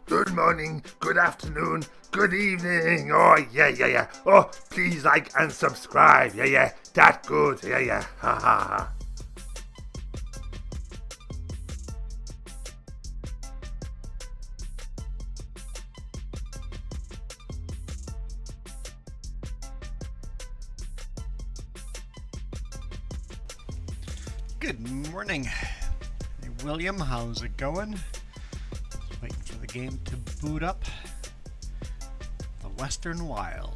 good morning, good afternoon, good evening. Oh, yeah. Oh, please like and subscribe. Yeah. That good. Yeah. Ha ha ha. Good morning. Hey, William, how's it going? Waiting for the game to boot up. The Western Wild.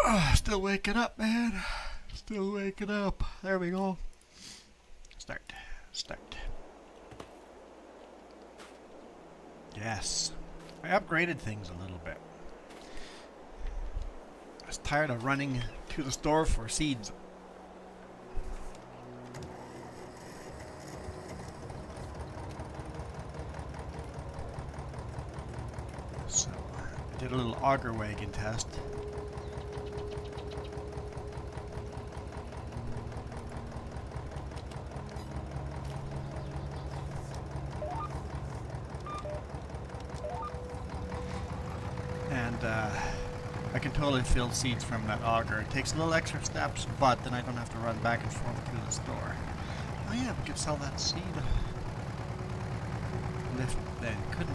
Oh, still waking up, man. Still waking up. There we go. Start. Yes. I upgraded things a little bit. I was tired of running to the store for seeds. So, I did a little auger wagon test. I can totally fill seeds from that auger. It takes a little extra steps, but then I don't have to run back and forth to the store. Oh yeah, we could sell that seed lift then, couldn't we?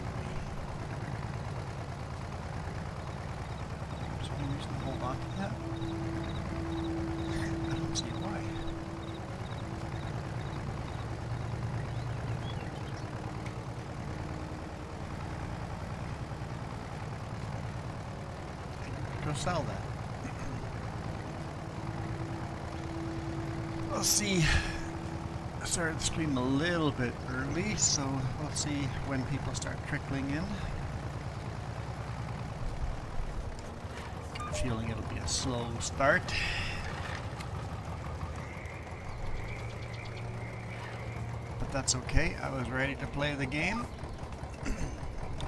Is there any reason to hold on to that? I don't see why. Go sell that. We'll see. I started the stream a little bit early, so we'll see when people start trickling in. Got a feeling it'll be a slow start. But that's okay. I was ready to play the game.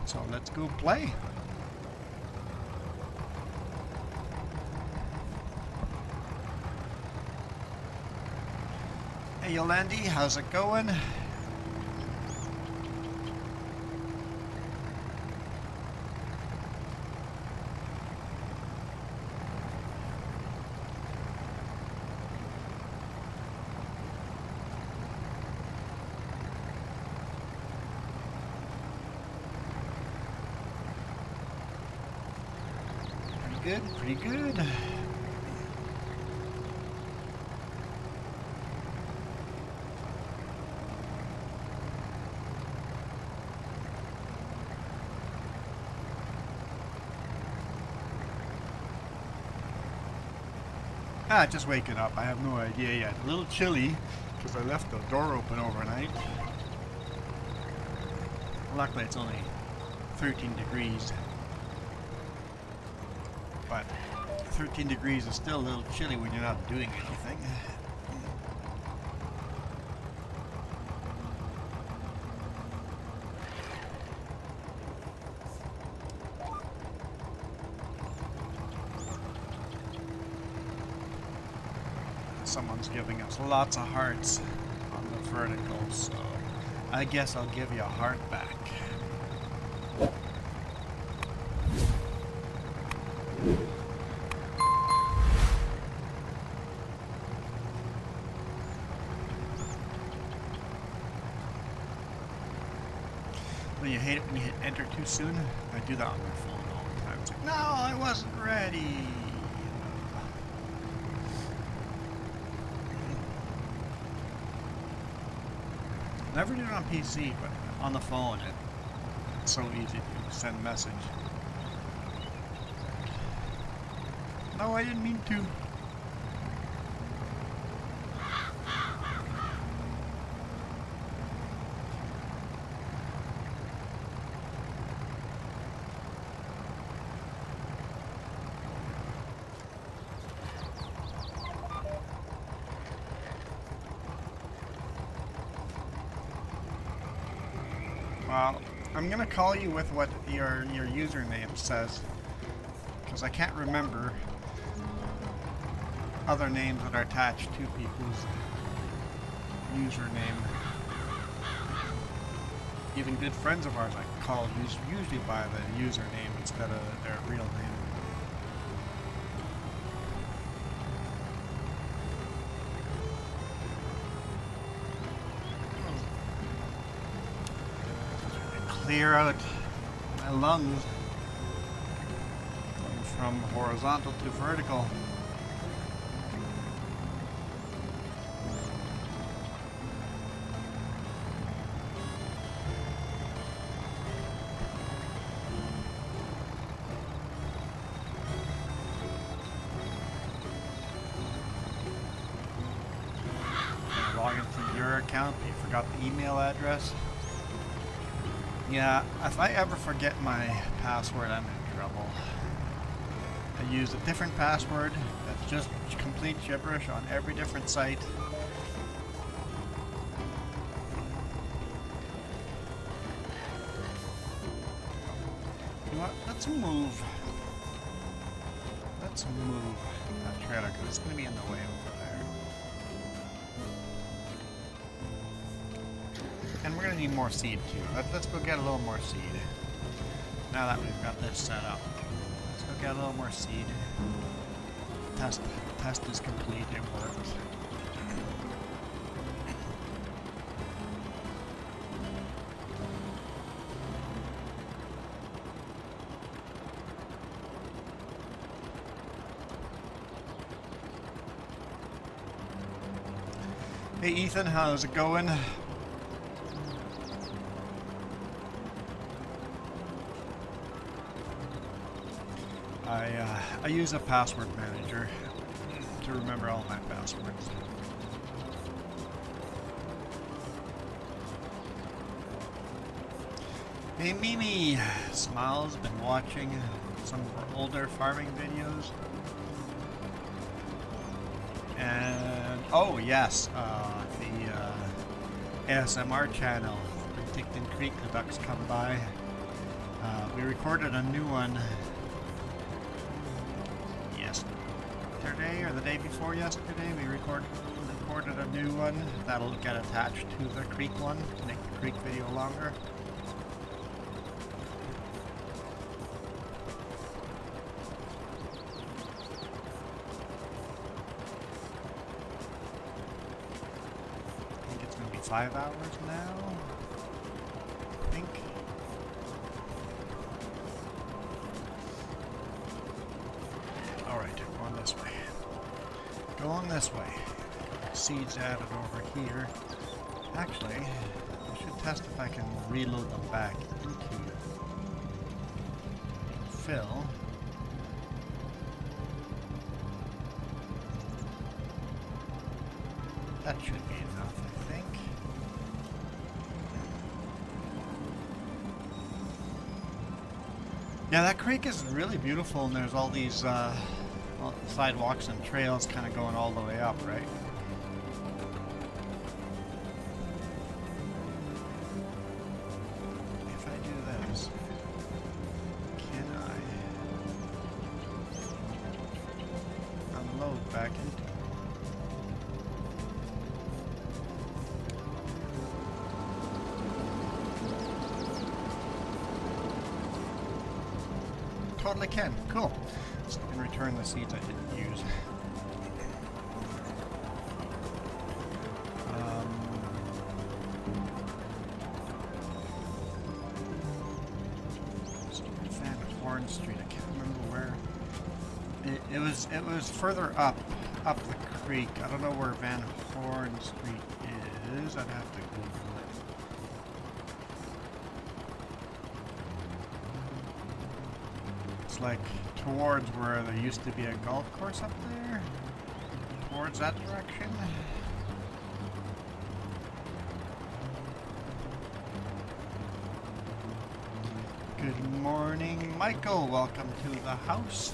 So let's go play. Hey Yolandi, how's it going? Pretty good. Just waking up. I have no idea yet. A little chilly because I left the door open overnight. Luckily it's only 13 degrees. But 13 degrees is still a little chilly when you're not doing anything. Someone's giving us lots of hearts on the vertical, so I guess I'll give you a heart back. Well, you hate it when you hit enter too soon. I do that on my phone all the time. It's like, no, I wasn't ready. Never do it on PC, but on the phone it's so easy to send a message. No, I didn't mean to. Well, I'm gonna call you with what your username says, because I can't remember other names that are attached to people's username. Even good friends of ours I call usually by the username instead of their real name. Clear out my lungs, going from horizontal to vertical. Log into your account, you forgot the email address. Yeah, if I ever forget my password, I'm in trouble. I use a different password that's just complete gibberish on every different site. You know what? Let's move. Let's move that trailer because it's going to be in the way over there. And we're going to need more seed too. Let's go get a little more seed. Now that we've got this set up. Let's go get a little more seed. Test is complete. It works. Hey Ethan, how's it going? I use a password manager to remember all my passwords. Hey Mimi, Smile's been watching some of our older farming videos. And oh yes, the ASMR channel from Tickton Creek, the ducks come by. We recorded a new one yesterday or the day before yesterday. We recorded a new one that'll get attached to the creek one to make the creek video longer. I think it's going to be 5 hours now, I think. Alright, going this way. Going this way. Seeds added over here. Actually, I should test if I can reload them back into fill. That should be enough, I think. Yeah, that creek is really beautiful, and there's all these sidewalks and trails kind of going all the way up, right? If I do this, can I unload back into it? Totally can. Cool. So I can return the seeds I didn't use. Stupid fan of Warren Street. I can't remember where. It was further up the creek. I don't know where Van Horn Street is. I'd have to Google it. It's like towards where there used to be a golf course up there. Towards that direction. Good morning, Michael. Welcome to the house.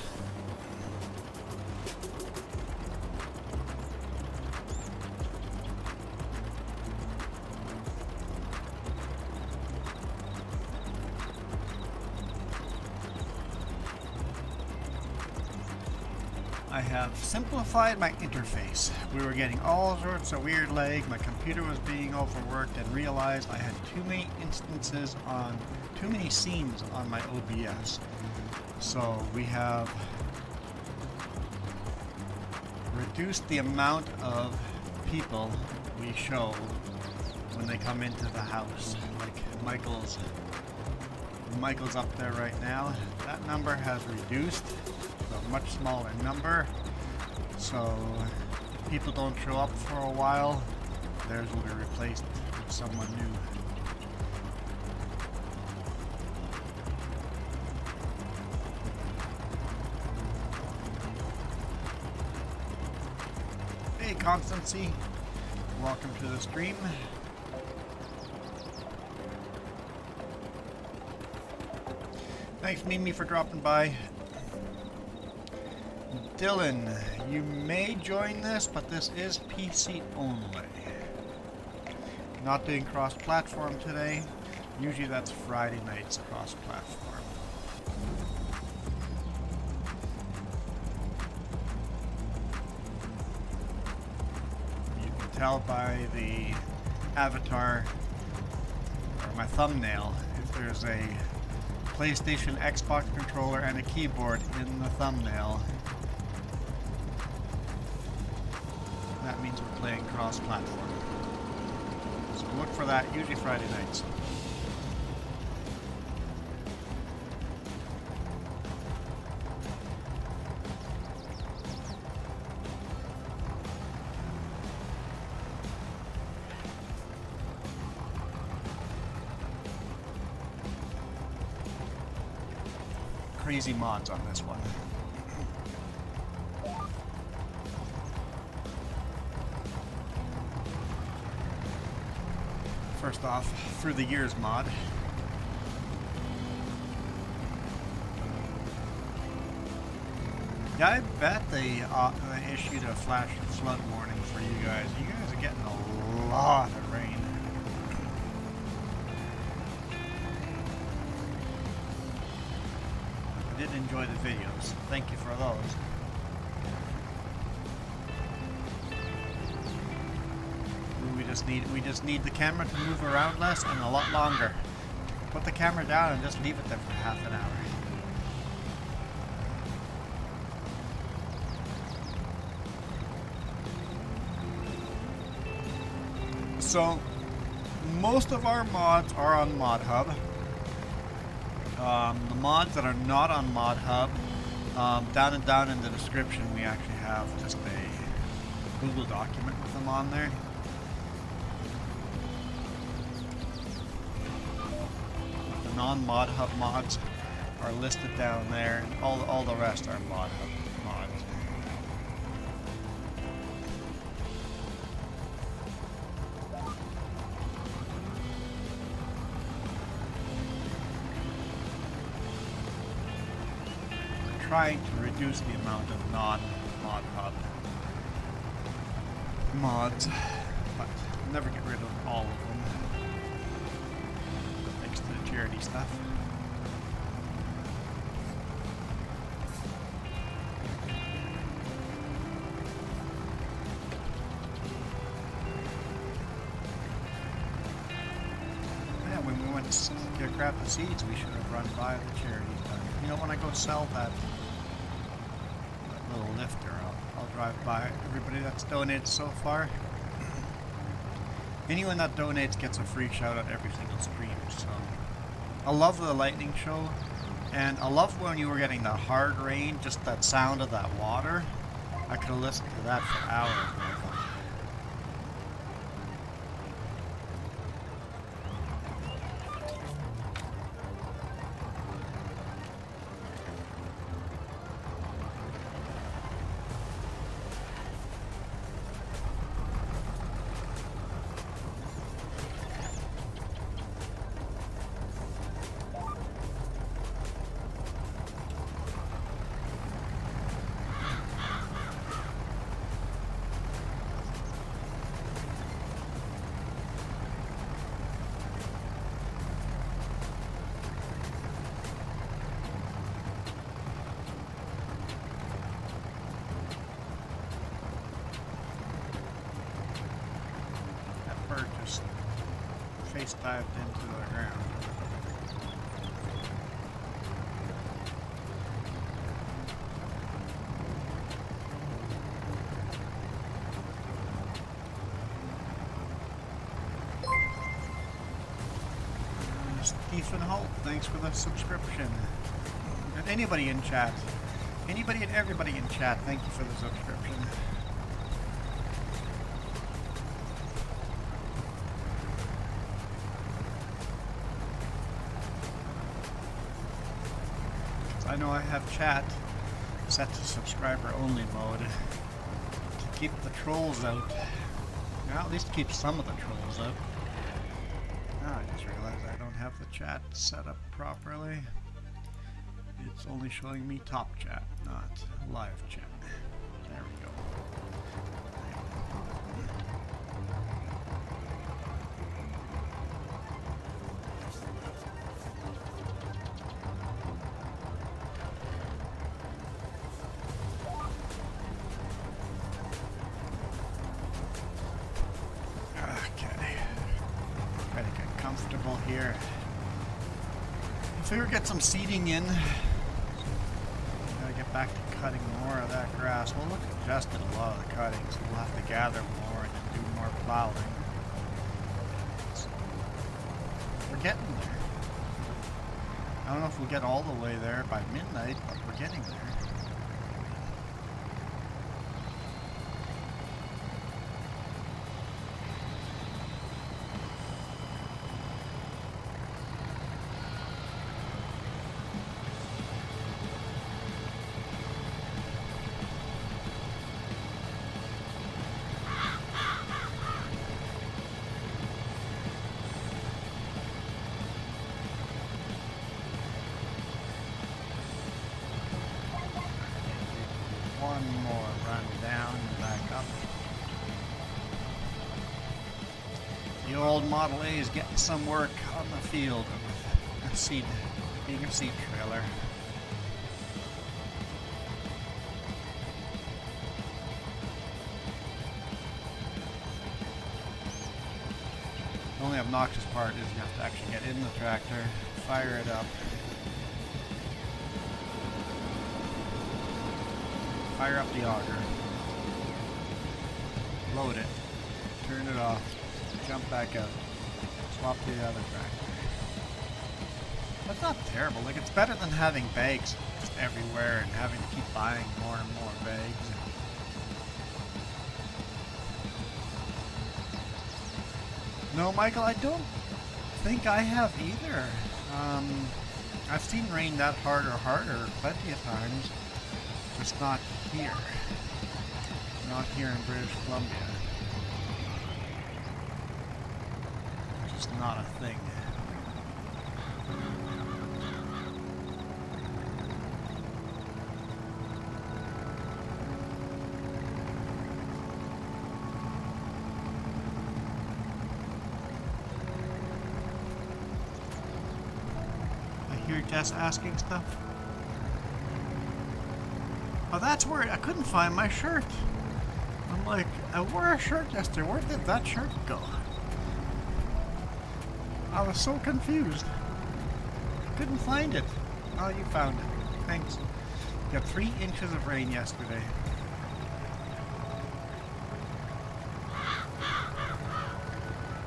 I have simplified my interface. We were getting all sorts of weird lag. My computer was being overworked and realized I had too many instances on, too many scenes on my OBS. So we have reduced the amount of people we show when they come into the house. Like Michael's up there right now. That number has reduced to a much smaller number. So if people don't show up for a while, theirs will be replaced with someone new. Hey Constancy, welcome to the stream. Thanks Mimi for dropping by. Dylan, you may join this, but this is PC only. Not doing cross-platform today. Usually that's Friday nights cross-platform. You can tell by the avatar, or my thumbnail, if there's a PlayStation, Xbox controller, and a keyboard in the thumbnail. That means we're playing cross-platform. So look for that, usually Friday nights. Crazy mods on this one. First off, Through the Years mod. Yeah, I bet they issued a flash flood warning for you guys. You guys are getting a lot of rain. I did enjoy the videos. Thank you for those. We just need the camera to move around less and a lot longer. Put the camera down and just leave it there for half an hour. So most of our mods are on ModHub. The mods that are not on ModHub, down in the description we actually have just a Google document with them on there. The non-ModHub mods are listed down there, and all the rest are ModHub mods. Trying to reduce the amount of non-ModHub mods, but never get rid of all of them, thanks to the charity stuff. Yeah, when we went to grab the seeds, we should have run by the charities. You know, when I go sell that little lifter, I'll drive by everybody that's donated so far. Anyone that donates gets a free shout out every single stream. So I love the lightning show, and I love when you were getting that hard rain, just that sound of that water. I could have listened to that for hours. face dived into the ground. Stephen Holt, thanks for the subscription. And anybody in chat, anybody and everybody in chat, thank you for the subscription. I know I have chat set to subscriber only mode to keep the trolls out. Well, at least keep some of the trolls out. Oh, I just realized I don't have the chat set up properly. It's only showing me top chat, not live chat. There we go. Here. Figure get some seeding in. Gotta get back to cutting more of that grass. Well, look, adjusted a lot of the cutting, so we'll have to gather more and then do more plowing. So we're getting there. I don't know if we'll get all the way there by midnight, but we're getting there. Model A is getting some work on the field with a seed, being a seed trailer. The only obnoxious part is you have to actually get in the tractor, fire it up, fire up the auger, load it, turn it off, jump back out, swap to the other tractor. That's not terrible. Like, it's better than having bags just everywhere and having to keep buying more and more bags. No, Michael, I don't think I have either. I've seen rain that hard or harder plenty of times, just not here. Not here in British Columbia. Not a thing. I hear Jess asking stuff. Oh, that's where I couldn't find my shirt. I'm like, I wore a shirt yesterday. Where did that shirt go? I was so confused. Couldn't find it. Oh, you found it. Thanks. Got 3 inches of rain yesterday.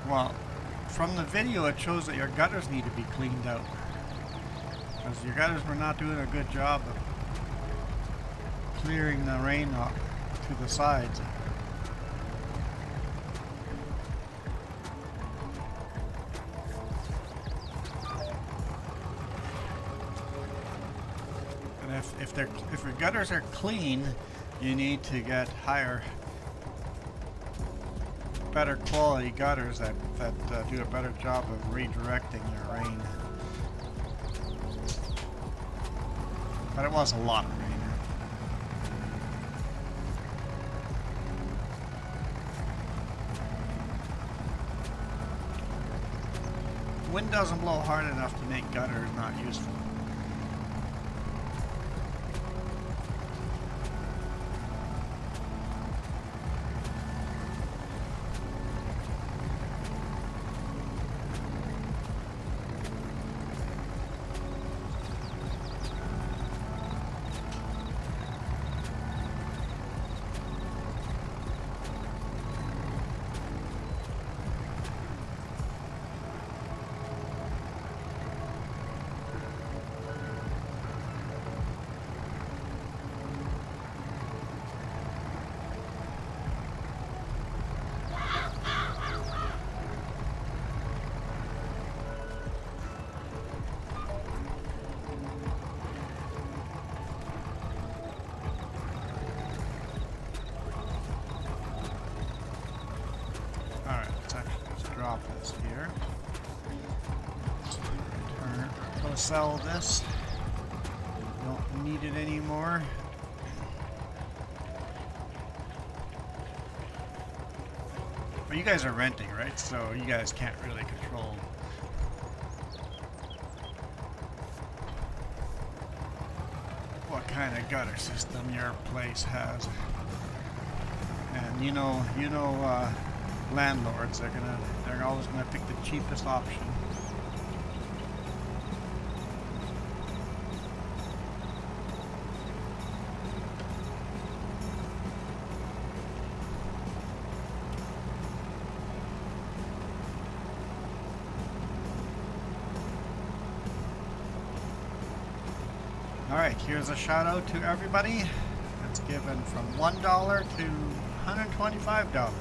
Well, from the video it shows that your gutters need to be cleaned out. Because your gutters were not doing a good job of clearing the rain off to the sides. If your gutters are clean, you need to get better quality gutters that do a better job of redirecting your rain. But it was a lot of rain. Wind doesn't blow hard enough to make gutters not useful. this here. Go sell this. Don't need it anymore. Well, you guys are renting, right? So you guys can't really control what kind of gutter system your place has. And you know, landlords, they're always gonna pick the cheapest option. Alright, here's a shout out to everybody that's given from $1 to $125.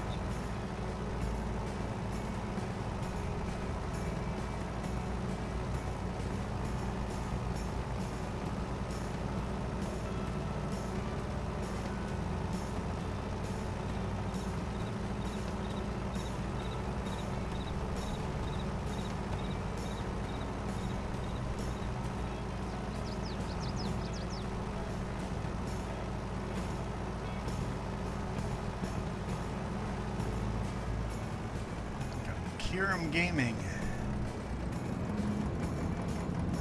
Gaming,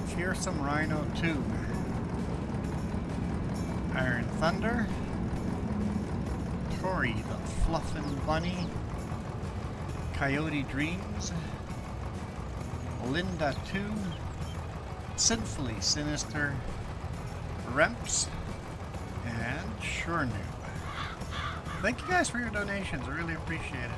Fearsome Rhino 2, Iron Thunder, Tori the Fluffin' Bunny, Coyote Dreams, Linda 2, Sinfully Sinister, Remps, and Sure New. Thank you guys for your donations, I really appreciate it.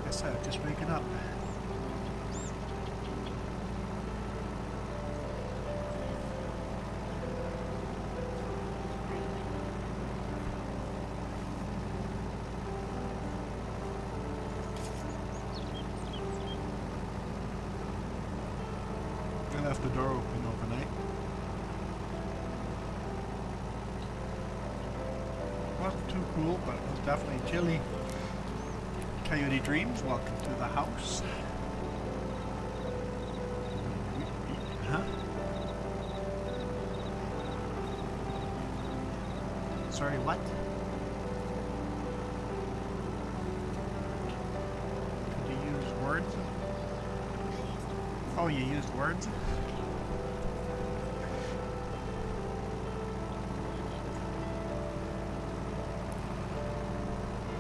Guess I'm just waking up. I left the door open overnight. Wasn't too cool, but it was definitely chilly. Coyote Dreams, welcome to the house. Huh? Sorry, what? Could you use words? Oh, you used words?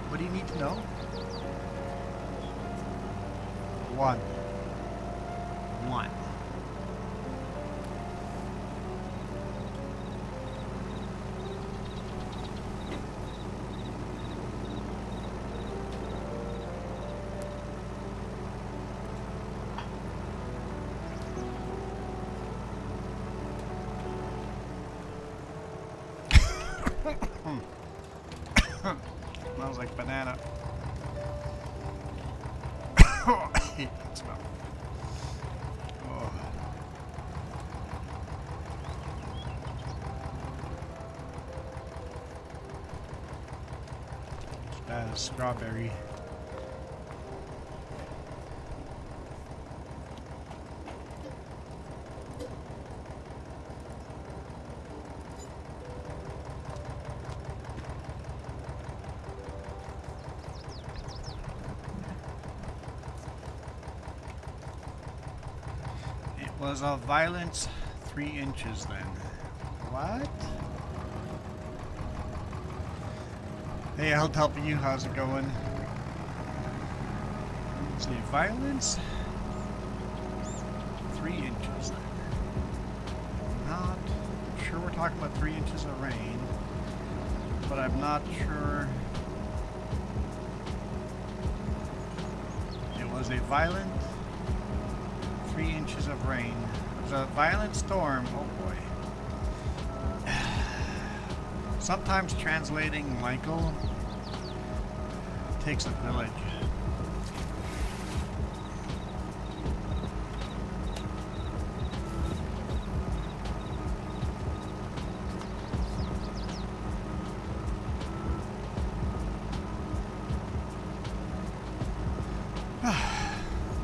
What do you need to know? One. Smells like banana. Oh, I hate that smell. Oh. It's bad as strawberry. was a violent 3 inches then. What? Hey LW, how's it going? Let's see, violence 3 inches then. Not sure we're talking about 3 inches of rain, but I'm not sure. It was a violent 3 inches of rain. It was a violent storm. Oh boy. Sometimes translating Michael takes a village.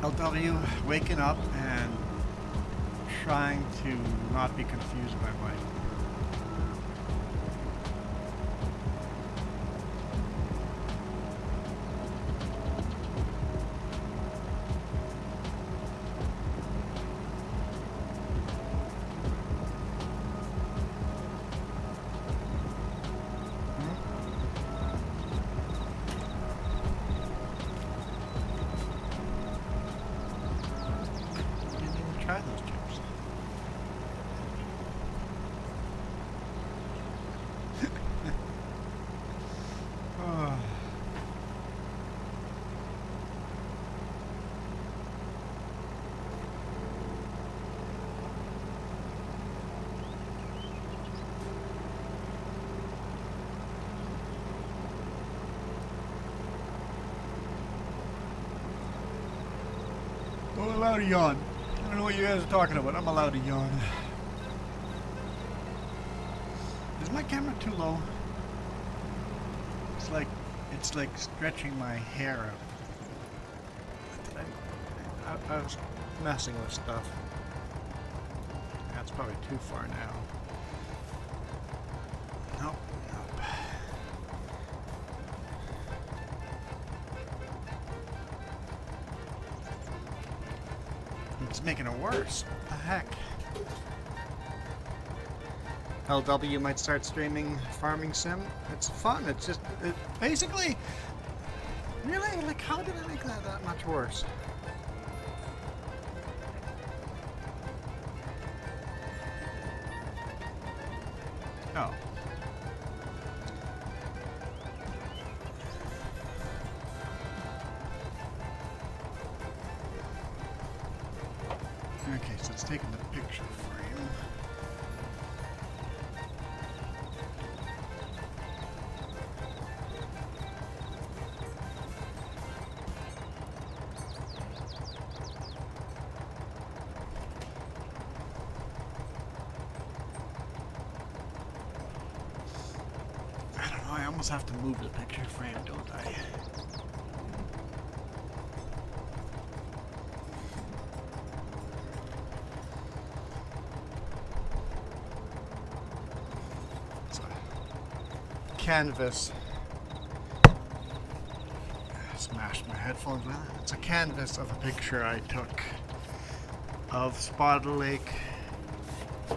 LW waking up and trying to not be confused by Mike. Try those chips. Oh. I'm allowed to yawn. I don't know what you guys are talking about. I'm allowed to yawn. Is my camera too low? It's like stretching my hair out. I was messing with stuff. That's probably too far now. Nope. It's making it worse. What the heck? LW might start streaming Farming Sim. It's fun. It's just basically, really, like, how did I make that much worse? Oh. Okay, so it's taking the picture frame. I don't know, I almost have to move the picture frame, don't I? Canvas. I smashed my headphones with it. It's a canvas of a picture I took of Spotted Lake. I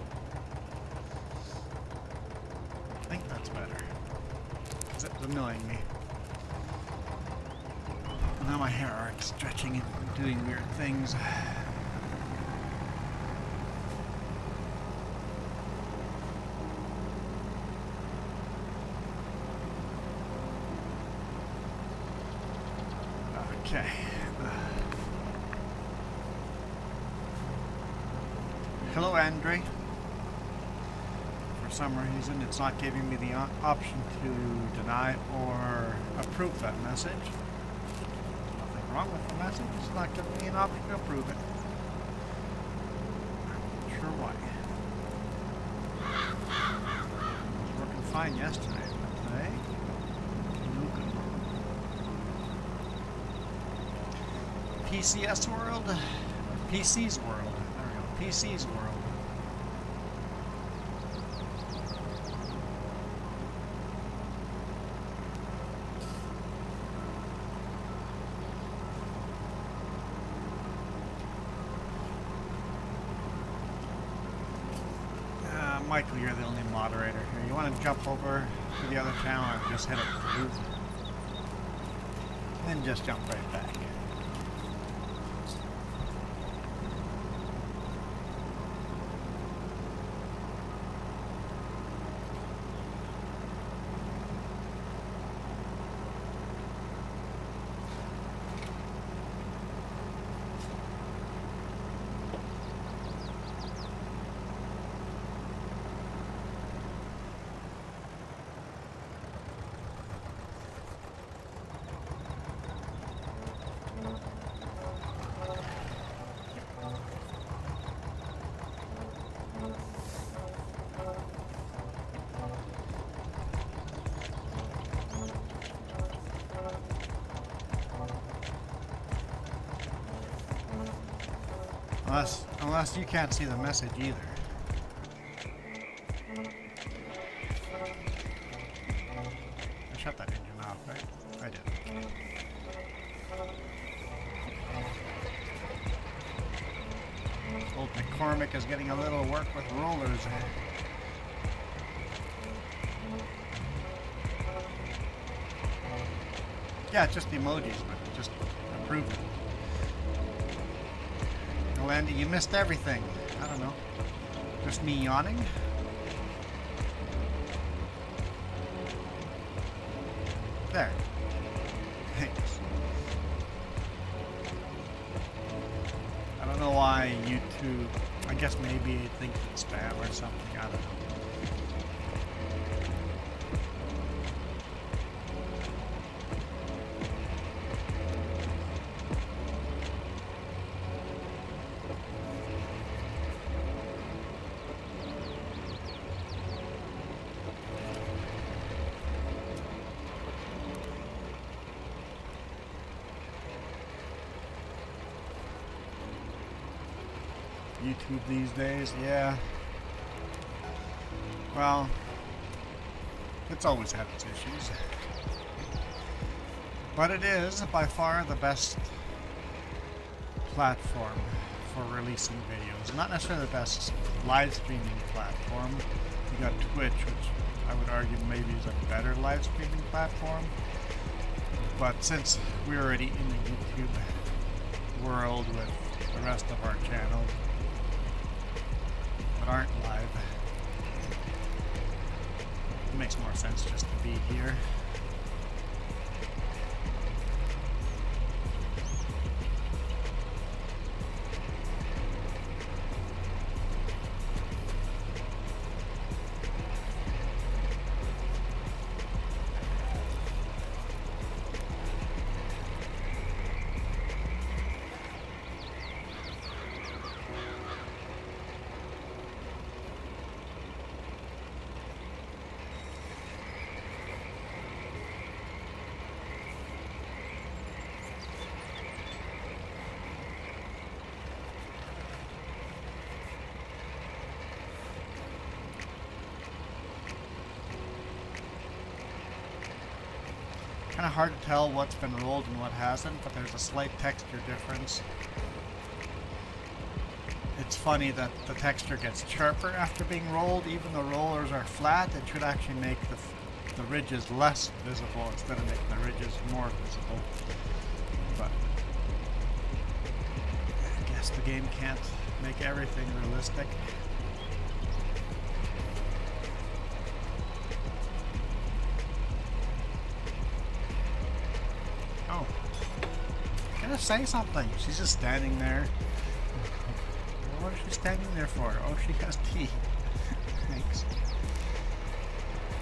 think that's better, because it was annoying me. Now my hair arc's stretching and doing weird things. Okay. Hello, Andre. For some reason, it's not giving me the option to deny or approve that message. Nothing wrong with the message. It's not giving me an option to approve it. I'm not sure why. It was working fine yesterday, but today, no good. PCS World? PC's World. There we go. PC's World. Michael, you're the only moderator here. You want to jump over to the other channel and just hit approve? Then just jump right back. Unless you can't see the message either. I shut that engine off, right? I did. Old McCormick is getting a little work with rollers. Yeah, just emojis, but just approved it. Andy, you missed everything. I don't know. Just me yawning? There. Thanks. I don't know why YouTube... I guess maybe it thinks it's spam or something. I don't know. YouTube these days, yeah. Well, it's always had its issues. But it is by far the best platform for releasing videos. Not necessarily the best live streaming platform. You got Twitch, which I would argue maybe is a better live streaming platform. But since we're already in the YouTube world with the rest of our channel, aren't live, it makes more sense just to be here. Kind of hard to tell what's been rolled and what hasn't, but there's a slight texture difference. It's funny that the texture gets sharper after being rolled. Even though rollers are flat, it should actually make the ridges less visible instead of making the ridges more visible. But I guess the game can't make everything realistic. Say something. She's just standing there. What is she standing there for? Oh, she has tea. Thanks.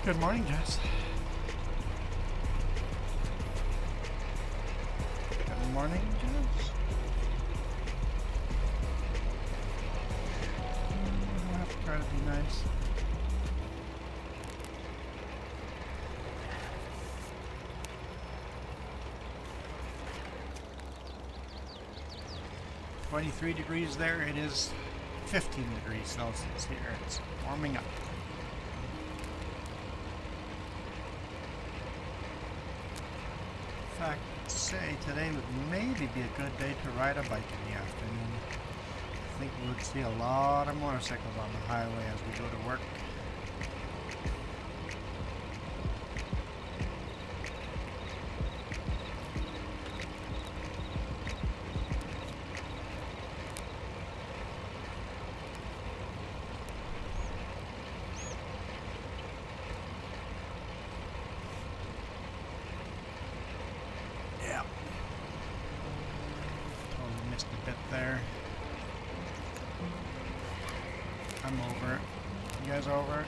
Good morning, Jess. Good morning, Jess. I have to try to be nice. $23 degrees there. It is 15 degrees Celsius here. It's warming up. In fact, I'd say today would maybe be a good day to ride a bike in the afternoon. think we would see a lot of motorcycles on the highway as we go to work. Yeah. Totally missed a bit there. I'm over it. You guys over it?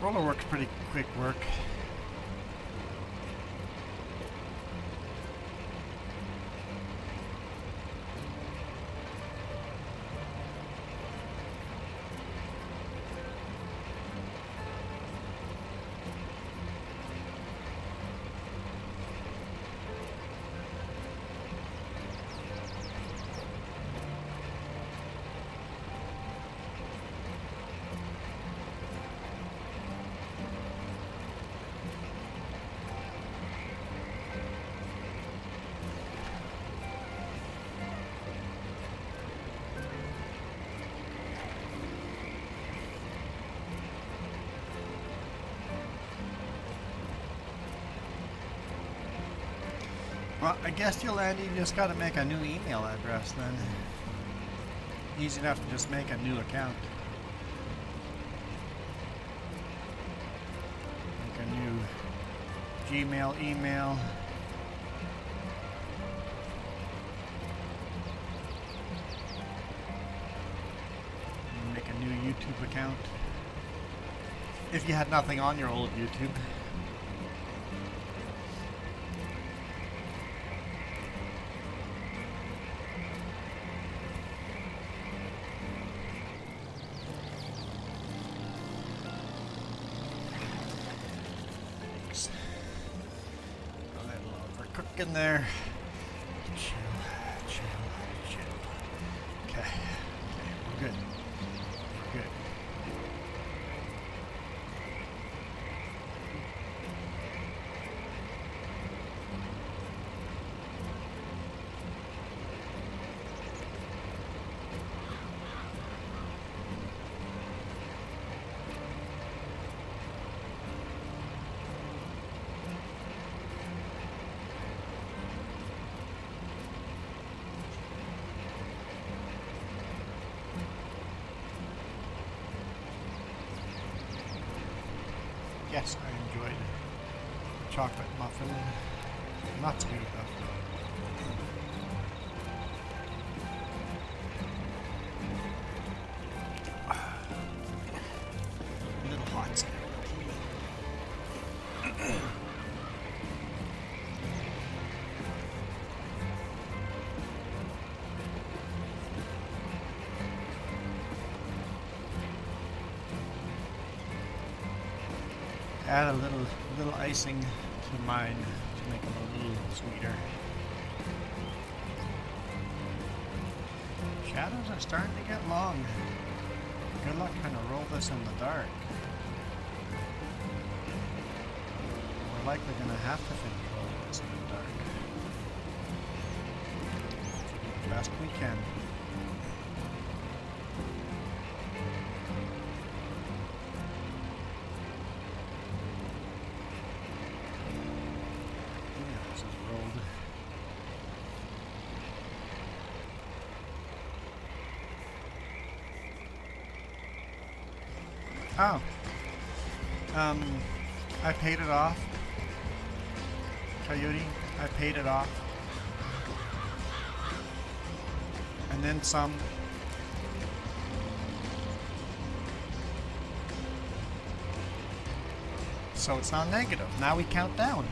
Roller work's pretty quick work. Well, I guess you'll Andy, you just gotta make a new email address then. Easy enough to just make a new account. Make a new Gmail email. Make a new YouTube account. If you had nothing on your old YouTube. A little overcooked in there. Chill, chill, chill. Okay, we're good. We're good. Yes, I enjoyed the chocolate muffin. Not sweet though. A little hot still. Add a little icing to mine to make them a little sweeter. Shadows are starting to get long. Good luck trying to roll this in the dark. We're likely going to have to finish rolling this in the dark. best we can. Yeah, this is rolled. Oh. I paid it off. Coyote, I paid it off. And then some. So it's not negative. Now we count down.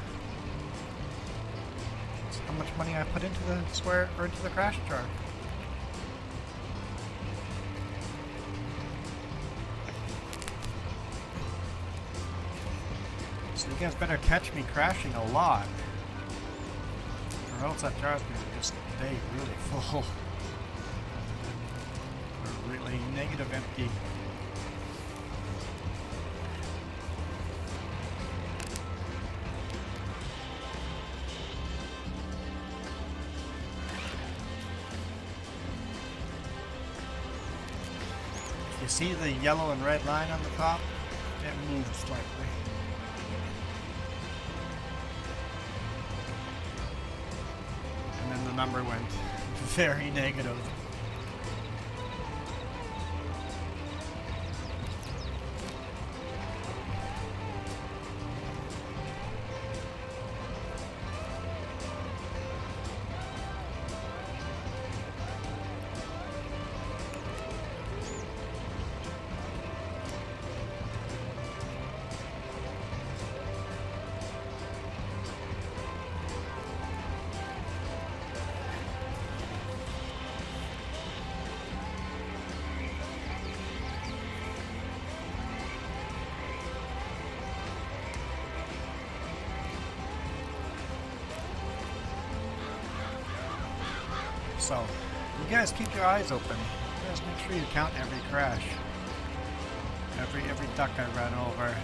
That's how much money I put into the swear or into the crash jar. So you guys better catch me crashing a lot, or else that jar's gonna just stay really full. Or really negative empty. You see the yellow and red line on the top? It moved slightly. And then the number went very negative. So, you guys keep your eyes open. You guys make sure you count every crash. Every duck I run over.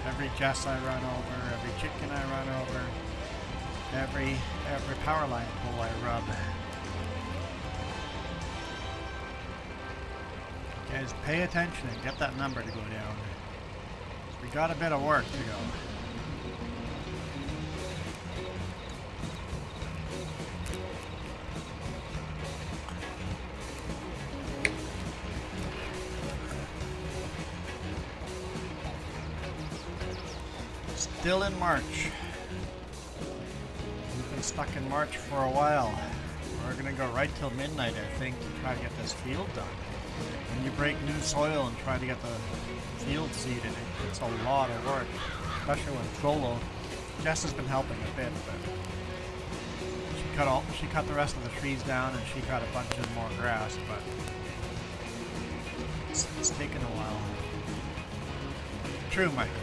Every Jess I run over. Every chicken I run over. Every power line pole I rub. Guys, pay attention and get that number to go down. We got a bit of work to go. Still in March. We've been stuck in March for a while. We're gonna go right till midnight, I think, to try to get this field done. When you break new soil and try to get the field seeded, it's a lot of work, especially when solo. Jess has been helping a bit, but she cut the rest of the trees down and she cut a bunch of more grass, but it's taken a while. True, Michael.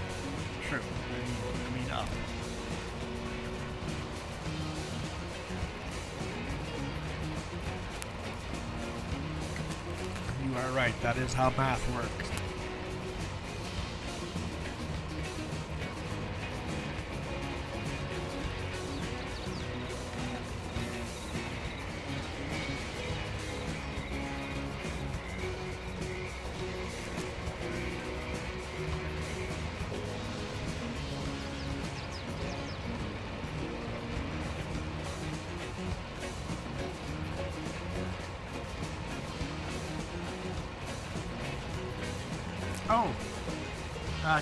True. I mean, up. You are right. That is how math works. Oh,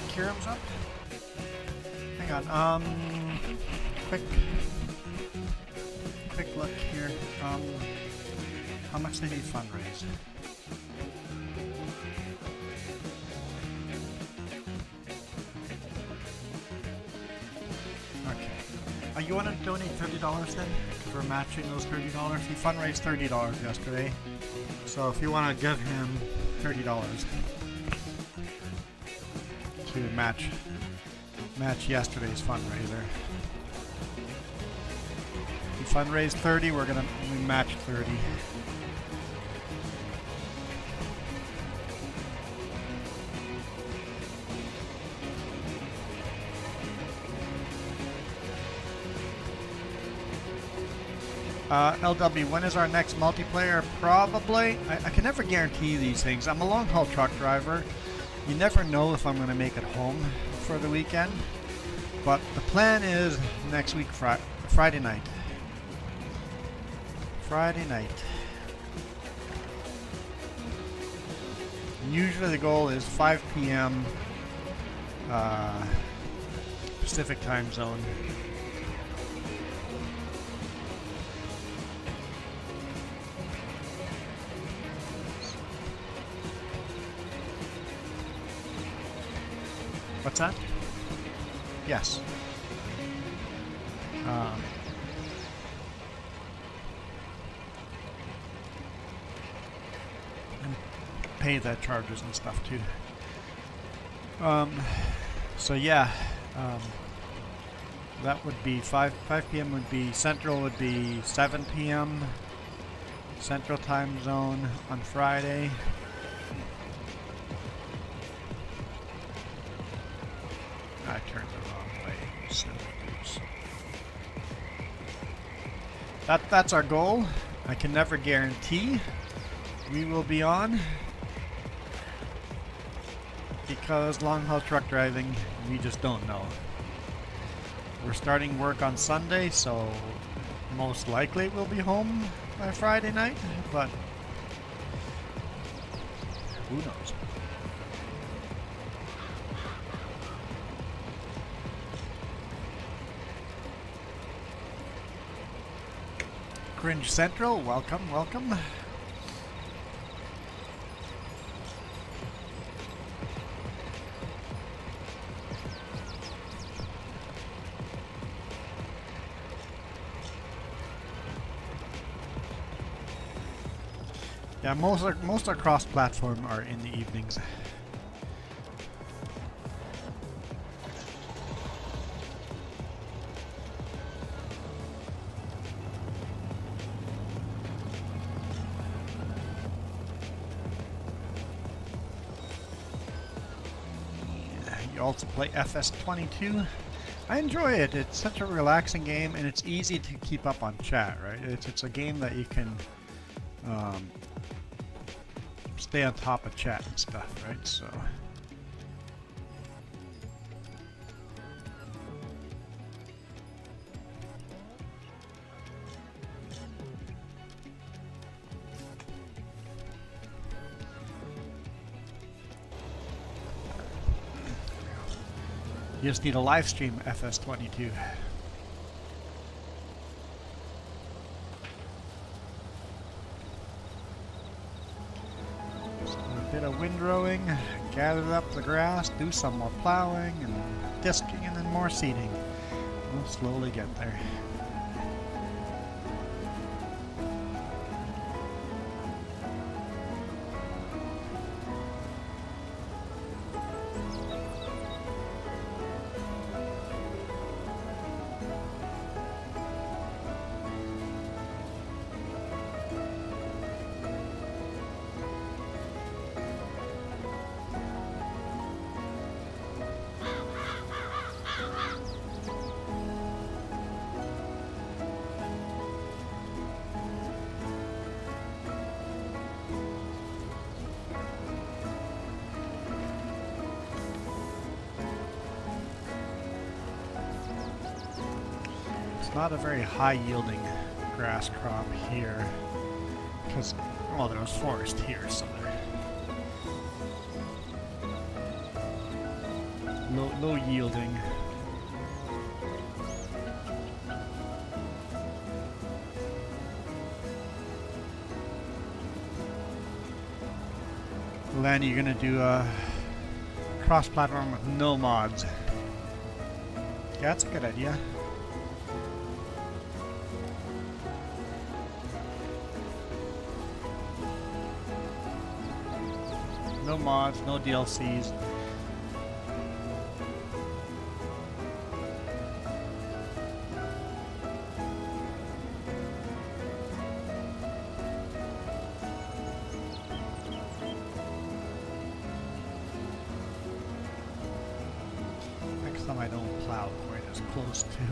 Kiram's up. Hang on. Quick look here. How much did he fundraise? Okay. You want to donate $30 then for matching those $30? He fundraised $30 yesterday, so if you want to give him $30. To match yesterday's fundraiser. We fundraised 30, we matched 30. LW, when is our next multiplayer? Probably. I can never guarantee these things. I'm a long haul truck driver. You never know if I'm going to make it home for the weekend. But the plan is next week, Friday night. Friday night. Usually the goal is 5 p.m. Pacific time zone. What's that? Yes. And pay the charges and stuff too. So yeah, that would be 5 p.m. would be Central, would be 7 p.m. Central time zone on Friday. I turned the wrong way. That's our goal. I can never guarantee we will be on, because long haul truck driving, we just don't know. We're starting work on Sunday, so most likely we'll be home by Friday night, but who knows? Cringe Central, welcome, welcome. Yeah, most are cross-platform are in the evenings. You also play FS22. I enjoy it. It's such a relaxing game, and it's easy to keep up on chat, right? It's a game that you can stay on top of chat and stuff, right? So you just need a live stream FS22. Bit of windrowing, gather up the grass, do some more plowing and disking, and then more seeding. We'll slowly get there. Not a very high yielding grass crop here, because, well, there was forest here, so they're low yielding. Lanny, you're gonna do a cross-platform with no mods. Yeah, that's a good idea. No mods, no DLCs. Next time I don't plow quite as close to it.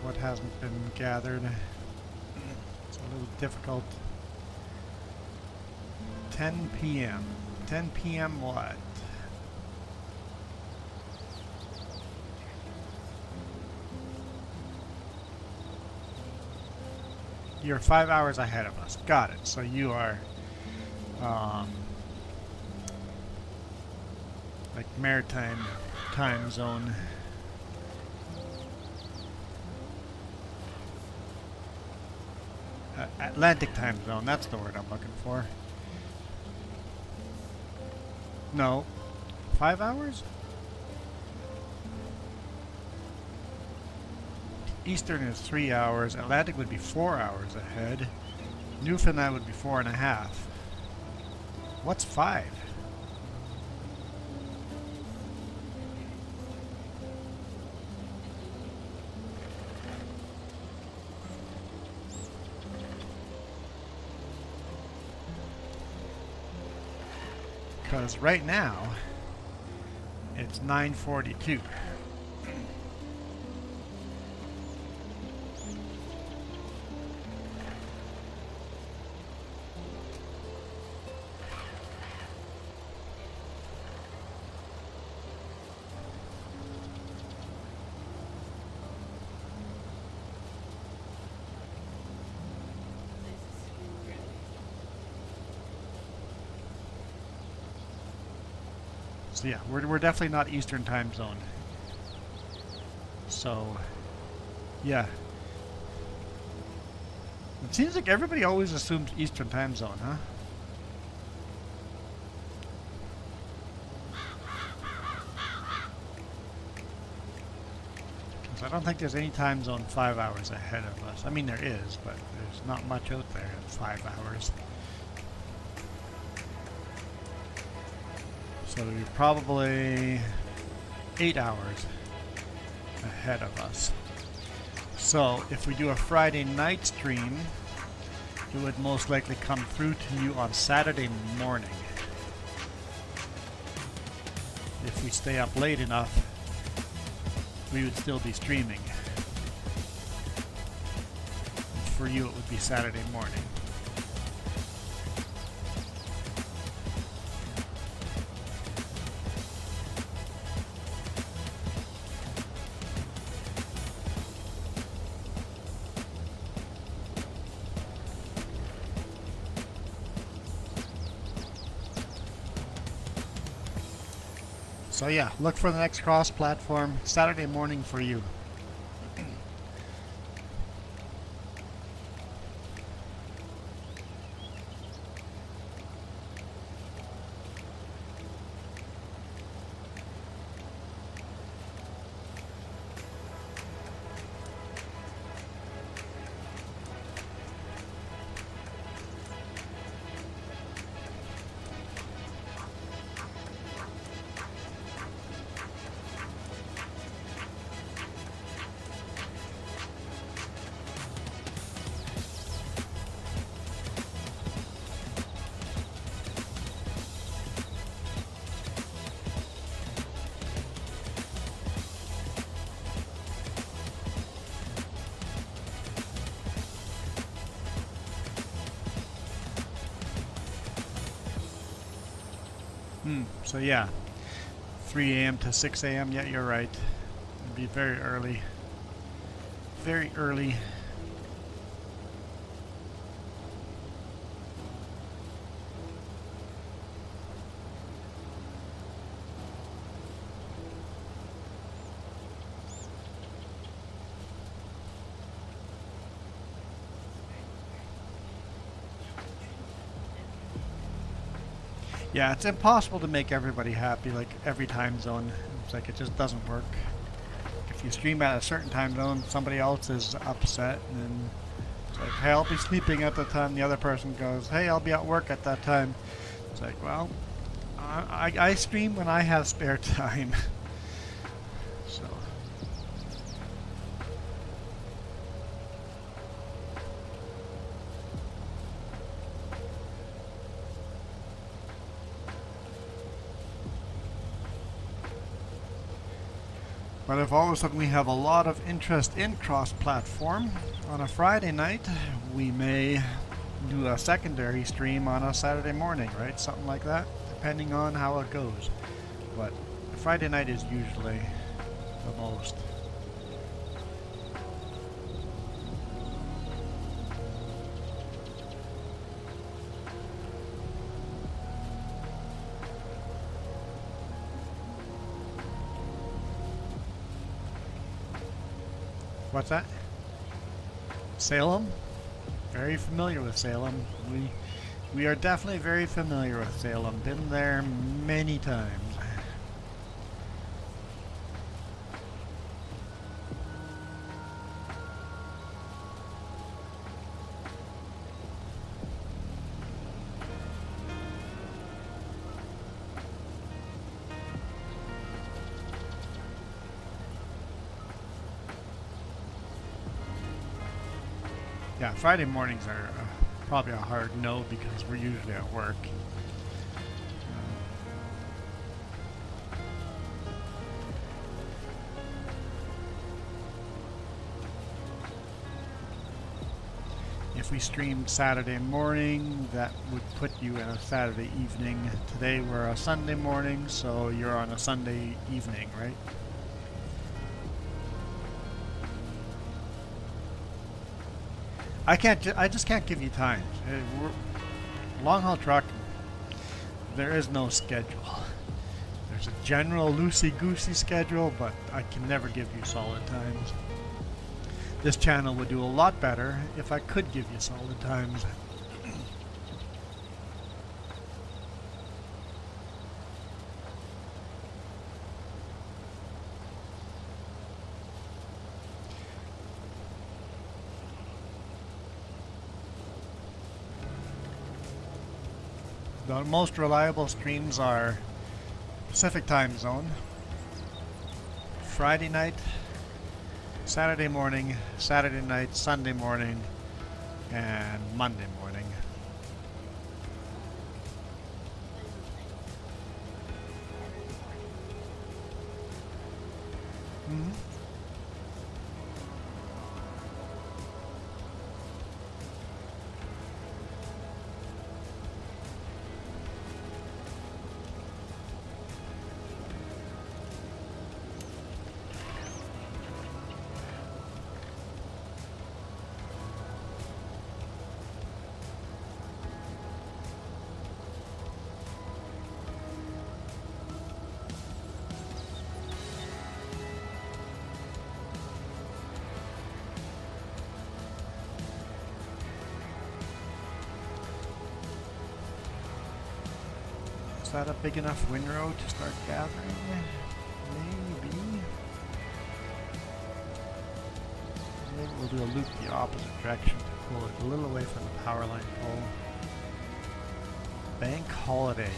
what hasn't been gathered. It's a little difficult. 10 p.m. 10 p.m. what? You're 5 hours ahead of us. Got it. So you are like maritime time zone. Atlantic time zone, that's the word I'm looking for. No. 5 hours? Eastern is 3 hours. Atlantic would be 4 hours ahead. Newfoundland would be 4.5. What's 5? Because right now, it's 9:42. So yeah, we're definitely not Eastern time zone. So, yeah. It seems like everybody always assumes Eastern time zone, huh? Because I don't think there's any time zone 5 hours ahead of us. I mean, there is, but there's not much out there in 5 hours. So you're probably 8 hours ahead of us. So if we do a Friday night stream, it would most likely come through to you on Saturday morning. If we stay up late enough, we would still be streaming. For you, it would be Saturday morning. So yeah, look for the next cross-platform Saturday morning for you. So yeah, 3 a.m. to 6 a.m. Yeah, you're right. It'd be very early. Very early. Yeah, it's impossible to make everybody happy, like every time zone. It's like it just doesn't work. If you stream at a certain time zone, somebody else is upset, and then it's like, hey, I'll be sleeping at the time. The other person goes, hey, I'll be at work at that time. It's like, well, I stream when I have spare time. So. But if all of a sudden we have a lot of interest in cross-platform, on a Friday night, we may do a secondary stream on a Saturday morning, right? Something like that, depending on how it goes. But Friday night is usually the most. What's that? Salem? Very familiar with Salem. We are definitely very familiar with Salem. Been there many times. Yeah, Friday mornings are probably a hard no because we're usually at work. If we streamed Saturday morning, that would put you in a Saturday evening. Today we're a Sunday morning, so you're on a Sunday evening, right? I just can't give you times. Long haul truck, there is no schedule. There's a general loosey-goosey schedule, but I can never give you solid times. This channel would do a lot better if I could give you solid times. The most reliable streams are Pacific time zone, Friday night, Saturday morning, Saturday night, Sunday morning, and Monday morning. Is that a big enough windrow to start gathering? Maybe. Maybe we'll do a loop the opposite direction to pull it a little away from the power line pole. Bank holiday.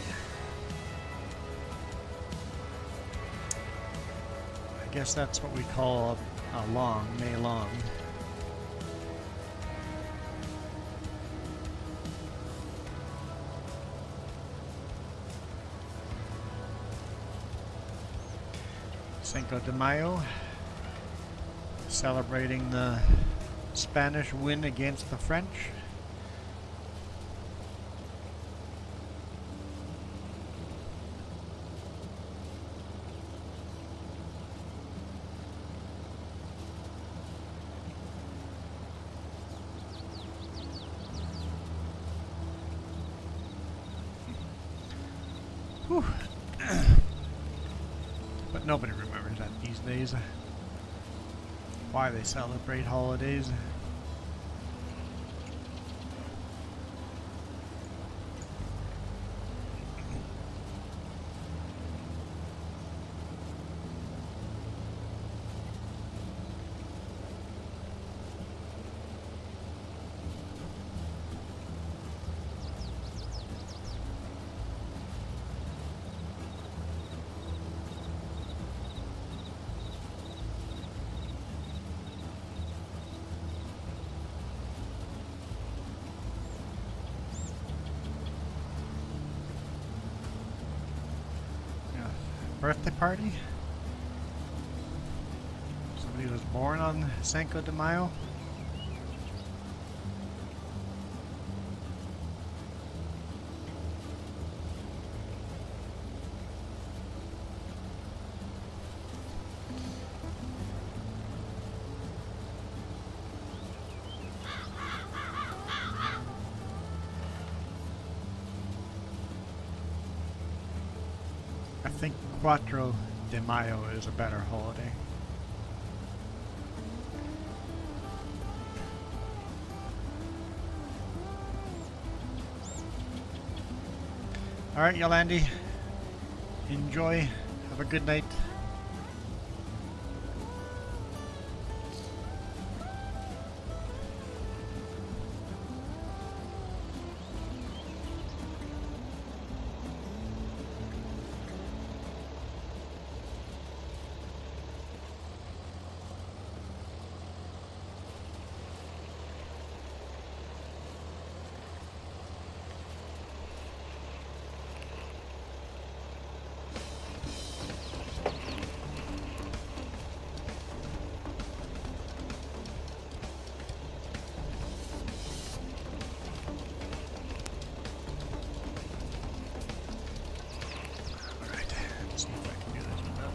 I guess that's what we call a long, May long. Cinco de Mayo, celebrating the Spanish win against the French. Whew. But nobody remembers that these days. Why they celebrate holidays. Birthday party? He was born on Cinco de Mayo. I think Cuatro de Mayo is a better holiday. Alright, Yolandi. Enjoy. Have a good night.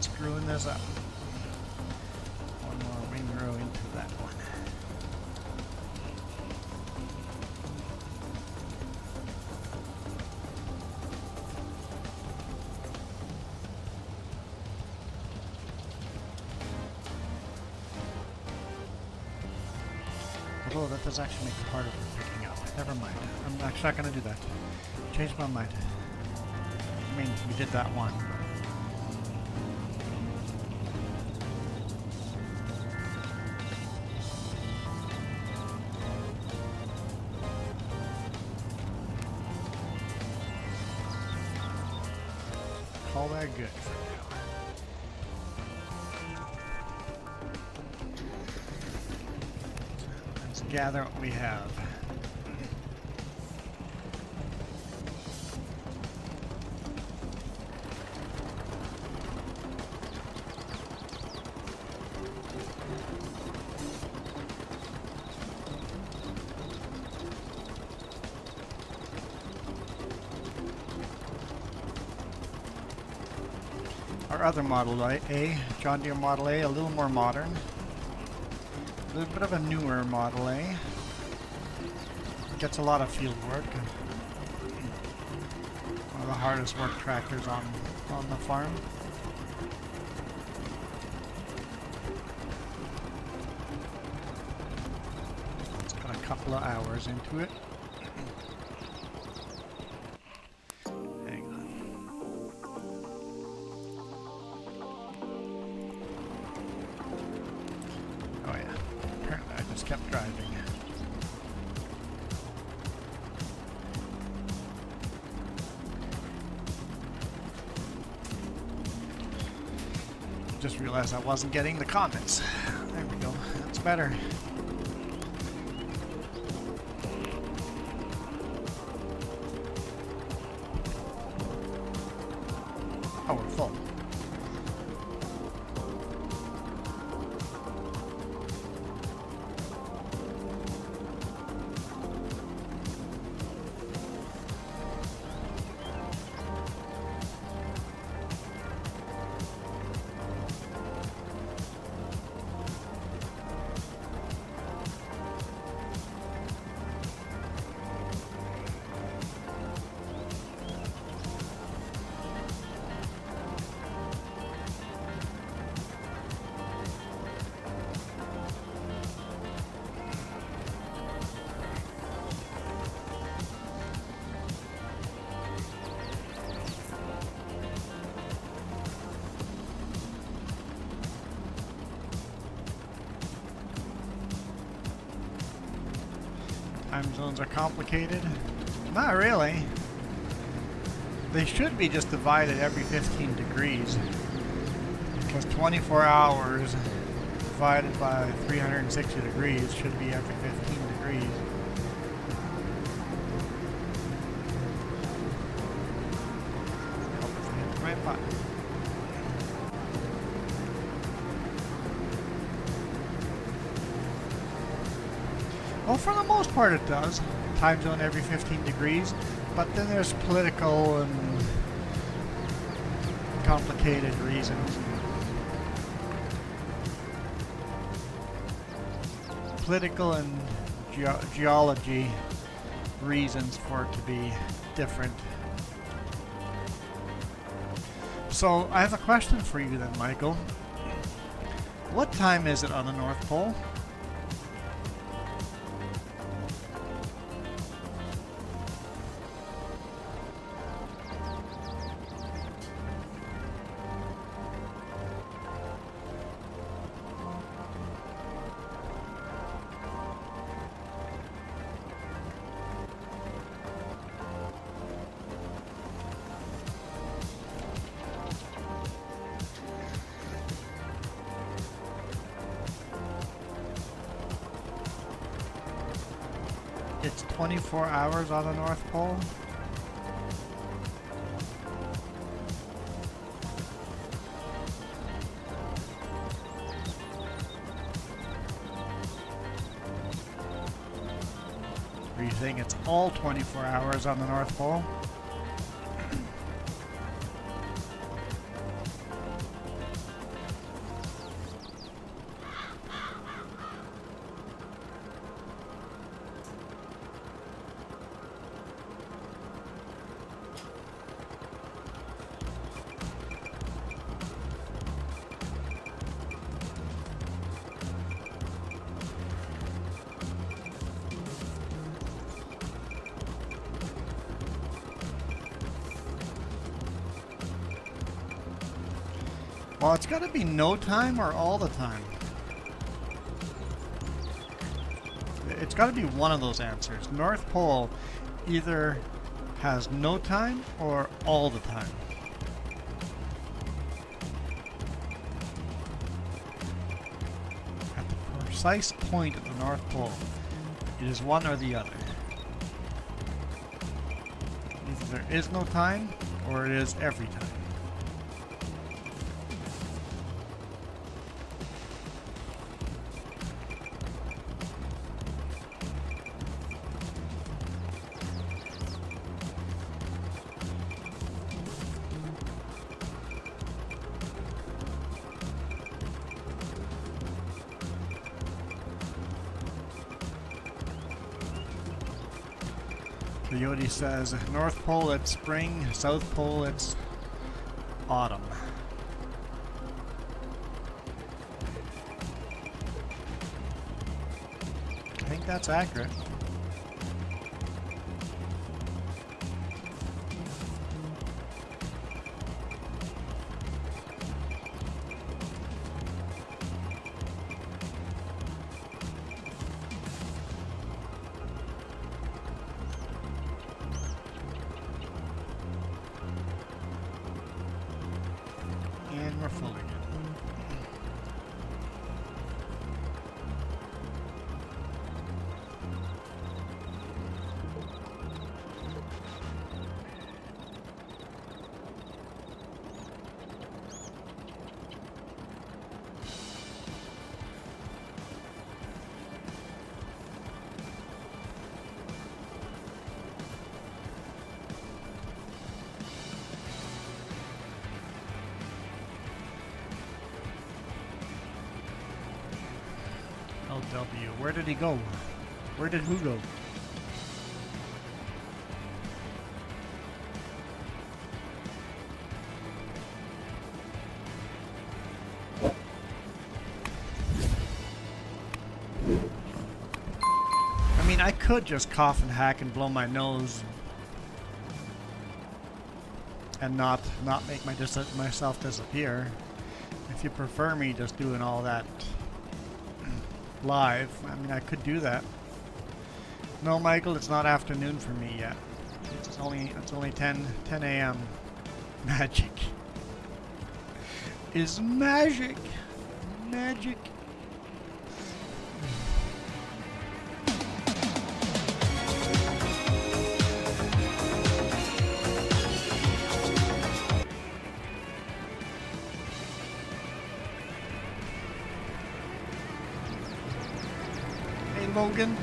Screwing this up. One more wing row into that one. Although that does actually make it harder for picking up. Never mind. I'm actually not going to do that. Changed my mind. I mean, we did that one. All that good for now. Let's gather what we have. Our other Model A, John Deere Model A, a little more modern. A little bit of a newer Model A. Gets a lot of field work. One of the hardest work tractors on the farm. It's got a couple of hours into it. Kept driving. Just realized I wasn't getting the comments. There we go. That's better. Oh, we're full. Time zones are complicated. Not really. They should be just divided every 15 degrees. Because 24 hours divided by 360 degrees should be every 15 degrees. Hope I hit the right button. Well, for the most part it does. Time zone every 15 degrees. But then there's political and complicated reasons. Political and geology reasons for it to be different. So I have a question for you then, Michael. What time is it on the North Pole? It's 24 hours on the North Pole. Are you saying it's all 24 hours on the North Pole? Well, it's got to be no time or all the time. It's got to be one of those answers. North Pole either has no time or all the time. At the precise point of the North Pole, it is one or the other. Either there is no time or it is every time. Coyote says, North Pole it's spring, South Pole it's autumn. I think that's accurate. And we're full again. LW. Where did he go? Where did who go? I mean, I could just cough and hack and blow my nose and not make myself disappear. If you prefer me just doing all that live, I mean, I could do that. No, Michael, it's not afternoon for me yet. It's only 10 a.m. Magic is magic. Magic. Logan,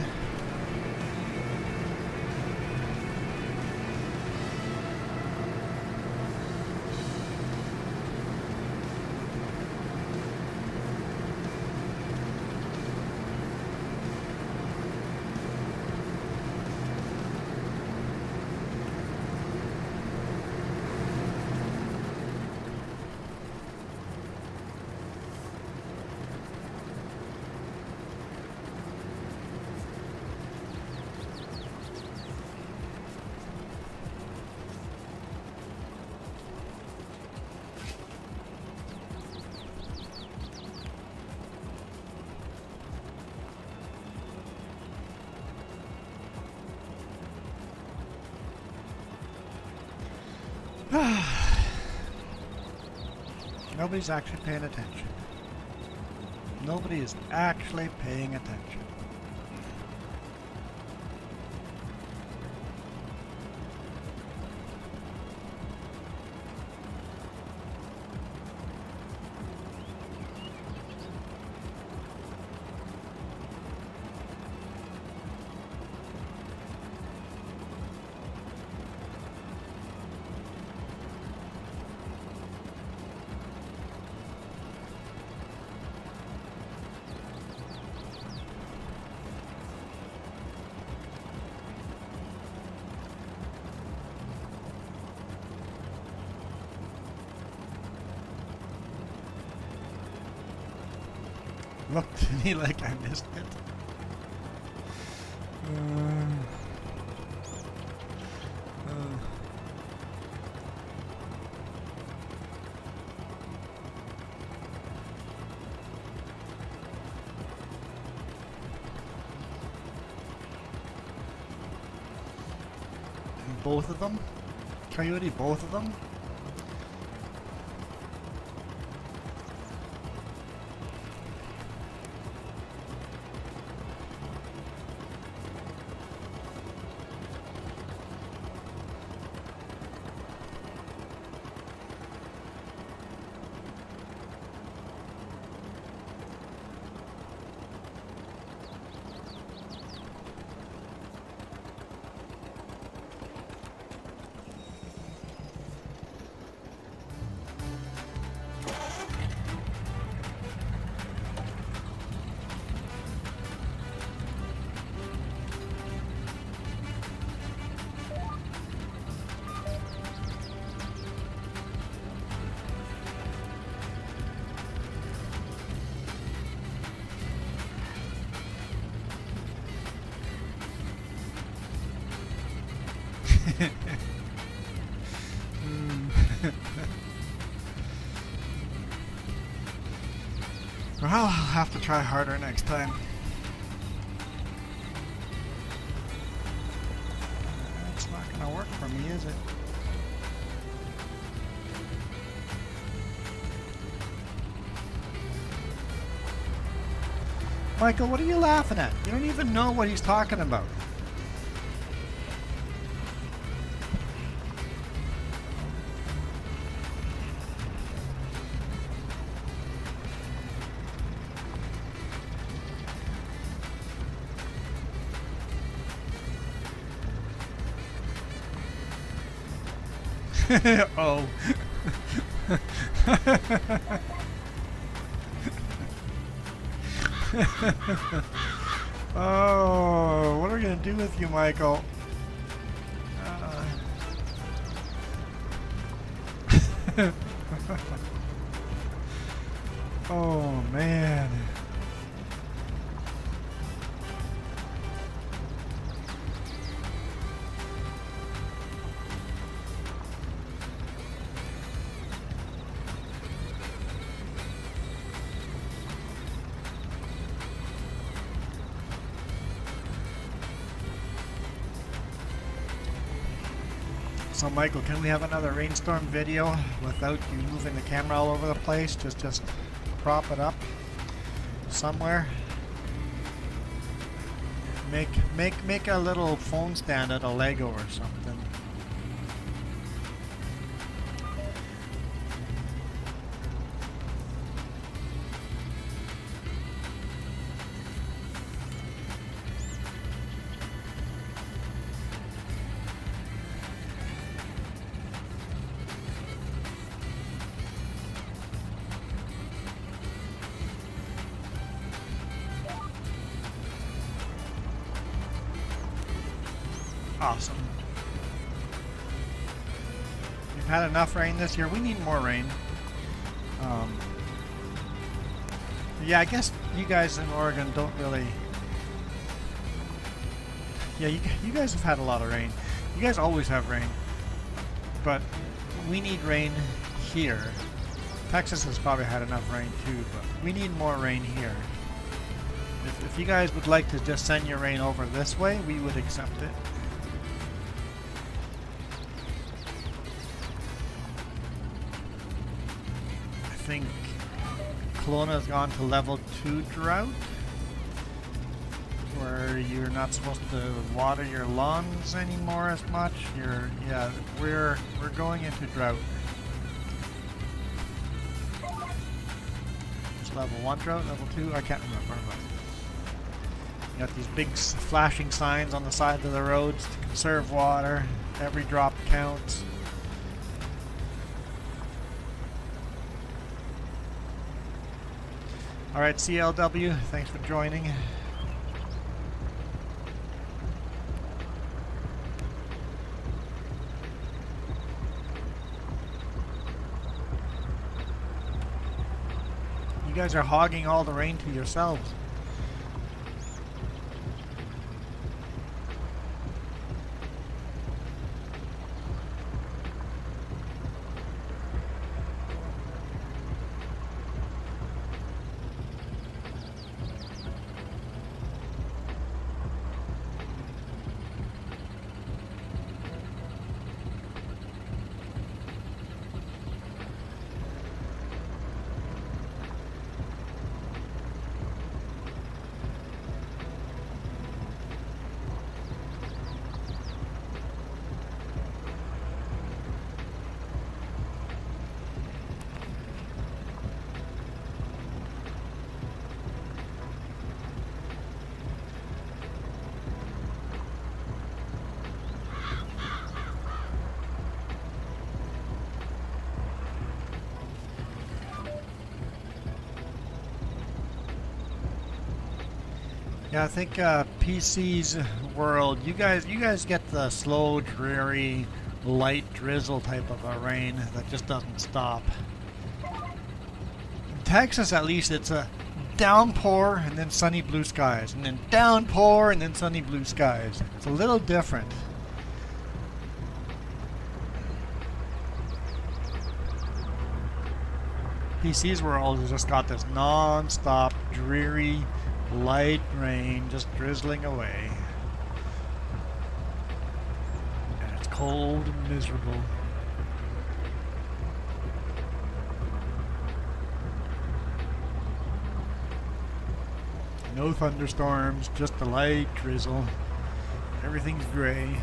Nobody's actually paying attention. Nobody is actually paying attention. Looked to me like I missed it. Both of them? Coyote, both of them? Well, I'll have to try harder next time. It's not gonna work for me, is it? Michael, what are you laughing at? You don't even know what he's talking about. Oh. Oh, what are we gonna do with you, Michael? Oh, man. So Michael, can we have another rainstorm video without you moving the camera all over the place? Just prop it up somewhere. Make a little phone stand out of Lego or something. Awesome. We've had enough rain this year. We need more rain. Yeah, I guess you guys in Oregon don't really... Yeah, you guys have had a lot of rain. You guys always have rain. But we need rain here. Texas has probably had enough rain too, but we need more rain here. If you guys would like to just send your rain over this way, we would accept it. think Kelowna's gone to level 2 drought, where you're not supposed to water your lawns anymore as much. We're going into drought. It's level 1 drought, level 2, I can't remember. But you got these big flashing signs on the side of the roads to conserve water. Every drop counts. Alright, CLW, thanks for joining. You guys are hogging all the rain to yourselves. Yeah, I think PC's world, you guys get the slow, dreary, light drizzle type of a rain that just doesn't stop. In Texas, at least, it's a downpour and then sunny blue skies, and then downpour and then sunny blue skies. It's a little different. PC's world has just got this non-stop, dreary, light rain just drizzling away. And it's cold and miserable. No thunderstorms, just a light drizzle. Everything's gray.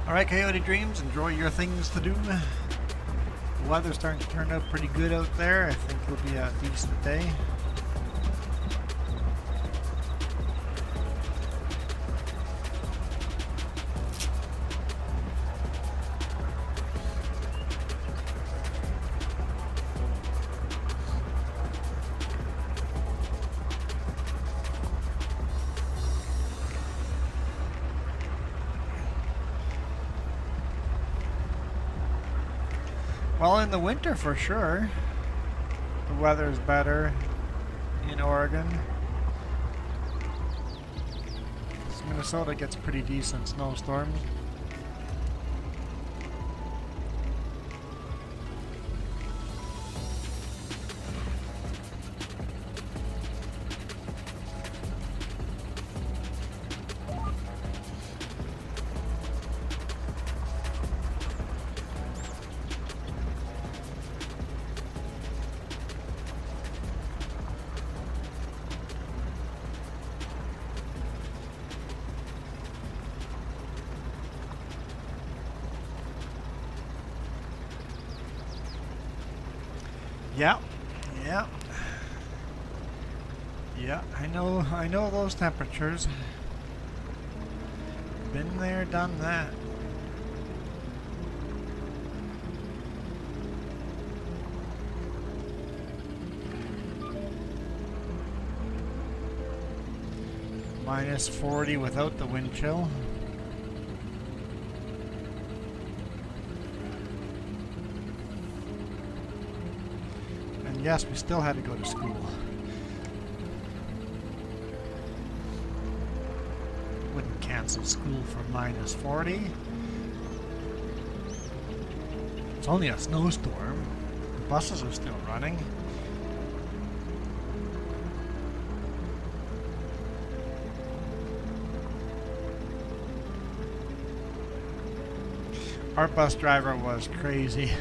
Alright, Coyote Dreams, enjoy your things to do. The weather's starting to turn out pretty good out there. I think it'll be a decent day. Well, in the winter for sure, the weather's better in Oregon. Minnesota gets pretty decent snowstorms. Yeah, yeah. Yeah, I know those temperatures. Been there, done that. Minus 40 without the wind chill. And yes, we still had to go to school. Wouldn't cancel school for minus 40. It's only a snowstorm. The buses are still running. Our bus driver was crazy.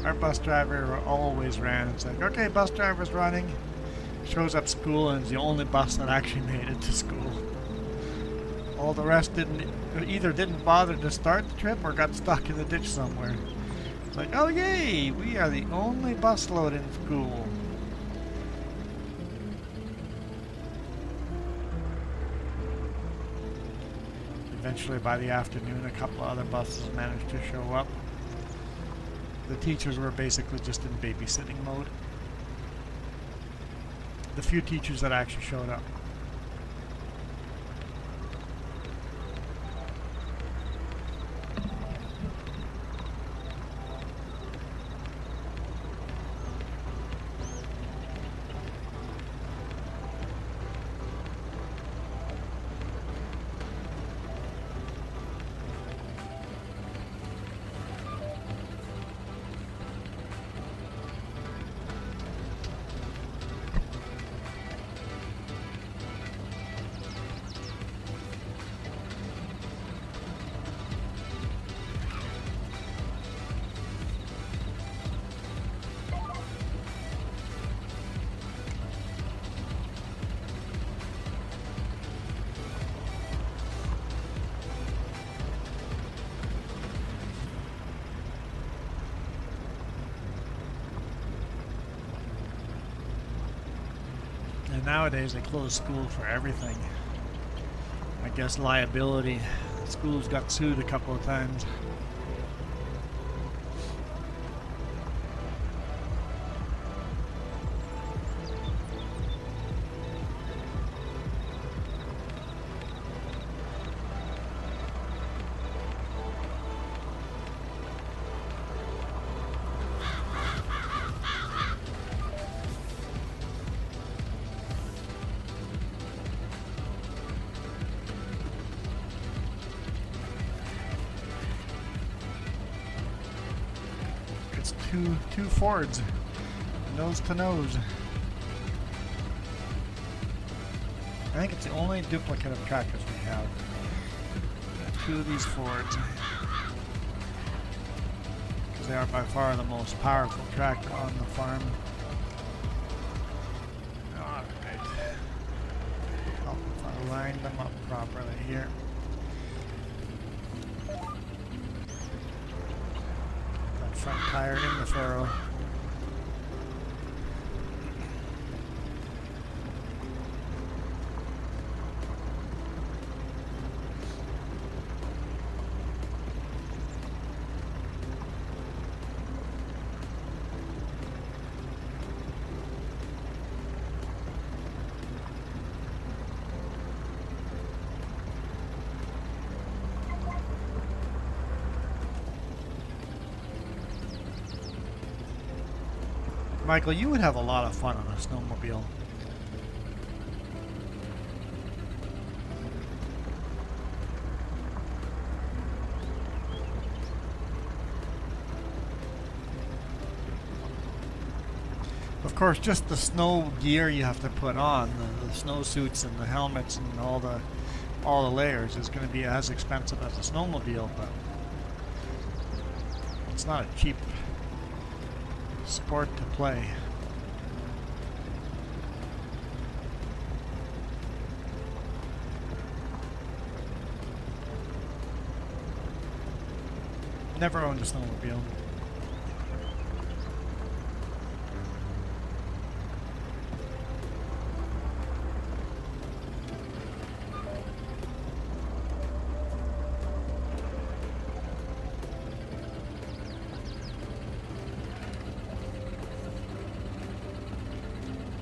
Our bus driver always ran. It's like, okay, bus driver's running. Shows up school and is the only bus that actually made it to school. All the rest either didn't bother to start the trip or got stuck in the ditch somewhere. It's like, oh yay, we are the only bus load in school. Eventually, by the afternoon, a couple of other buses managed to show up. The teachers were basically just in babysitting mode. The few teachers that actually showed up. And nowadays they close school for everything. I guess liability. Schools got sued a couple of times. It's two Fords, nose to nose. I think it's the only duplicate of tractors we have. Two of these Fords, because they are by far the most powerful tractor on the farm. All right, help if I line them up properly here. Front tire in the furrow. Michael, you would have a lot of fun on a snowmobile. Of course, just the snow gear you have to put on, the snow suits and the helmets and all the layers is going to be as expensive as a snowmobile, but it's not a cheap sport to play. Never owned a snowmobile.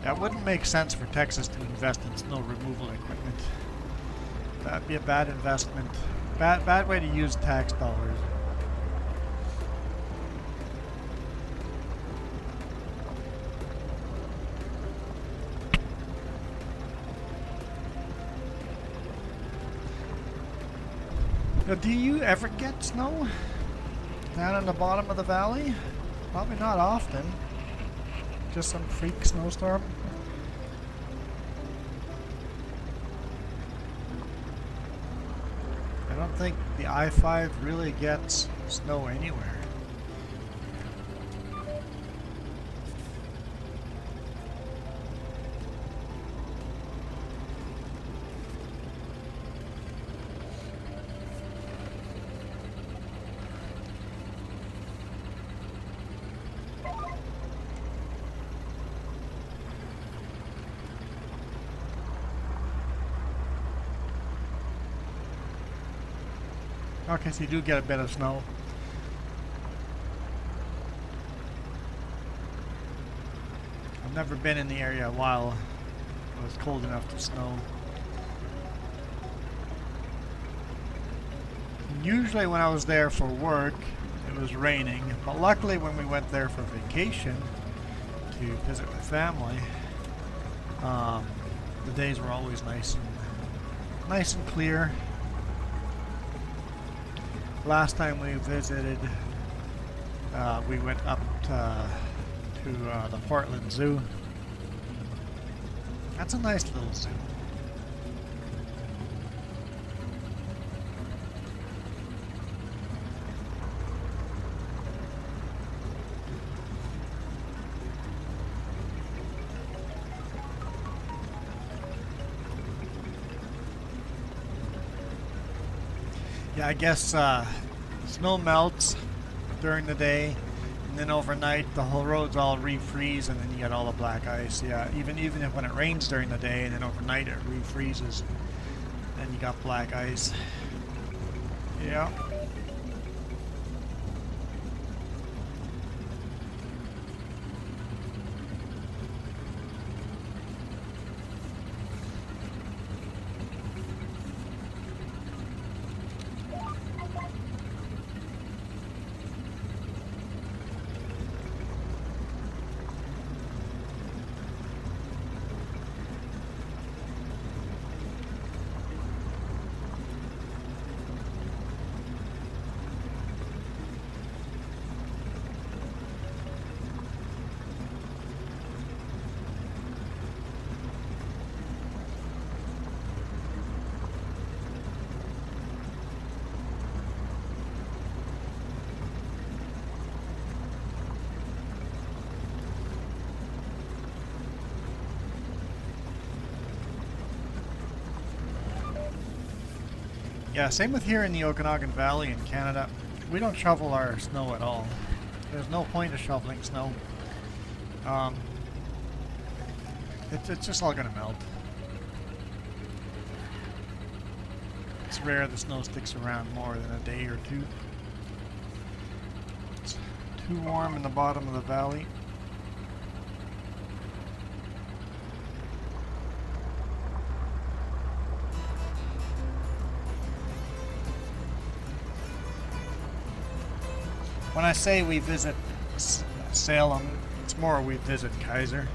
That wouldn't make sense for Texas to invest in snow removal equipment. That'd be a bad investment. Bad way to use tax dollars. Now, do you ever get snow down in the bottom of the valley? Probably not often. Just some freak snowstorm. I don't think the I-5 really gets snow anywhere. Okay, so you do get a bit of snow. I've never been in the area a while it was cold enough to snow. Usually when I was there for work, it was raining, but luckily when we went there for vacation to visit my family, the days were always nice and clear. Last time we visited, we went up to the Portland Zoo. That's a nice little zoo. Yeah, I guess snow melts during the day, and then overnight the whole roads all refreeze, and then you get all the black ice. Yeah, even if when it rains during the day, and then overnight it refreezes, then you got black ice. Yeah. Yeah, same with here in the Okanagan Valley in Canada. We don't shovel our snow at all. There's no point of shoveling snow. It's just all gonna melt. It's rare the snow sticks around more than a day or two. It's too warm in the bottom of the valley. When I say we visit Salem, it's more we visit Kaiser.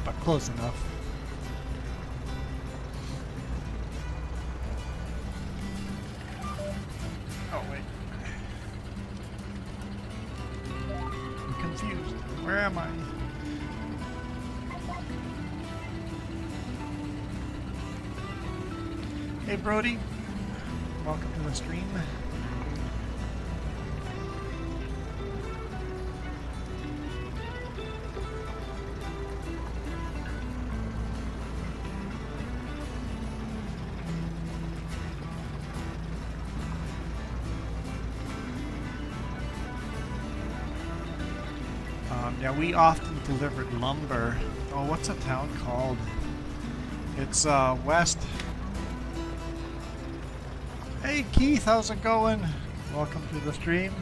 But close enough. Oh, wait. I'm confused. Where am I? Hey Brody, welcome to the stream. Yeah, we often delivered lumber. Oh, what's a town called? It's west. Hey Keith, how's it going? Welcome to the stream.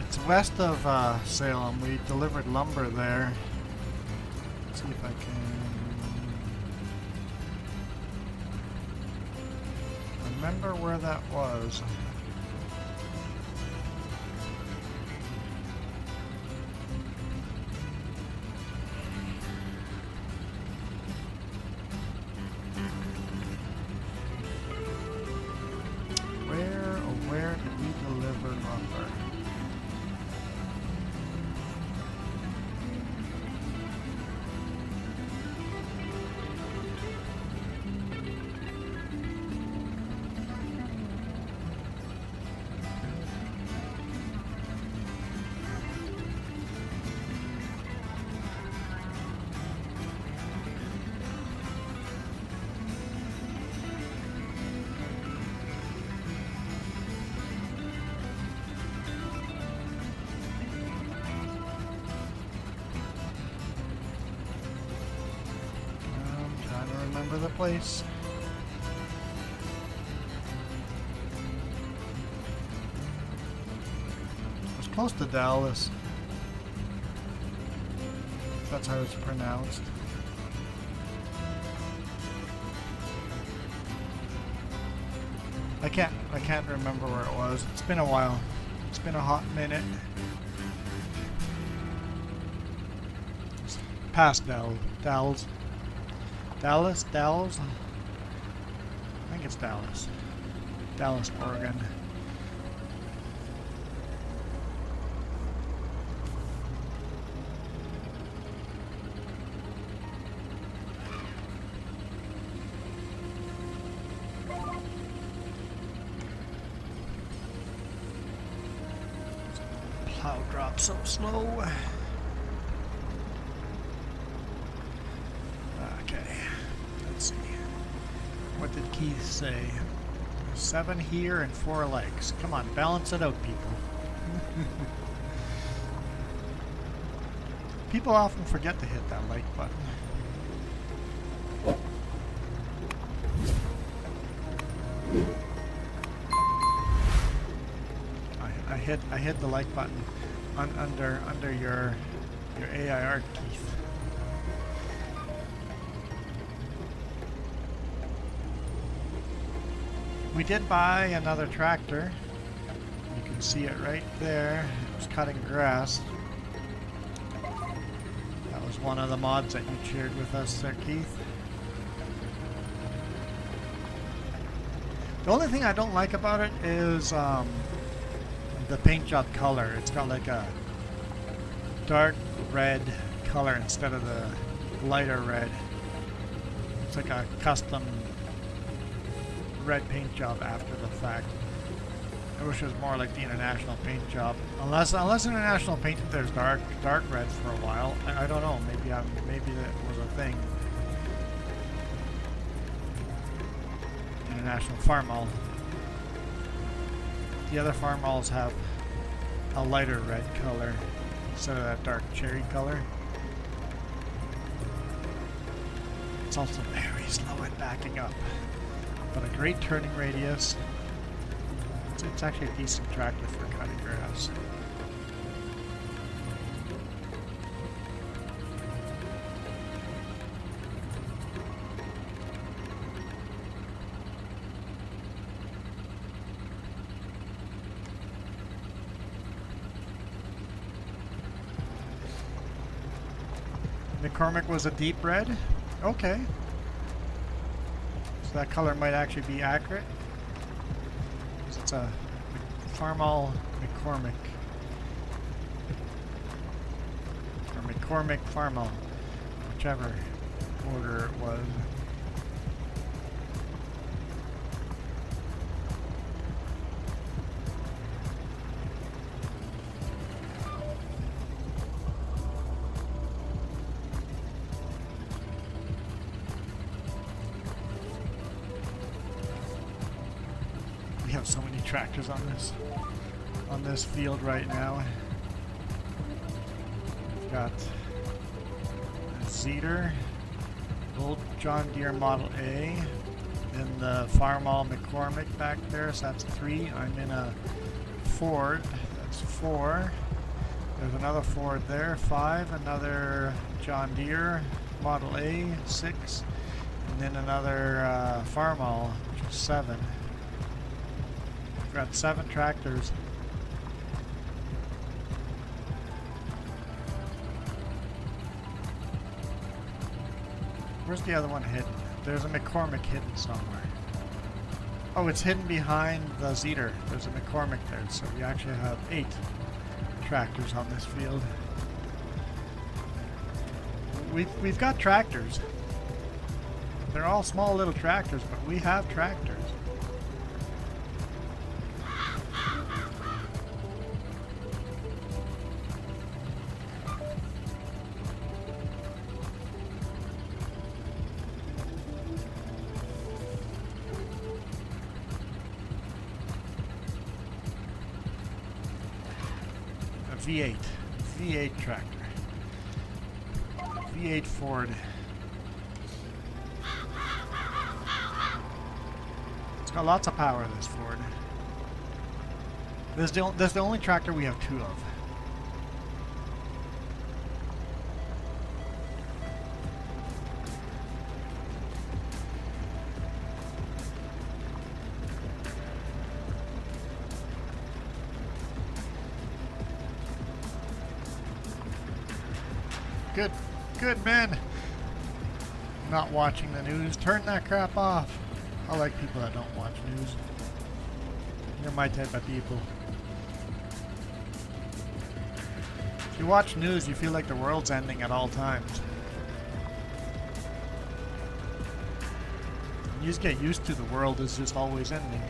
It's west of Salem. We delivered lumber there. Let's see if I can remember where that was. Where did we deliver lumber? The place. It was close to Dallas. That's how it's pronounced. I can't remember where it was. It's been a while. It's been a hot minute. It's past Dallas. Dallas? I think it's Dallas. Dallas, Oregon. Plow drops so slow. What did Keith say? 7 here and 4 legs. Come on, balance it out, people. People often forget to hit that like button. I hit the like button under your AIR, Keith. We did buy another tractor. You can see it right there. It was cutting grass. That was one of the mods that you shared with us there, Keith. The only thing I don't like about it is the paint job color. It's got like a dark red color instead of the lighter red. It's like a custom red paint job after the fact. I wish it was more like the international paint job. Unless international paint there's dark red for a while. I don't know. Maybe that was a thing. International Farmall. The other Farmalls have a lighter red color instead of that dark cherry color. It's also very slow at backing up. But a great turning radius. It's actually a decent tractor for cutting grass. McCormick was a deep red? Okay. So that color might actually be accurate. It's a Farmall McCormick. Or McCormick Farmall. Whichever order it was. We have so many tractors on this field right now. We've got a Zeter, old John Deere Model A, in the Farmall McCormick back there, so that's 3. I'm in a Ford, that's 4. There's another Ford there, 5. Another John Deere Model A, 6. And then another Farmall, which is 7. We've got 7 tractors. Where's the other one hidden? There's a McCormick hidden somewhere. Oh, it's hidden behind the Zeter. There's a McCormick there, so we actually have 8 tractors on this field. We've got tractors. They're all small little tractors, but we have tractors. V8 tractor. V8 Ford. It's got lots of power, this Ford. This is the only tractor we have 2 of. Good man. Not watching the news. Turn that crap off. I like people that don't watch news. You're my type of people. If you watch news, you feel like the world's ending at all times. You just get used to the world is just always ending.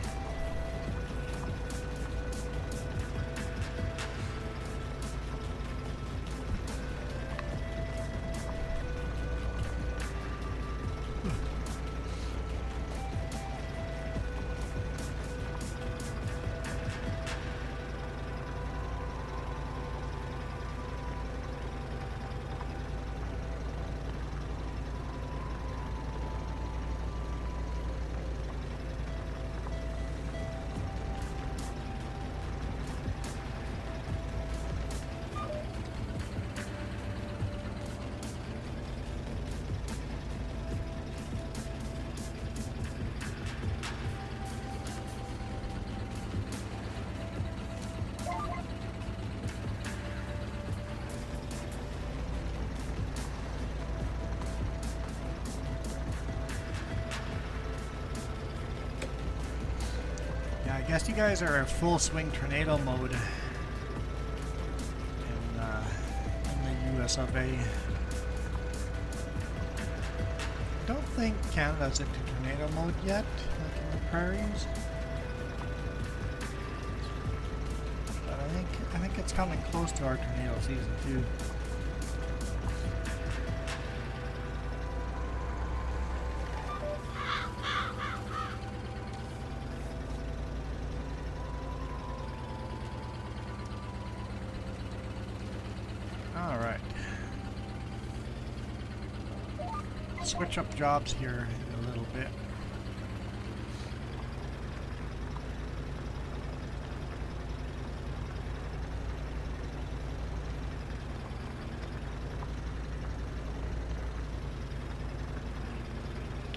I guess you guys are in full swing tornado mode in the US of A. I don't think Canada's into tornado mode yet, like in the prairies. But I think it's coming close to our tornado season too. Switch up jobs here in a little bit.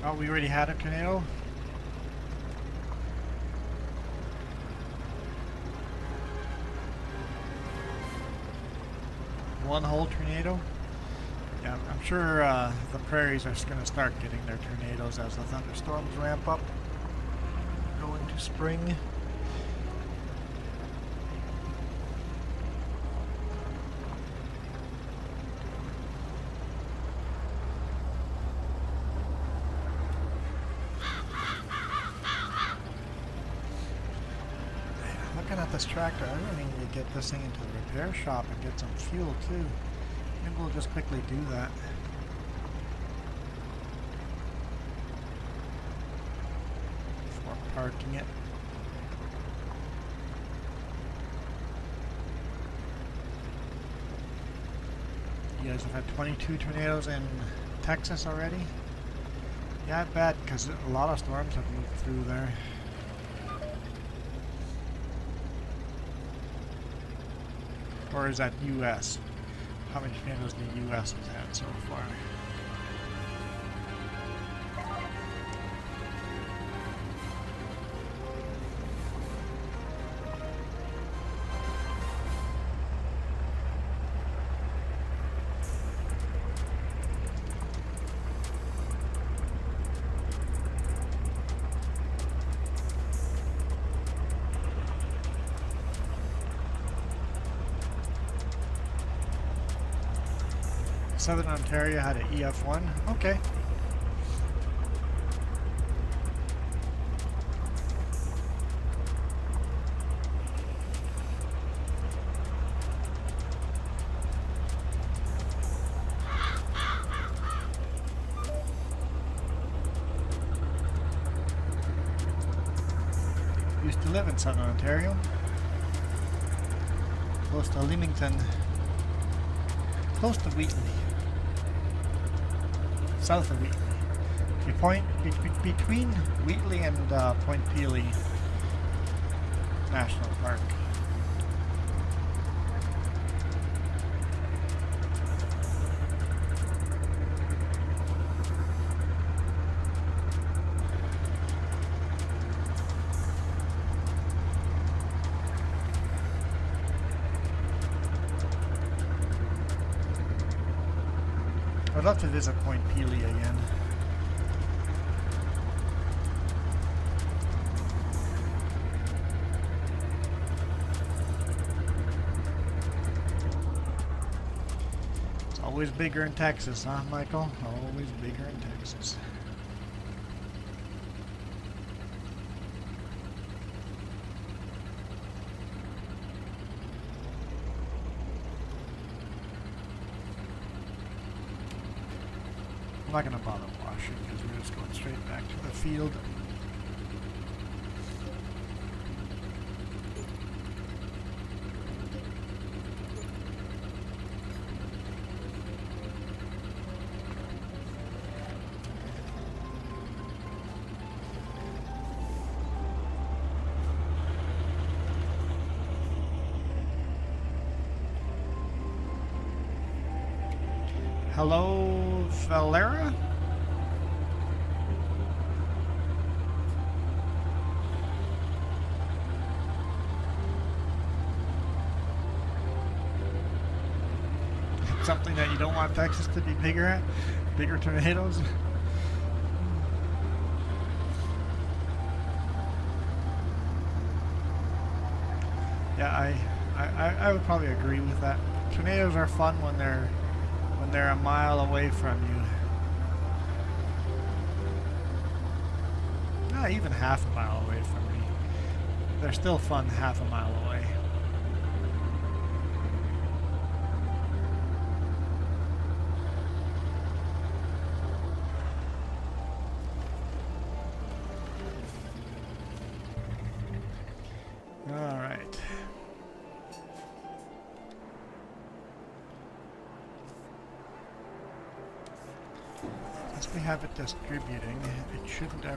Oh, we already had a tornado? One whole tornado? Yeah, I'm sure the prairies are going to start getting their tornadoes as the thunderstorms ramp up, go into spring. Looking at this tractor, I really need to get this thing into the repair shop and get some fuel too. Maybe we'll just quickly do that. Before parking it. You guys have had 22 tornadoes in Texas already? Yeah, I bet, because a lot of storms have moved through there. Or is that U.S.? How many tornadoes the U.S. has had so far? Southern Ontario had an EF1. Okay. Used to live in Southern Ontario. Close to Leamington. Close to Wheatley. South of Wheatley. Between Wheatley and Point Pelee National Park. I'd love to visit Point Pelee again. It's always bigger in Texas, huh, Michael? Always bigger in Texas. I'm not going to bother washing because we're just going straight back to the field. Hello, Valera? Something that you don't want Texas to be bigger at? Bigger tornadoes? Yeah, I would probably agree with that. Tornadoes are fun when they're a mile away from you. Not even half a mile away from me. They're still fun half a mile away. All right. We have it distributing, it shouldn't we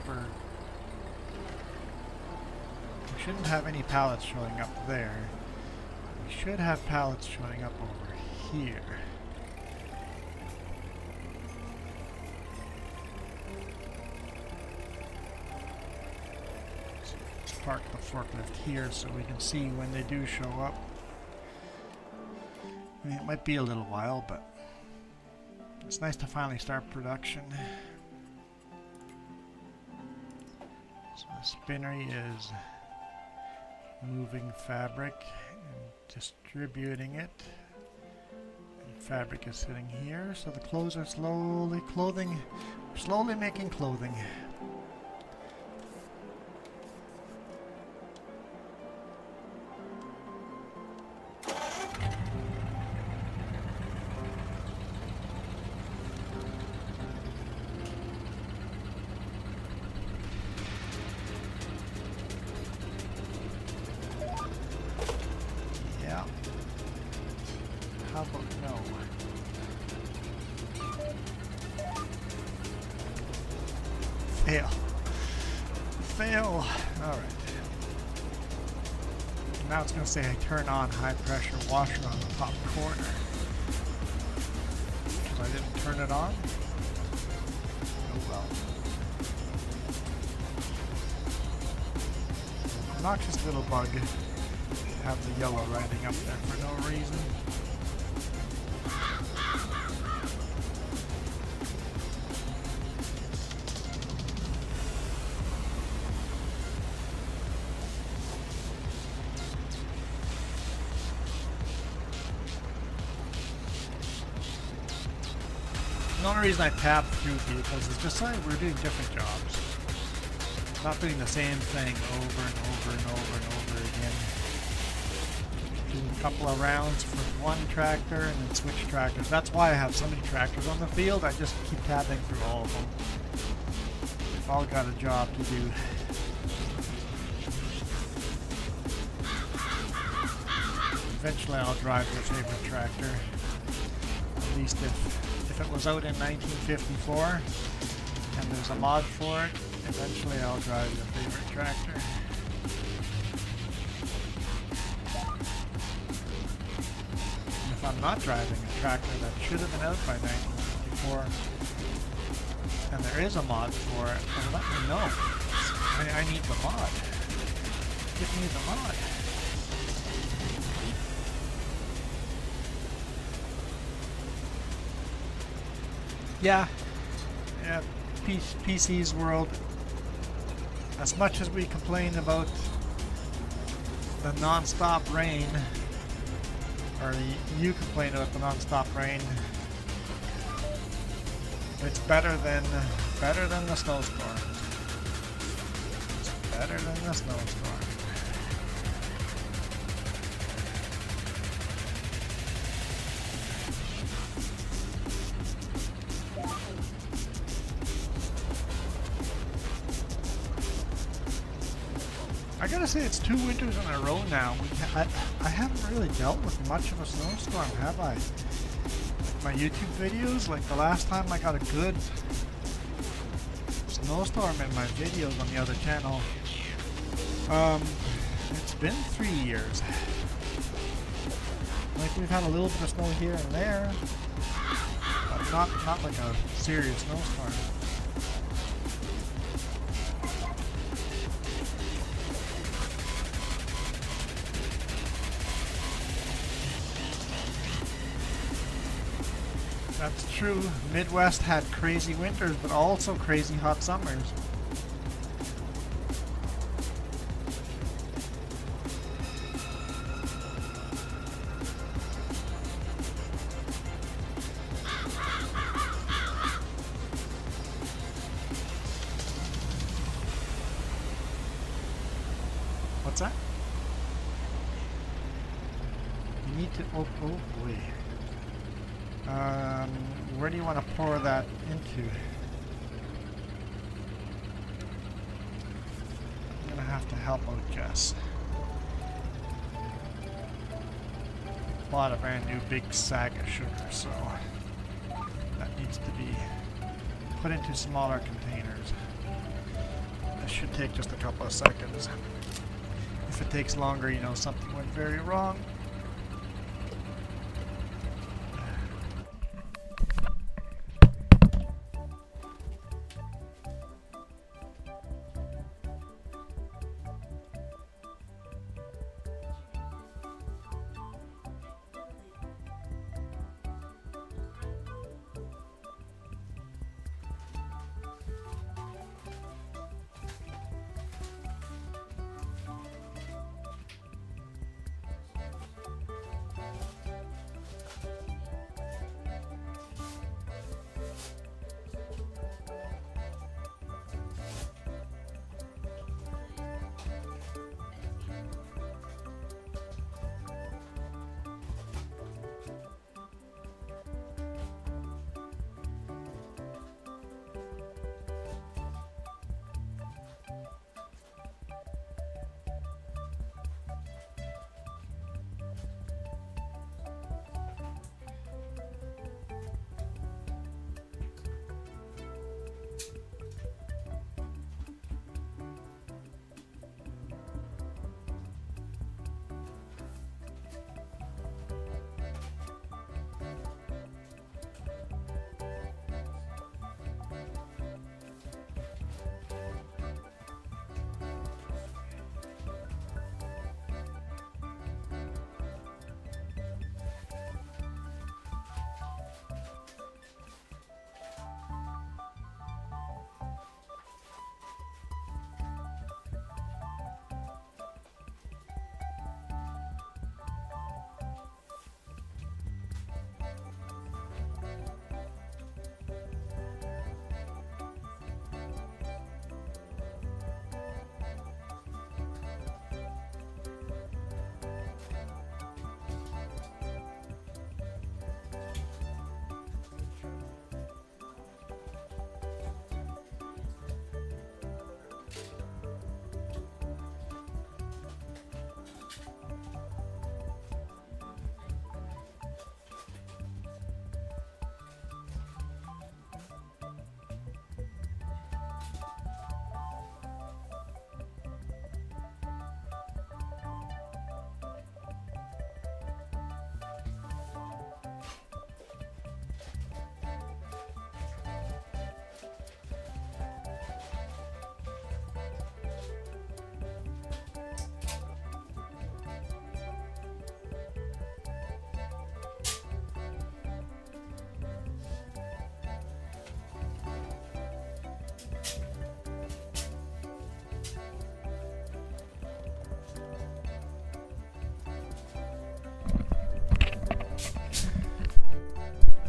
shouldn't have any pallets showing up there. We should have pallets showing up over here. So let's park the forklift here so we can see when they do show up. I mean, it might be a little while, but it's nice to finally start production. So the spinner is moving fabric and distributing it. And fabric is sitting here, so the clothes are slowly making clothing. How about no? Fail. Fail. Alright. Now it's going to say I turn on high pressure washer on the top corner. Because I didn't turn it on? Oh well. Obnoxious little bug. Have the yellow riding up there for no reason. The only reason I tab through vehicles is just like we're doing different jobs. Not doing the same thing over and over and over and over again. Doing a couple of rounds for one tractor and then switch tractors. That's why I have so many tractors on the field. I just keep tabbing through all of them. They've all got a job to do. Eventually I'll drive your favorite tractor. At least if it was out in 1954 and there's a mod for it, eventually I'll drive your favorite tractor. And if I'm not driving a tractor that should have been out by 1954 and there is a mod for it, then let me know. I need the mod. Give me the mod. Yeah, PC's world, as much as we complain about the non-stop rain, or you complain about the non-stop rain, it's better than the snowstorm. It's better than the snowstorm. I gotta say, it's 2 winters in a row now. I haven't really dealt with much of a snowstorm, have I? My YouTube videos, like the last time I got a good snowstorm in my videos on the other channel, it's been 3 years. Like, we've had a little bit of snow here and there, but not like a serious snowstorm. That's true. Midwest had crazy winters, but also crazy hot summers. What's that? You need to... Oh boy. Where do you want to pour that into? I'm gonna have to help out Jess. Bought a brand new big sack of sugar, so that needs to be put into smaller containers. This should take just a couple of seconds. If it takes longer, you know something went very wrong.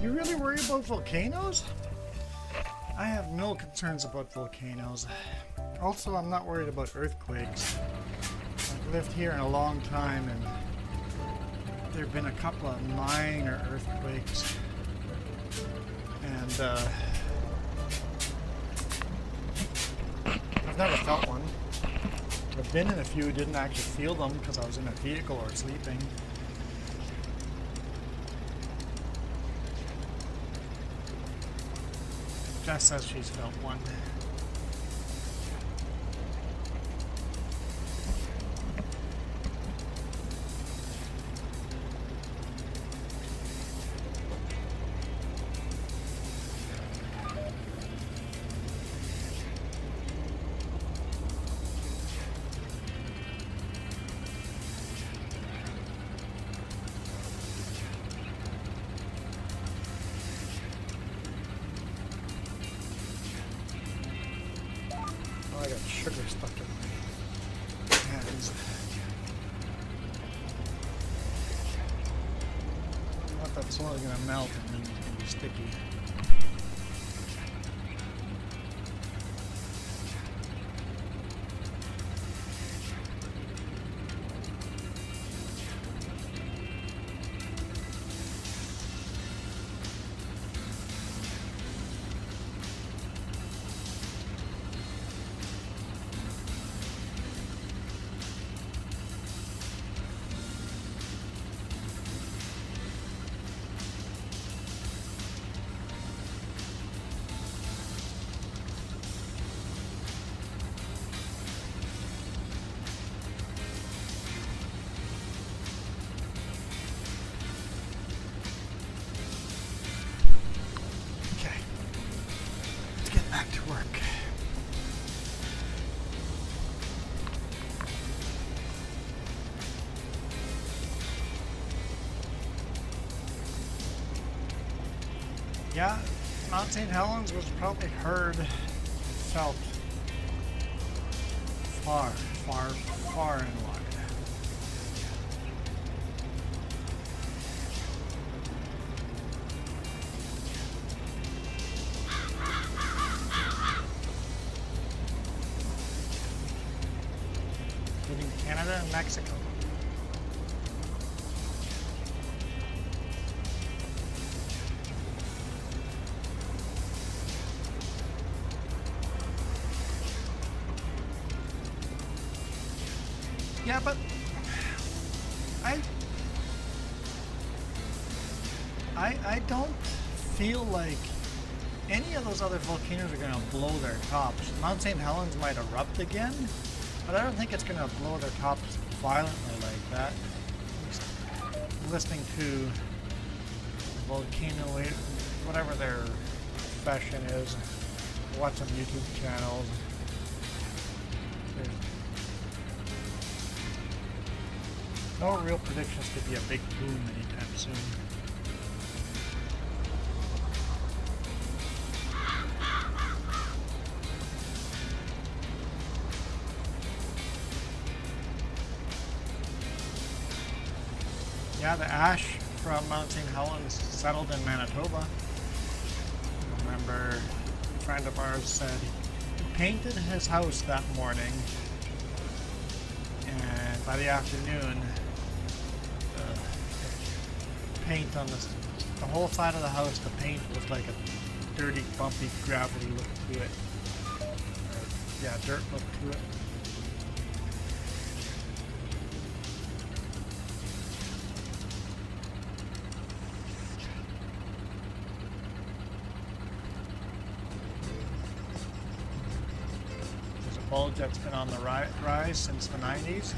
You really worry about volcanoes? I have no concerns about volcanoes. Also, I'm not worried about earthquakes. I've lived here in a long time and there have been a couple of minor earthquakes. And I've never felt one. I've been in a few, didn't actually feel them because I was in a vehicle or sleeping. Jess says she's felt one. I got sugar stuck in my hands. I thought that's only going to melt and then it's going to be sticky. Back to work. Yeah, Mount St. Helens was probably heard, felt far, far, far and wide. Canada and Mexico. Yeah, but I don't feel like any of those other volcanoes are going to blow their tops. Mount St. Helens might erupt again, but I don't think it's going to blow their tops violently like that. Listening to volcano, whatever their profession is, watch some YouTube channels. There's no real predictions to be a big boom anytime soon. Yeah, the ash from Mount St. Helens settled in Manitoba. I remember a friend of ours said he painted his house that morning, and by the afternoon, the paint on the whole side of the house, the paint was like a dirty, bumpy, gravelly look to it. Yeah, dirt look to it. Bulge that's been on the rise since the 90s.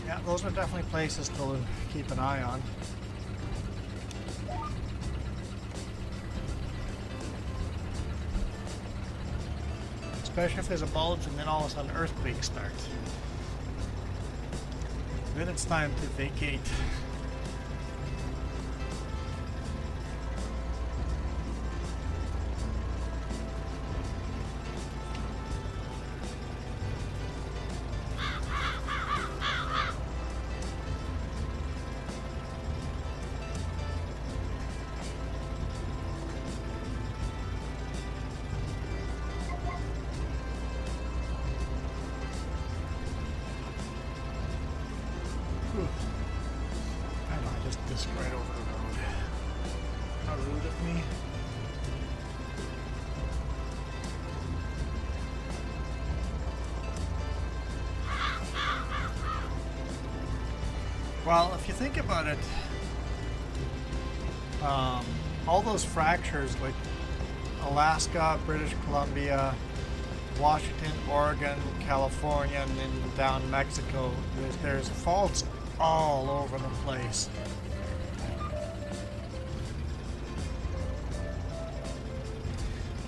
Yeah, those are definitely places to keep an eye on. Especially if there's a bulge and then all of a sudden earthquakes start. Then it's time to vacate. just right over the road. How rude of me. Well, if you think about it, all those fractures like Alaska, British Columbia, Washington, Oregon, California, and then down Mexico, there's faults all over the place.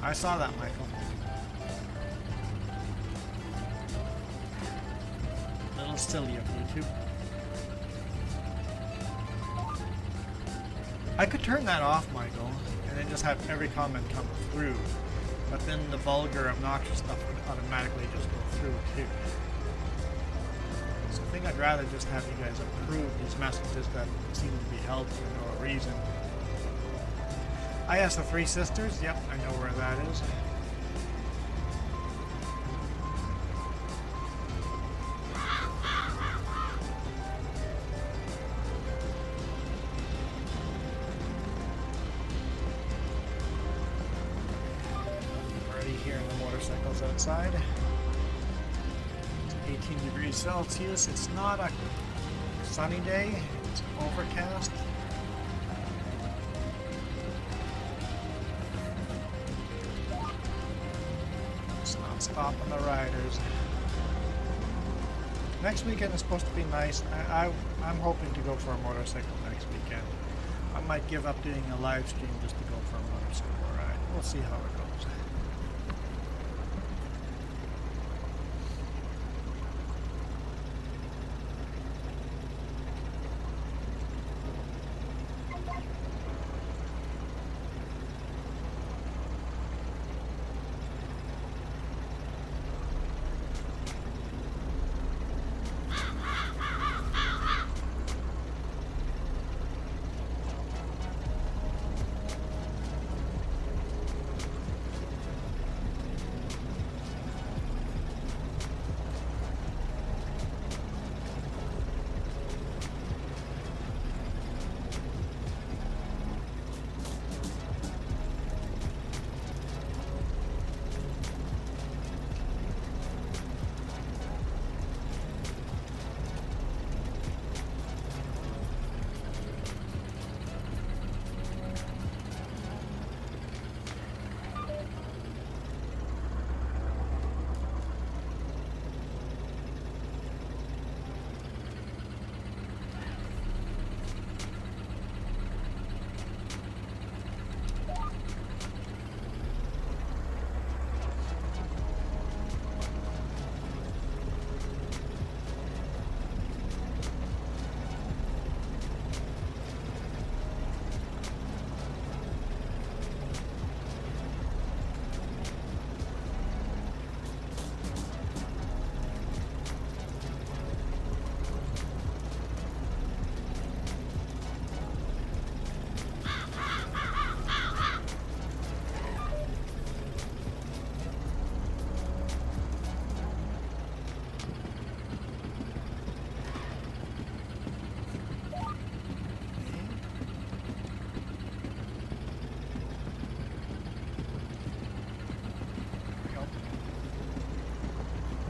I saw that, Michael. A little silly of YouTube. I could turn that off, Michael, and then just have every comment come through. But then the vulgar, obnoxious stuff would automatically just go through too. So I think I'd rather just have you guys approve these messages that seem to be held for no reason. I asked the Three Sisters. Yep, I know where that is. Outside. It's 18 degrees Celsius. It's not a sunny day. It's overcast. It's not stopping the riders. Next weekend is supposed to be nice. I'm hoping to go for a motorcycle next weekend. I might give up doing a live stream just to go for a motorcycle ride. We'll see how it goes.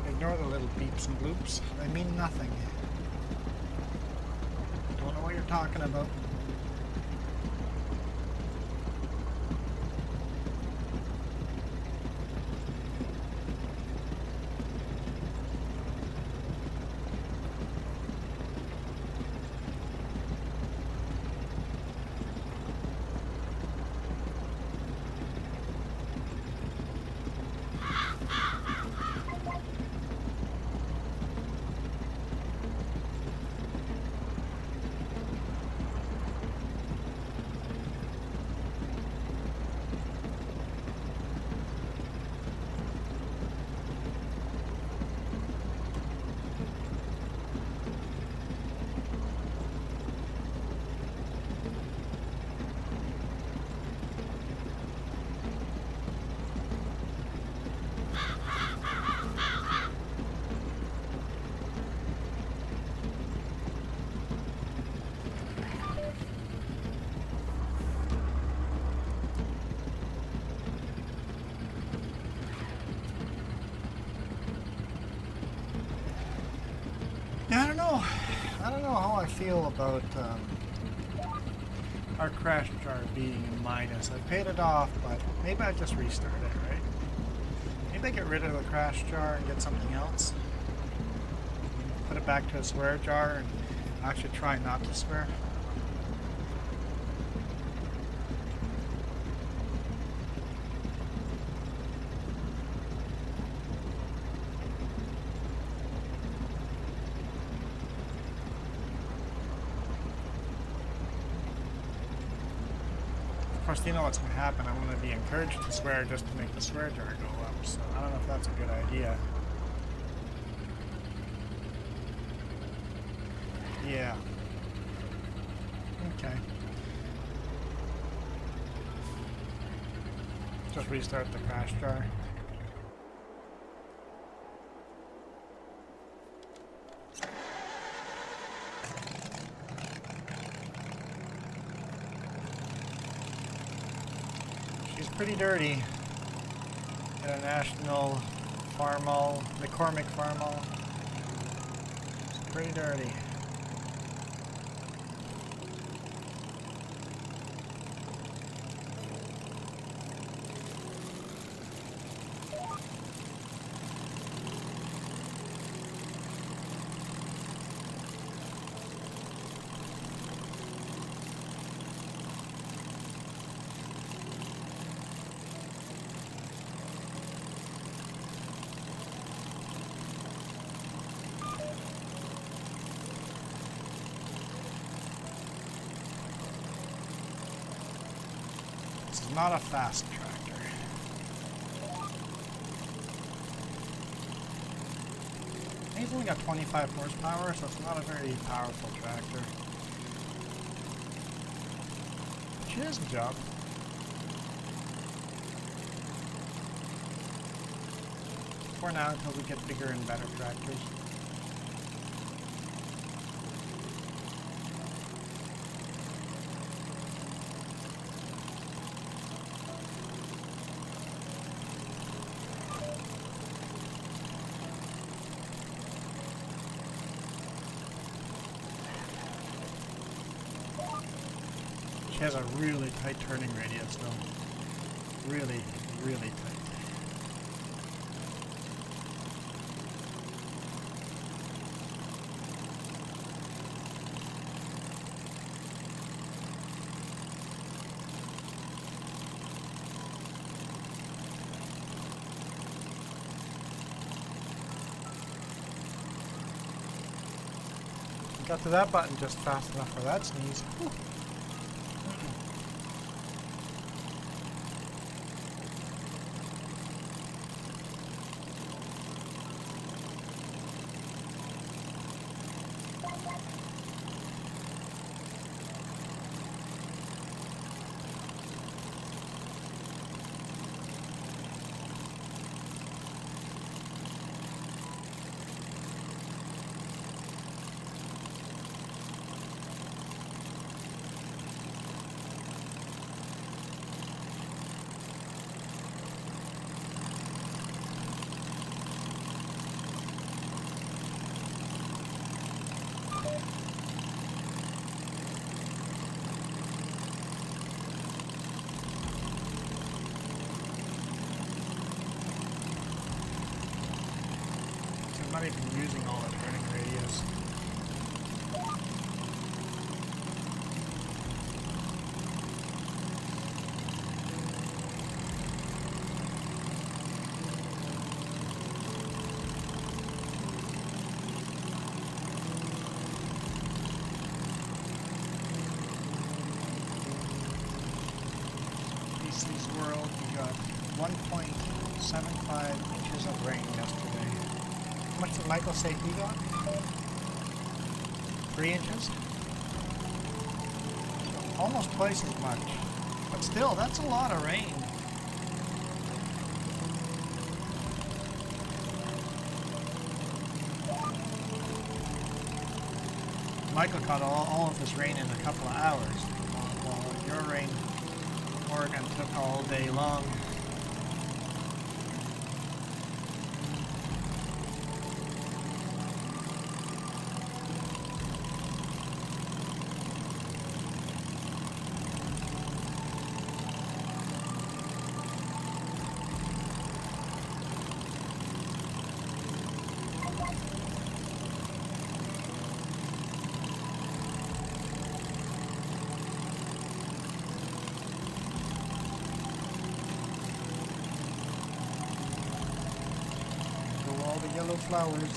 Ignore the little beeps and bloops. They mean nothing. Don't know what you're talking about. I don't know how I feel about our crash jar being a minus. I paid it off, but maybe I just restart it, right? Maybe I get rid of the crash jar and get something else. Put it back to a swear jar and actually try not to swear. Of course, you know what's going to happen. I'm going to be encouraged to swear just to make the swear jar go up, so I don't know if that's a good idea. Yeah. Okay. Just restart the crash jar. She's pretty dirty. International Farmal, McCormick Farmal. It's pretty dirty. This is not a fast tractor. He's only got 25 horsepower, so it's not a very powerful tractor. She does the job. For now, until we get bigger and better tractors. She has a really tight turning radius though. Really, really tight. Got to that button just fast enough for that sneeze. Whew. I'm not even using all the turning radius. PC's World, we got 1.75 inches of rain yesterday. How much did Michael say he got? 3 inches? Almost twice as much. But still, that's a lot of rain. Michael caught all of this rain in a couple of hours, while your rain, Oregon, took all day long. yellow flowers.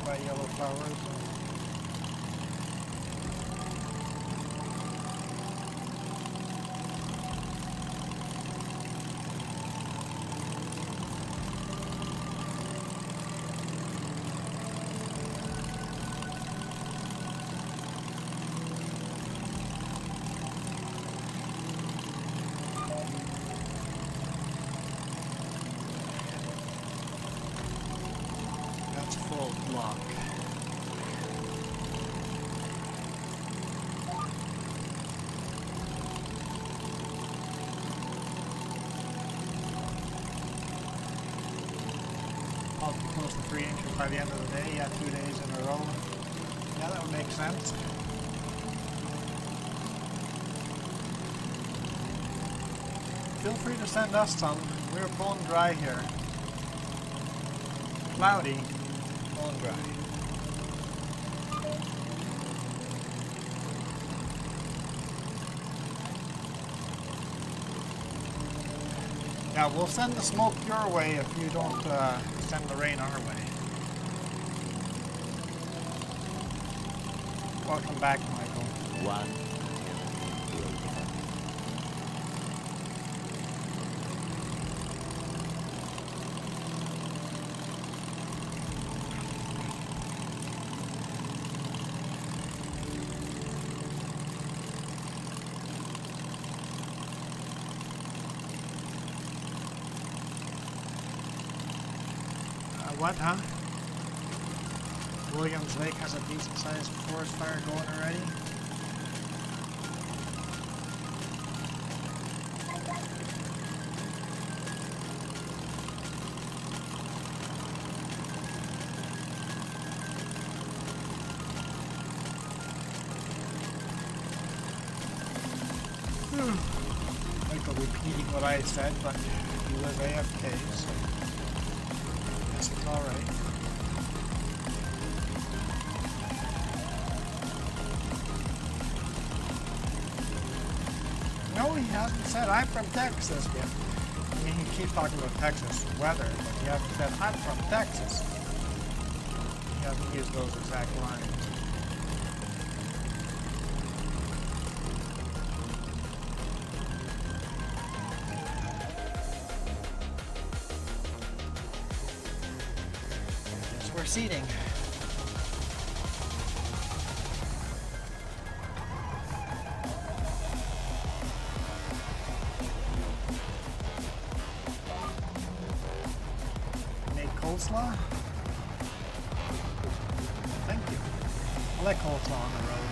By yellow flowers. That's full block. I'll be close to 3 inches by the end of the day. Yeah, 2 days in a row. Yeah, that would make sense. Feel free to send us some. We're bone dry here. Cloudy, bone dry. Yeah, we'll send the smoke your way if you don't send the rain our way. Welcome back, Michael. One. What, huh? Williams Lake has a decent sized forest fire going already. Michael repeating what I said, but he was AFK, so it's alright. No, he hasn't said I'm from Texas yet. I mean, he keeps talking about Texas weather, but he hasn't said I'm from Texas. He hasn't used those exact lines. We're seating. Make coleslaw? Thank you. I like coleslaw on the road.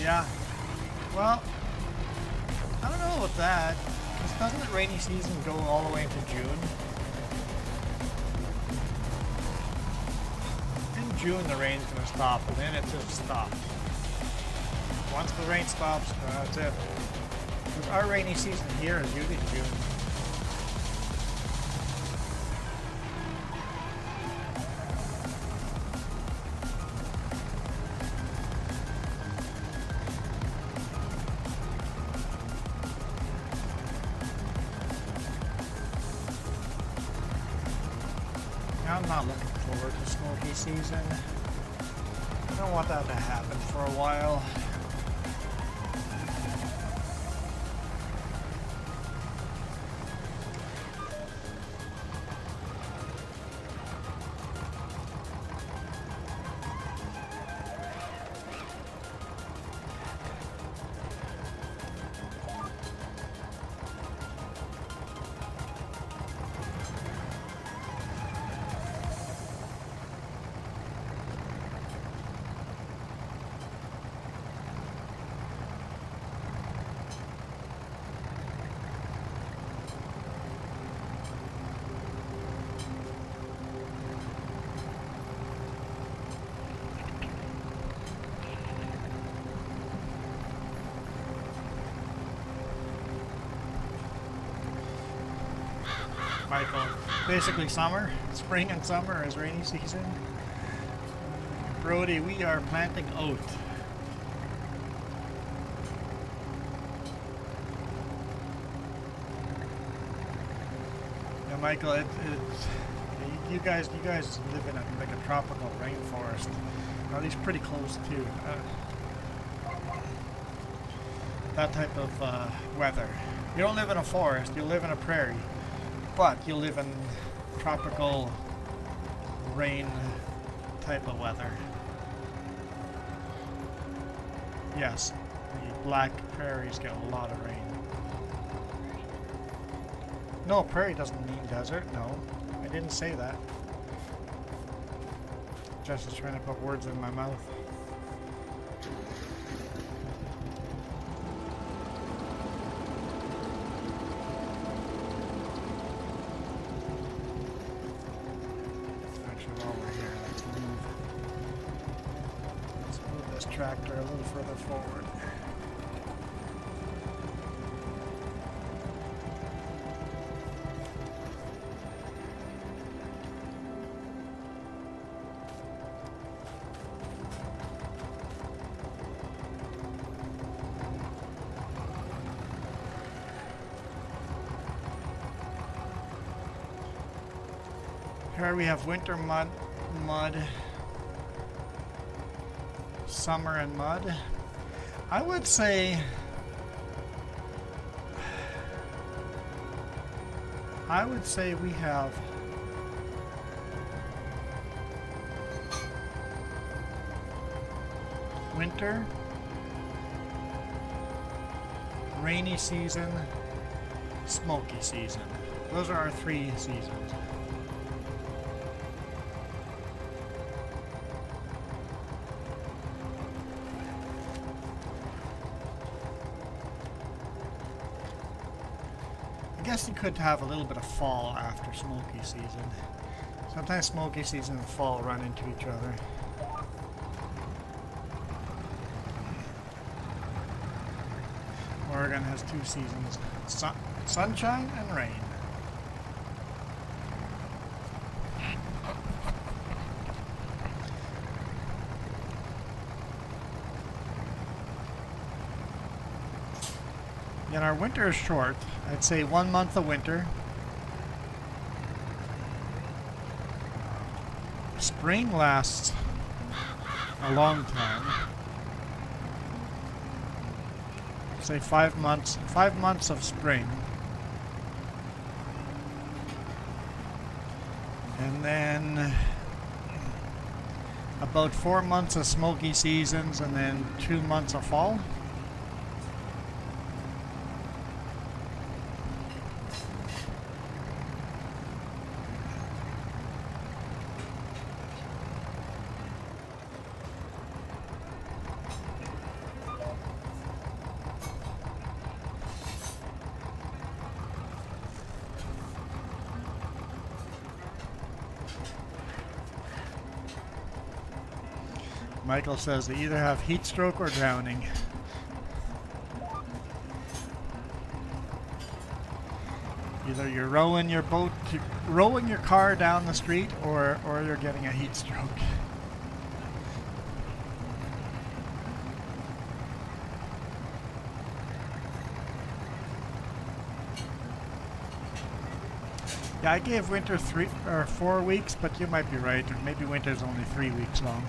Yeah. Well, I don't know about that. Doesn't the rainy season go all the way into June? In June the rain's going to stop, and then it just stops. Once the rain stops, that's it. Because our rainy season here is usually June. I'm not looking forward to smoky season. I don't want that to happen for a while. Michael, basically summer, spring and summer is rainy season. Brody, we are planting oat. Yeah, Michael, it's you guys live in like a tropical rainforest. At least pretty close to that type of weather. You don't live in a forest, you live in a prairie, but you live in tropical rain type of weather. Yes, the black prairies get a lot of rain. No, prairie doesn't mean desert, no. I didn't say that. Jess is trying to put words in my mouth. Actually, while we're here, let's move this tractor a little further forward. Here we have winter mud, summer and mud. I would say we have winter, rainy season, smoky season. Those are our 3 seasons. I guess you could have a little bit of fall after smoky season. Sometimes smoky season and fall run into each other. Oregon has 2 seasons, sunshine and rain. And our winter is short. I'd say 1 month of winter. Spring lasts a long time. Say 5 months. 5 months of spring. And then about 4 months of smoky seasons, and then 2 months of fall. Michael says they either have heat stroke or drowning. Either you're rowing your car down the street, or you're getting a heat stroke. Yeah, I gave winter 3 or 4 weeks, but you might be right. Maybe winter's only 3 weeks long.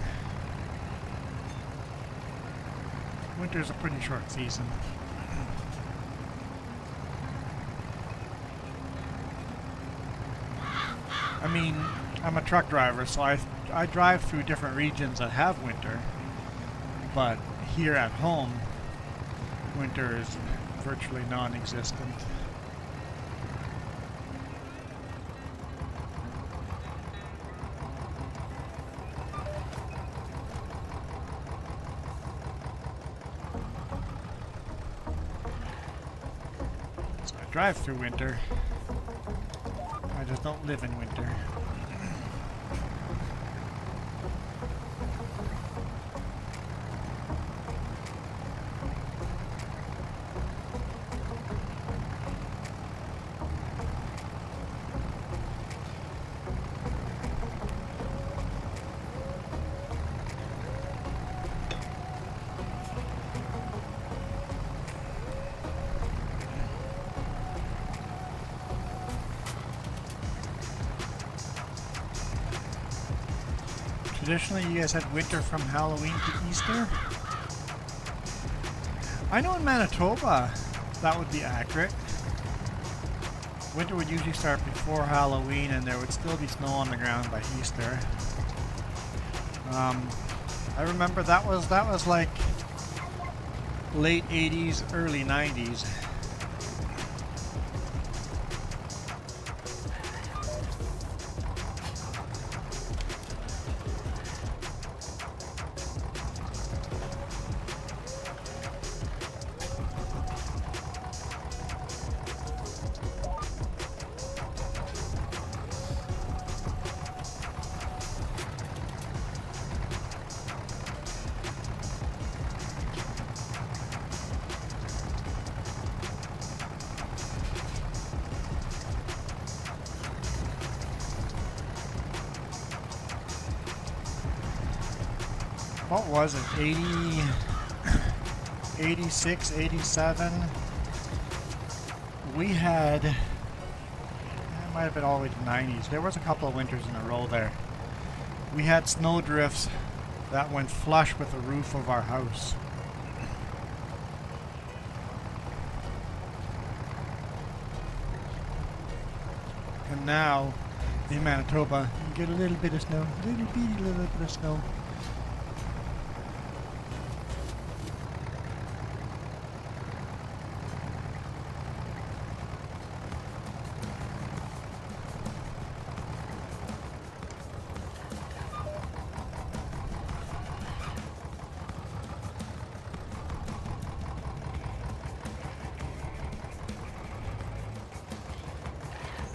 Winter's a pretty short season. I mean, I'm a truck driver, so I drive through different regions that have winter, but here at home, winter is virtually non-existent. Drive through winter. I just don't live in winter. traditionally you guys had winter from Halloween to Easter? I know in Manitoba that would be accurate. Winter would usually start before Halloween and there would still be snow on the ground by Easter. I remember that was like late 80s, early 90s. What was it, 80, 86, 87? We had, it might have been all the way to the 90s. There was a couple of winters in a row there. We had snow drifts that went flush with the roof of our house. And now, in Manitoba, you get a little bit of snow, little bit of snow.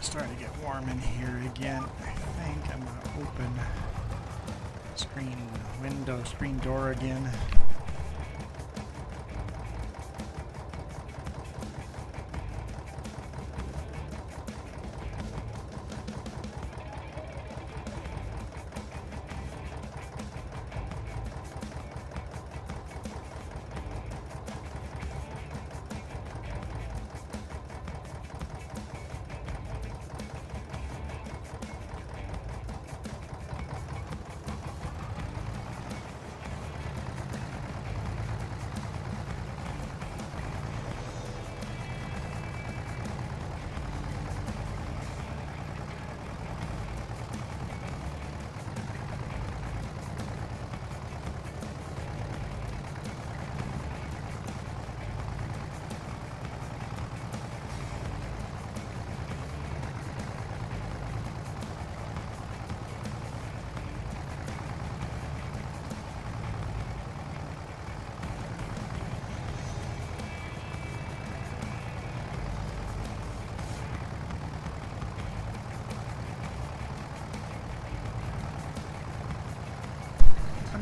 Starting to get warm in here again. I think I'm going to open screen door again.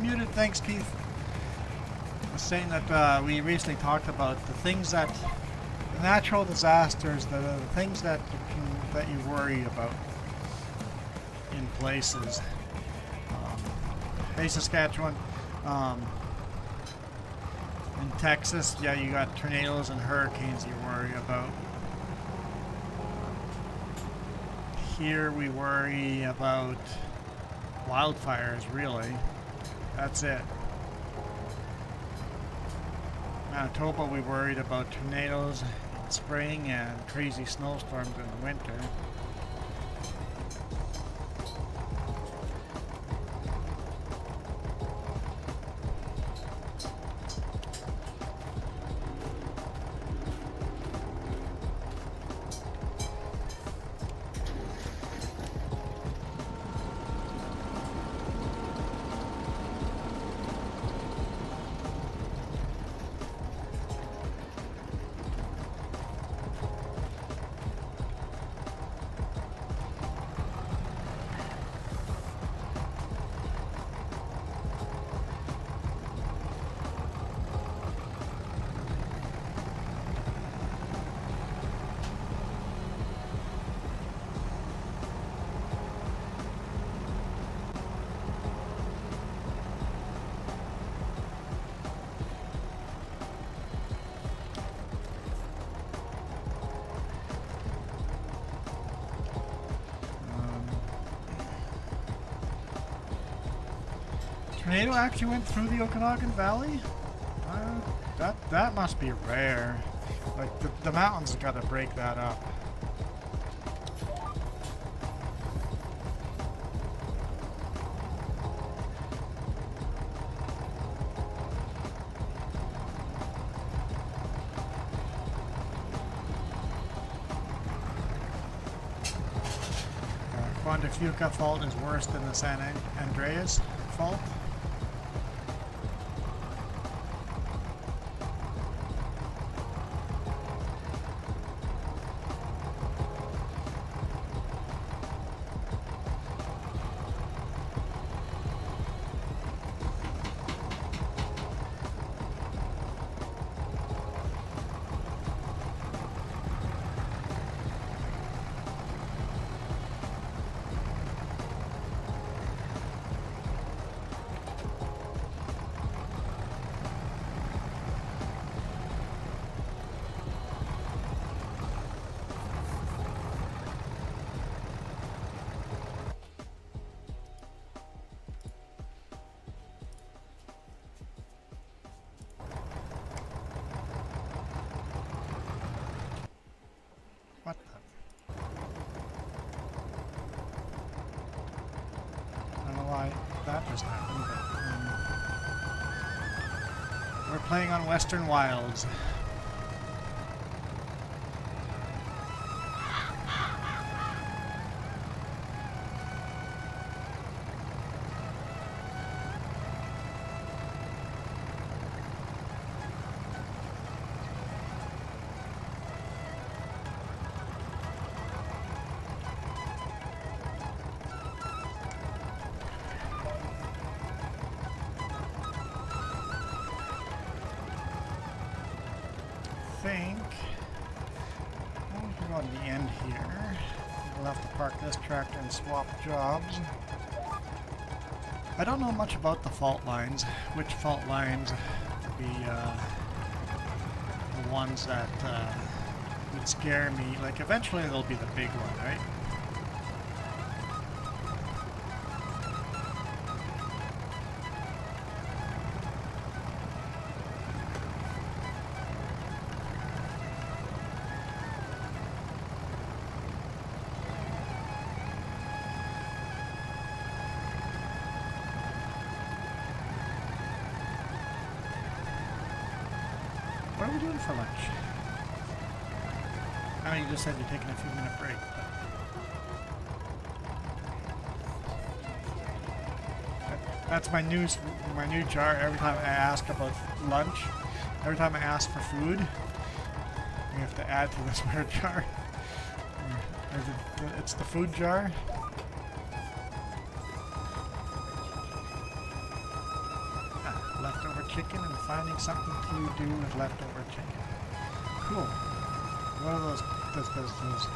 Muted, thanks Keith. I was saying that we recently talked about the things that, the natural disasters, the things that you worry about in places. Hey Saskatchewan, in Texas, yeah, you got tornadoes and hurricanes you worry about. Here we worry about wildfires, really. That's it. Manitoba, we worried about tornadoes in spring and crazy snowstorms in the winter. tornado actually went through the Okanagan Valley? That must be rare. Like, the mountains have got to break that up. Juan de Fuca fault is worse than the San Andreas fault. What the? I don't know why that just happened, but we're playing on Western Wilds. Think we'll go to the end here. We'll have to park this tractor and swap jobs. I don't know much about the fault lines. Which fault lines would be the ones that would scare me. Like, eventually they'll be the big one, right? What are we doing for lunch? I know you just said you're taking a few minute break. But that's my new jar. Every time I ask about lunch, every time I ask for food, we have to add to this weird jar. It's the food jar. Leftover chicken and finding something to do with leftover chicken. Cool. What are those quesadillas?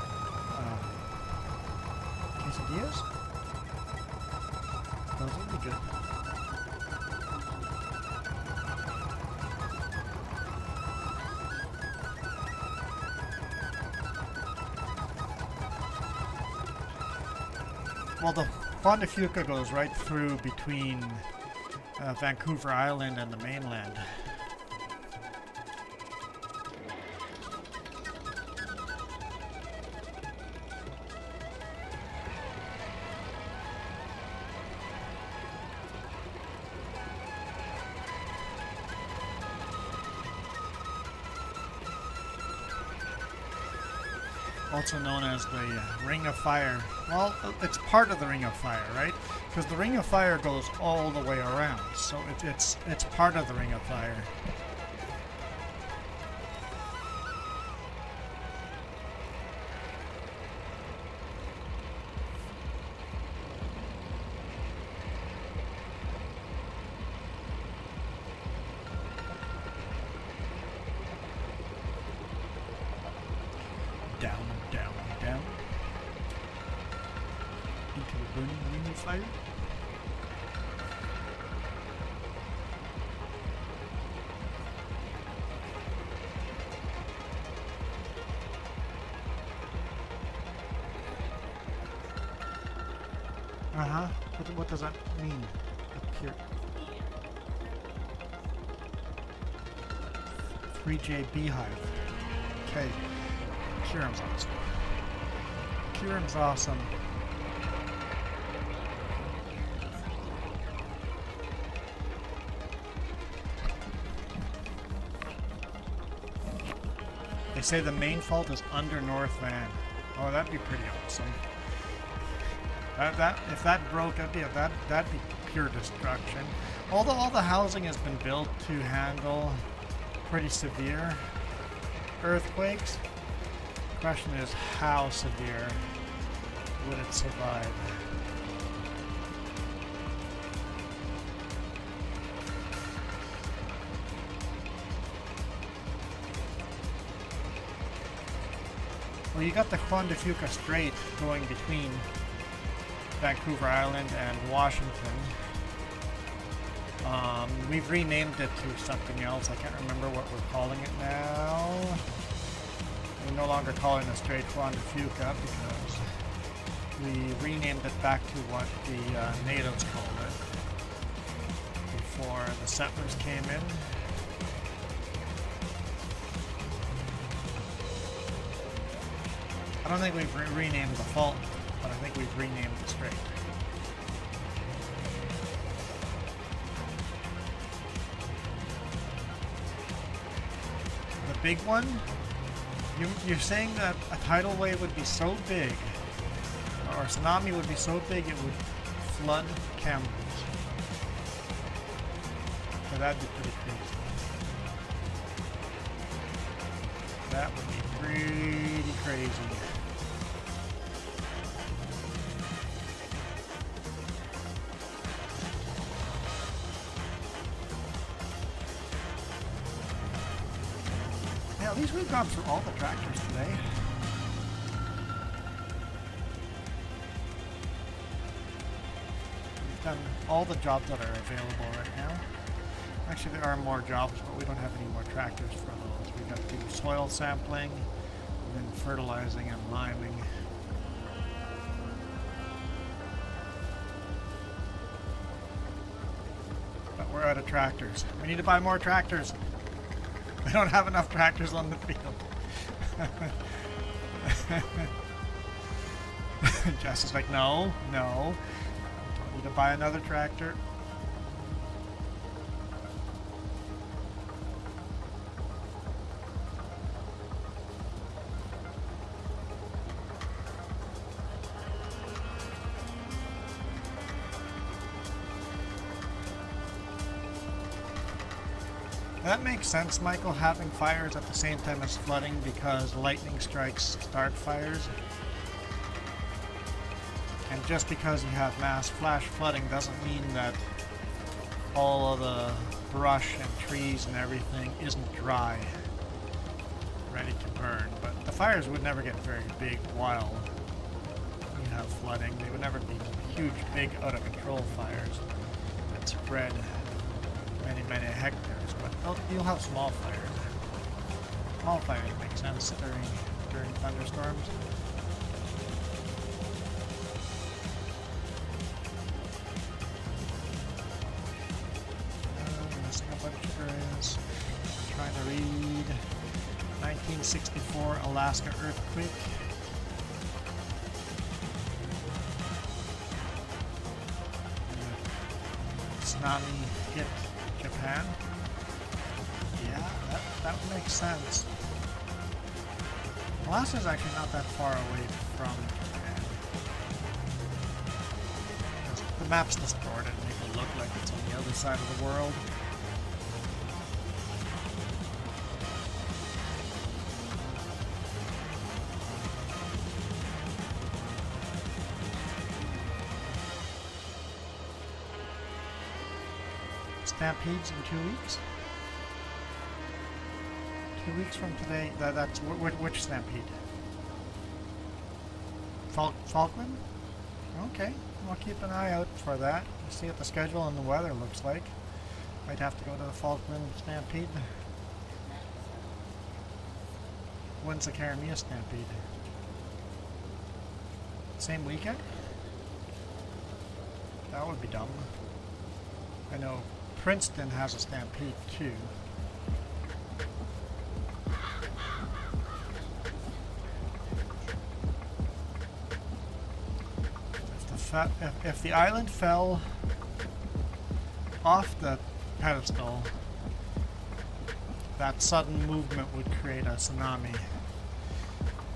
Those would be good. Well, the Juan de Fuca goes right through between Vancouver Island and the mainland. Also known as the Ring of Fire. Well, it's part of the Ring of Fire, right? Because the Ring of Fire goes all the way around, so it's part of the Ring of Fire. Down, down, down. Into the burning ring of fire. Uh-huh. What does that mean up here? 3J Beehive. Okay. Kieran's awesome. Kieran's awesome. They say the main fault is under North Van. Oh, that'd be pretty awesome. If that broke, that'd be pure destruction. Although all the housing has been built to handle pretty severe earthquakes, the question is how severe would it survive? Well, you got the Juan de Fuca Strait going between Vancouver Island and Washington. We've renamed it to something else. I can't remember what we're calling it now. We're no longer calling the Strait Juan de Fuca because we renamed it back to what the natives called it before the settlers came in. I don't think we've renamed the fault, but I think we've renamed the strait. The big one? You're saying that a tidal wave would be so big, or a tsunami would be so big it would flood Kamloops. So that'd be pretty crazy. That would be pretty crazy. At least we've gone through all the tractors today. We've done all the jobs that are available right now. Actually, there are more jobs, but we don't have any more tractors for those. We've got to do soil sampling, and then fertilizing and liming. But we're out of tractors. We need to buy more tractors. We don't have enough tractors on the field. Jess is like, no. I need to buy another tractor. That makes sense, Michael, having fires at the same time as flooding because lightning strikes start fires. And just because you have mass flash flooding doesn't mean that all of the brush and trees and everything isn't dry, ready to burn. But the fires would never get very big while you have flooding. They would never be huge, big, out-of-control fires that spread many hectares. But you'll have small fires. Small fires make sense during thunderstorms. Missing a bunch of areas. Trying to read 1964 Alaska earthquake. Tsunami hit Japan. Yeah, that makes sense. Alaska's actually not that far away from Japan. The map's distorted, make it look like it's on the other side of the world. Stampedes in 2 weeks? 2 weeks from today, that's which stampede? Falkland? Okay, we'll keep an eye out for that. See what the schedule and the weather looks like. Might have to go to the Falkland Stampede. When's the Karamia Stampede? Same weekend? That would be dumb. I know Princeton has a stampede too. if the island fell off the pedestal, that sudden movement would create a tsunami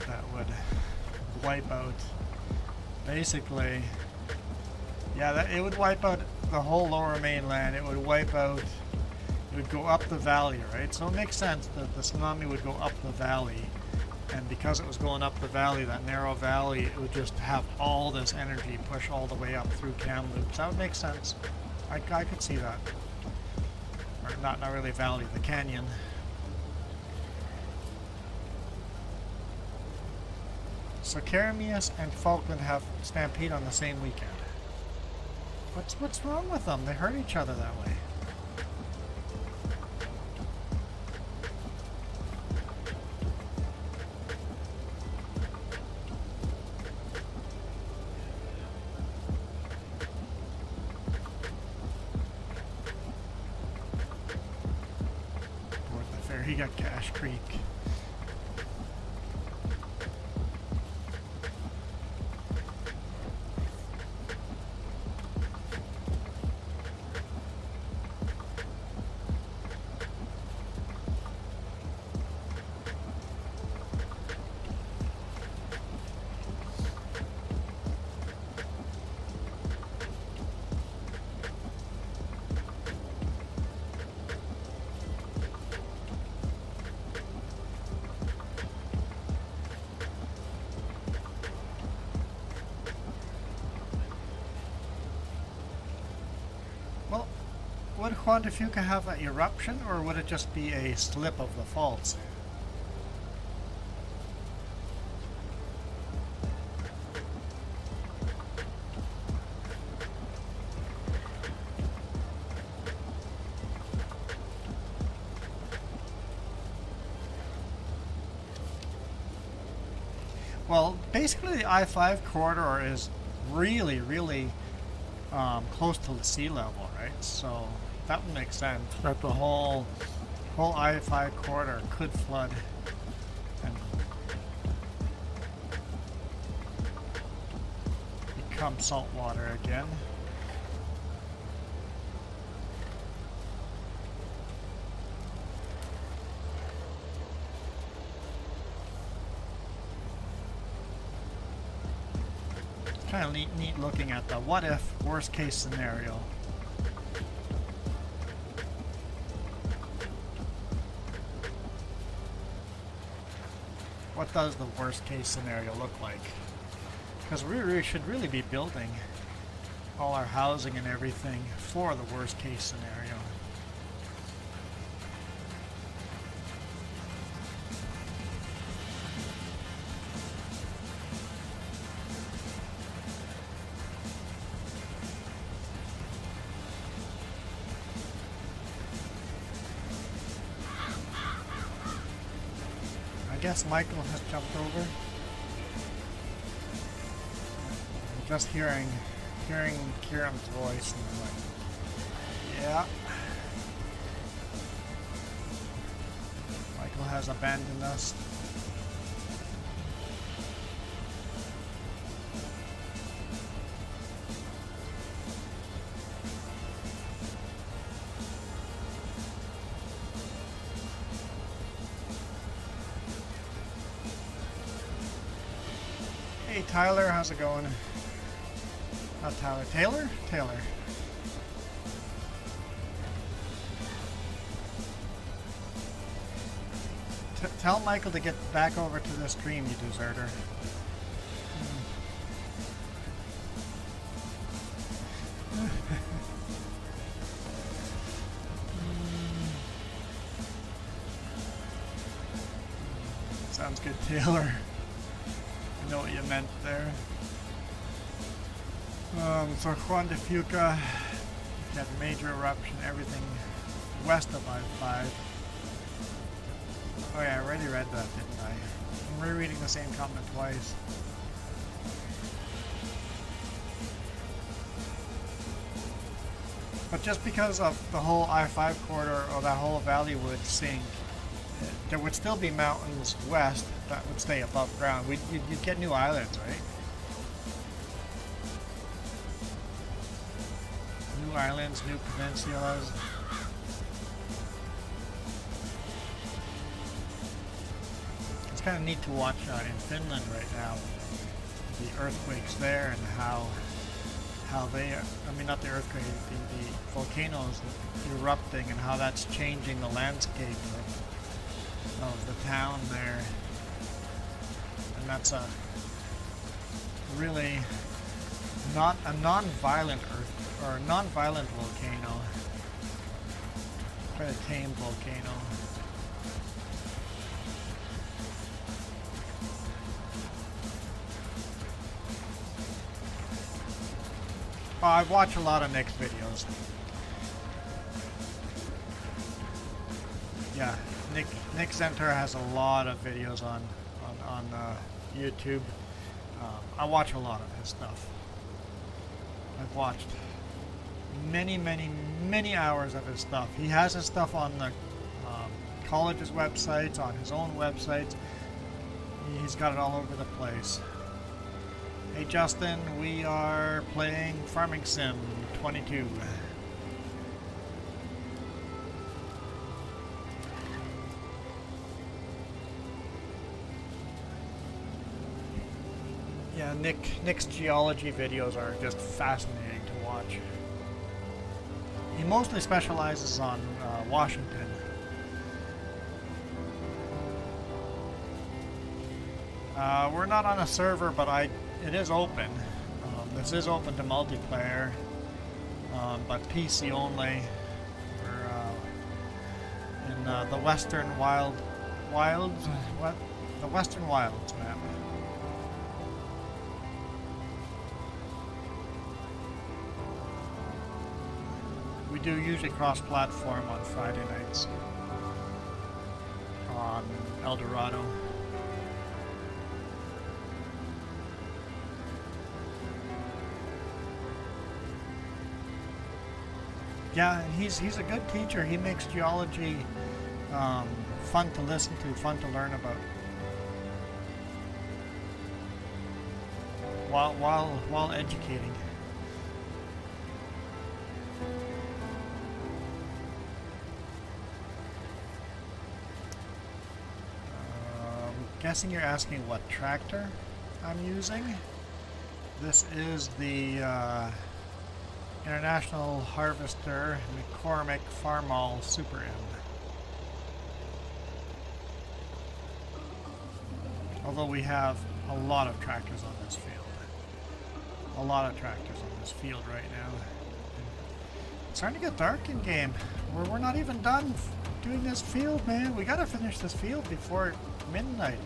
that would wipe out, basically, yeah, it would wipe out the whole lower mainland. It would wipe out, it would go up the valley, right? So it makes sense that the tsunami would go up the valley, and because it was going up the valley, that narrow valley, it would just have all this energy push all the way up through Kamloops. That would make sense. I could see that. Or not really valley, the canyon. So Karameus and Falkland have Stampede on the same weekend. What's wrong with them? They hurt each other that way. Board the fair, he got Cash Creek. Well, would Juan de Fuca have an eruption, or would it just be a slip of the faults? Well, basically the I-5 corridor is really, really close to the sea level, right? So that would make sense that the whole I-5 corridor could flood and become salt water again. Kind of neat looking at the what if worst case scenario. What does the worst case scenario look like? Because we should really be building all our housing and everything for the worst case scenario. I guess Michael has jumped over. I'm just hearing Kieran's voice and I'm like, yeah. Michael has abandoned us. Hey Tyler, how's it going? Not Tyler, Taylor? Taylor. Tell Michael to get back over to the stream, you deserter. Sounds good, Taylor. I know what you meant there. So Juan de Fuca had a major eruption, everything west of I-5. Oh yeah, I already read that, didn't I? I'm rereading the same comment twice. But just because of the whole I-5 corridor or that whole valley would sink, there would still be mountains west that would stay above ground. You'd get new islands, right? new islands, new peninsulas. It's kind of neat to watch in Finland right now, the earthquakes there and how they, I mean not the earthquake, the volcanoes erupting and how that's changing the landscape of the town there. And that's a really not a non-violent non-violent volcano, quite a tame volcano. I watch a lot of Nick's videos. Yeah, Nick Zenter has a lot of videos on YouTube. I watch a lot of his stuff. I've watched many hours of his stuff. He has his stuff on the college's websites, on his own websites. He's got it all over the place. Hey Justin, we are playing Farming Sim 22. Yeah, Nick's geology videos are just fascinating to watch. He mostly specializes on Washington. We're not on a server, but it is open. This is open to multiplayer, but PC only. We're in the Western Wilds. What? The Western Wilds map. We do usually cross-platform on Friday nights on El Dorado. Yeah, and he's a good teacher. He makes geology fun to listen to, fun to learn about. While educating. Guessing you're asking what tractor I'm using. This is the International Harvester McCormick Farmall Super M. Although we have a lot of tractors on this field. A lot of tractors on this field right now. It's starting to get dark in game. We're not even done doing this field, man. We gotta finish this field before midnight.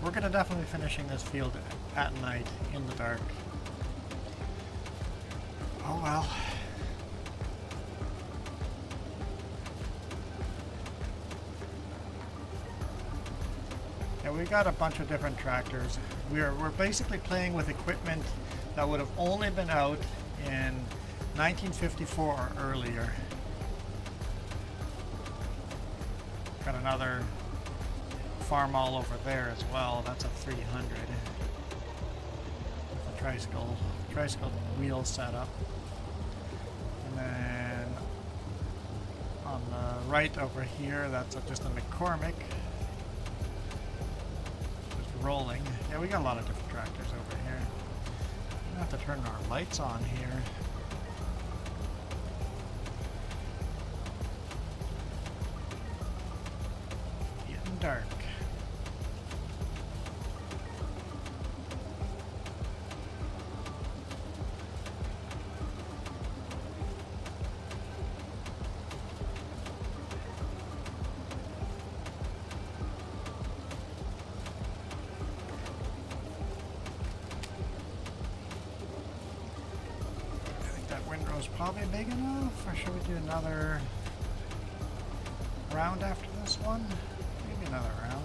We're gonna definitely be finishing this field at night in the dark. Oh well. Yeah, we got a bunch of different tractors. We're basically playing with equipment that would have only been out in 1954 or earlier. Got another farm all over there as well. That's a 300 with a tricycle wheel setup. And then on the right over here, that's just a McCormick. Just rolling. Yeah, we got a lot of different tractors over here. We have to turn our lights on here. Getting dark. Probably big enough, or should we do another round after this one? Maybe another round.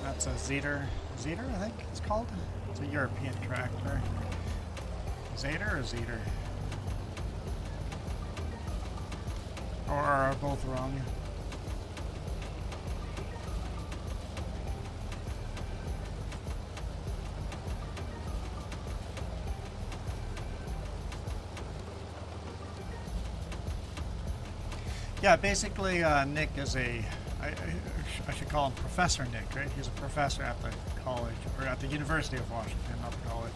That's a Zeter, I think it's called. It's a European tractor. Zeter or Zeter? or are both wrong. Yeah, basically Nick is I should call him Professor Nick, right? He's a professor at the college, or at the University of Washington, not the college.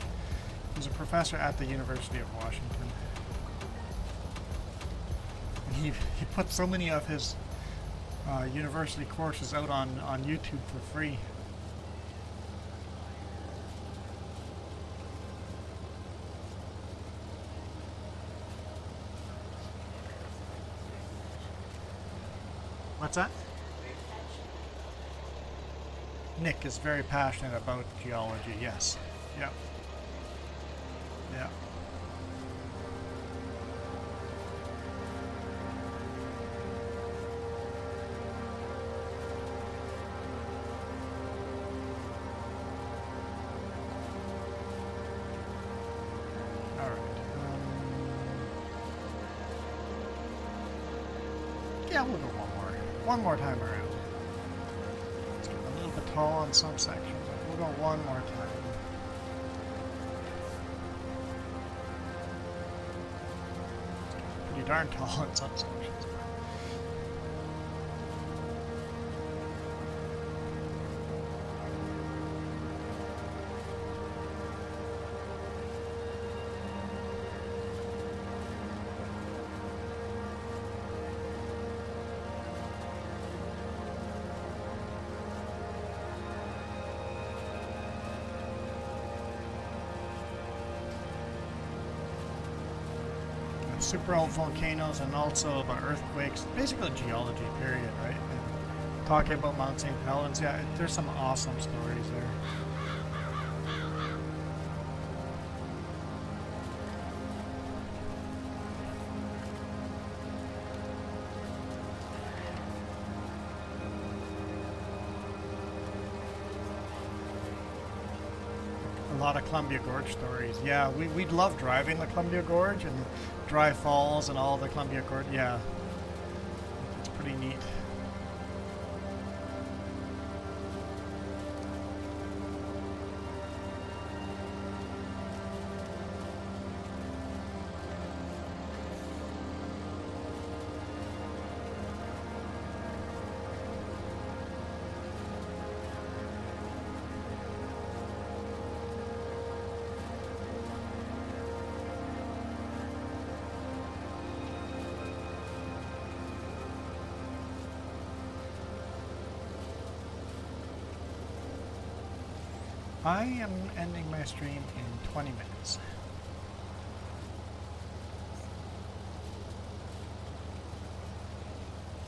He's a professor at the University of Washington. And he put so many of his university courses out on YouTube for free. What's that? Nick is very passionate about geology, yes. Yeah. Yeah. All right. Yeah, we'll go one more time around. It's getting a little bit tall on some sections. We'll go one more time. It's pretty darn tall on some sections. Super old volcanoes and also about earthquakes, basically geology period, right? And talking about Mount St. Helens, yeah, there's some awesome stories there. A lot of Columbia Gorge stories. Yeah, we'd love driving the Columbia Gorge and Dry Falls and all the Columbia Gorge. Yeah, it's pretty neat. I am ending my stream in 20 minutes.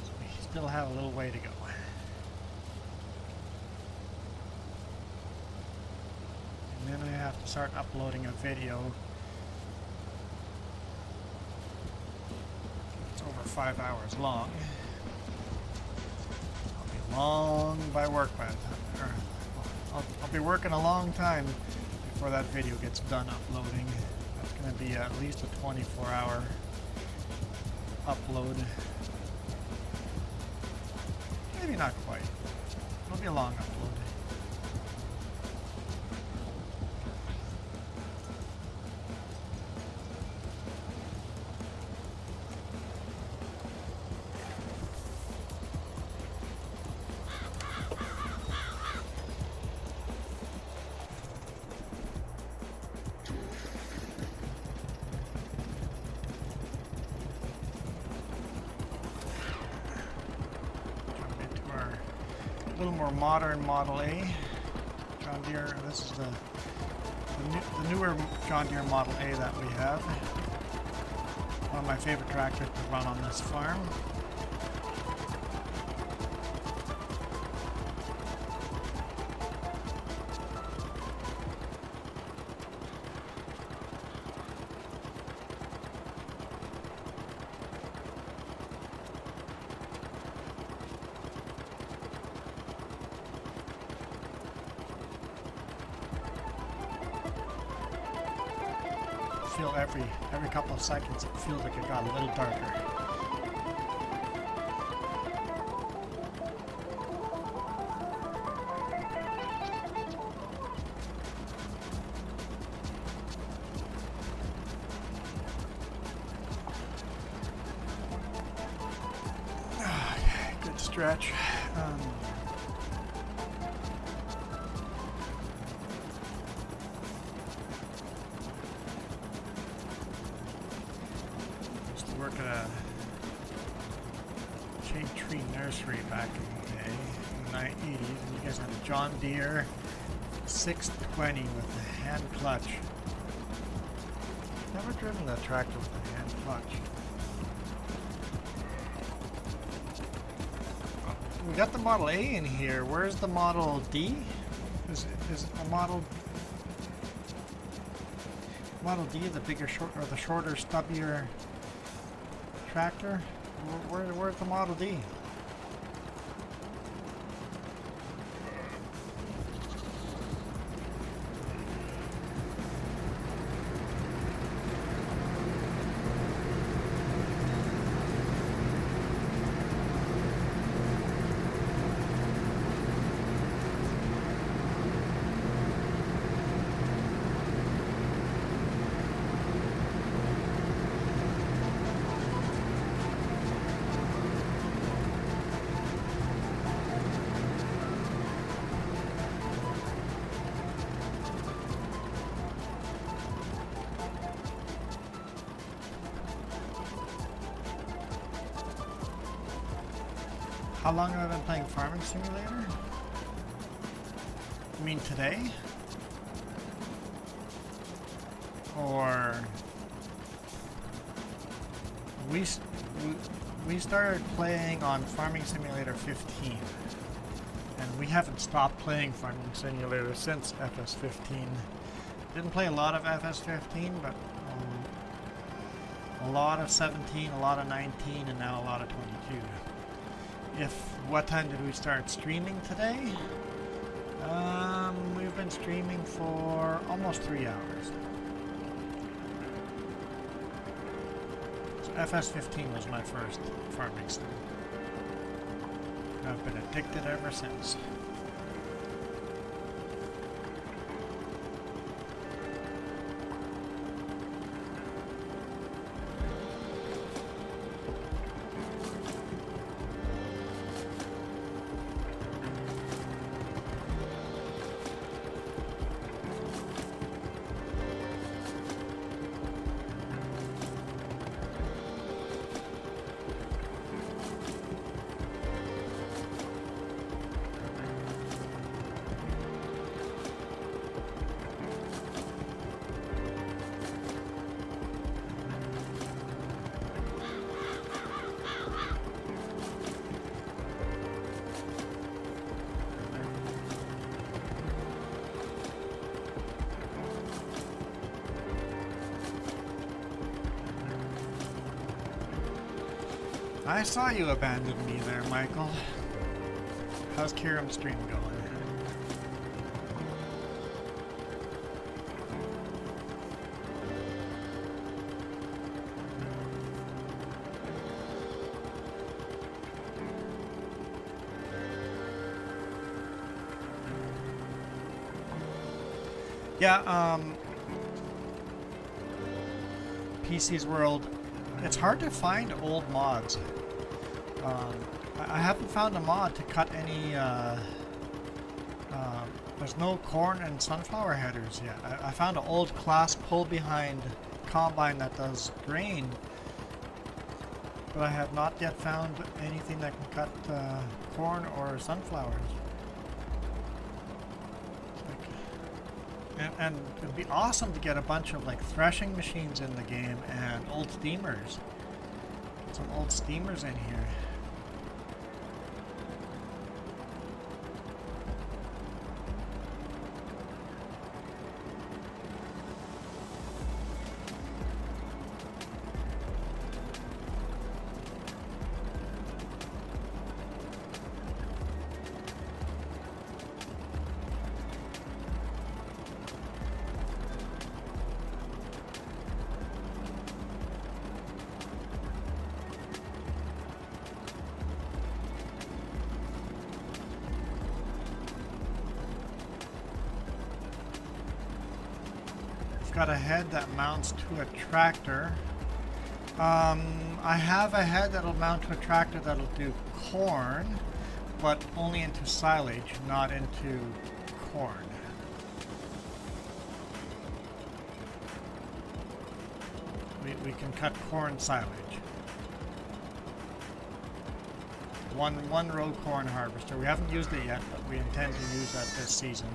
So we still have a little way to go. And then I have to start uploading a video. It's over 5 hours long. I'll be long by work by the time. I'll be working a long time before that video gets done uploading. That's going to be at least a 24-hour upload. Maybe not quite. It'll be a long upload. A little more modern Model A. John Deere, this is the newer John Deere Model A that we have. One of my favorite tractors to run on this farm. Every couple of seconds it feels like it got a little darker. stretch. Used to work at a shade tree nursery back in the day, in the 80s, and you guys had a John Deere 620 with a hand clutch. Never driven that tractor with a hand clutch. We got the Model A in here. Where's the Model D? Is a Model D the bigger, or the shorter, stubbier tractor? Where's the Model D? How long have I been playing Farming Simulator? You mean today? Or we started playing on Farming Simulator 15, and we haven't stopped playing Farming Simulator since FS15. Didn't play a lot of FS15, but a lot of 17, a lot of 19, and now a lot of 22. What time did we start streaming today? We've been streaming for almost 3 hours. So FS15 was my first farming sim. I've been addicted ever since. I saw you abandon me there, Michael. How's Kieran's stream going? Yeah, PC's World, it's hard to find old mods. I haven't found a mod to cut any, there's no corn and sunflower headers yet. I found an old class pull behind combine that does grain, but I have not yet found anything that can cut corn or sunflowers. And it'd be awesome to get a bunch of like threshing machines in the game and old steamers. Get some old steamers in here. Got a head that mounts to a tractor. I have a head that'll mount to a tractor that'll do corn, but only into silage, not into corn. We can cut corn silage. One row corn harvester. We haven't used it yet, but we intend to use that this season.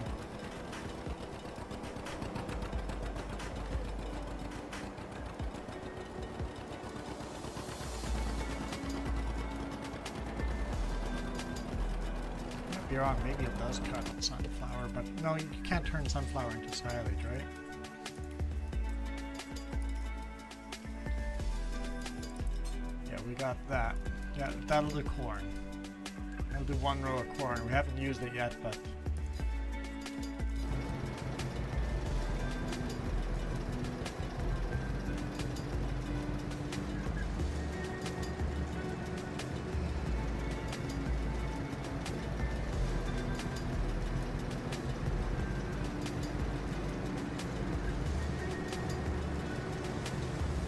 Might be wrong, maybe it does cut sunflower, but no, you can't turn sunflower into silage, right? Yeah, we got that. Yeah, that'll do corn. We'll do one row of corn. We haven't used it yet, but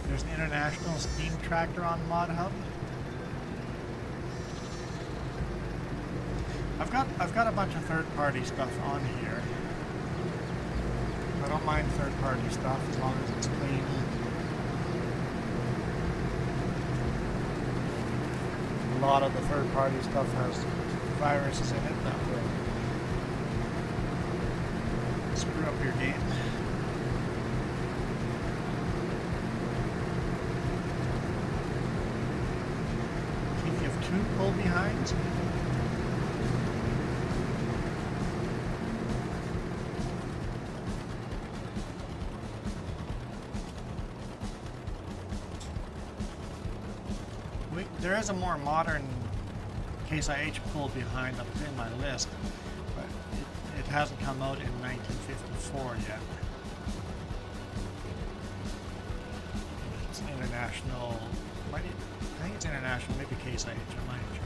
there's an international steam tractor on Mod Hub. I've got a bunch of third-party stuff on here. I don't mind third-party stuff as long as it's clean. A lot of the third-party stuff has viruses in it that will screw up your game. If you have two pull behinds. There is a more modern Case IH pull behind up in my list, but it hasn't come out in 1954 yet. It's an international, I think it's international, maybe Case IH, I'm not sure.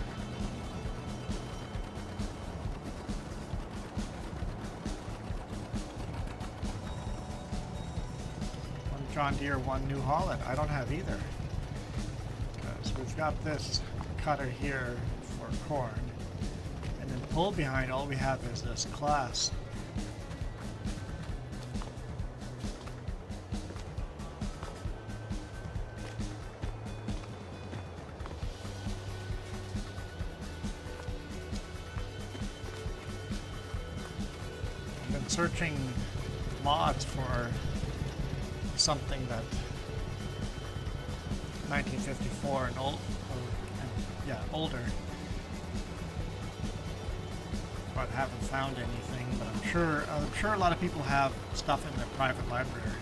One John Deere, one New Holland. I don't have either. We've got this cutter here for corn, and then pull behind, all we have is this class. I've been searching mods for something that 1954 and older, but haven't found anything. But I'm sure a lot of people have stuff in their private library, right?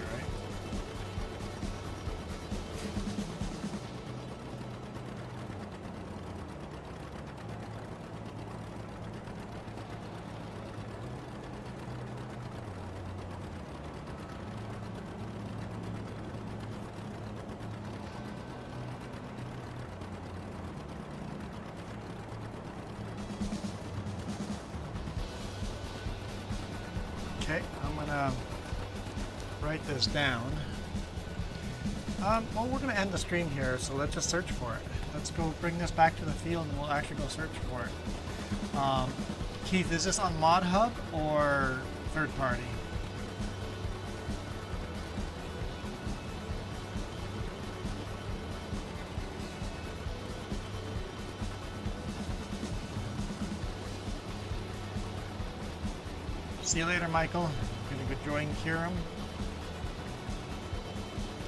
Okay, I'm gonna write this down. Well, we're gonna end the stream here, so let's just search for it. Let's go bring this back to the field and we'll actually go search for it. Keith, is this on Mod Hub or third party? See you later, Michael. Gonna go join Kiram.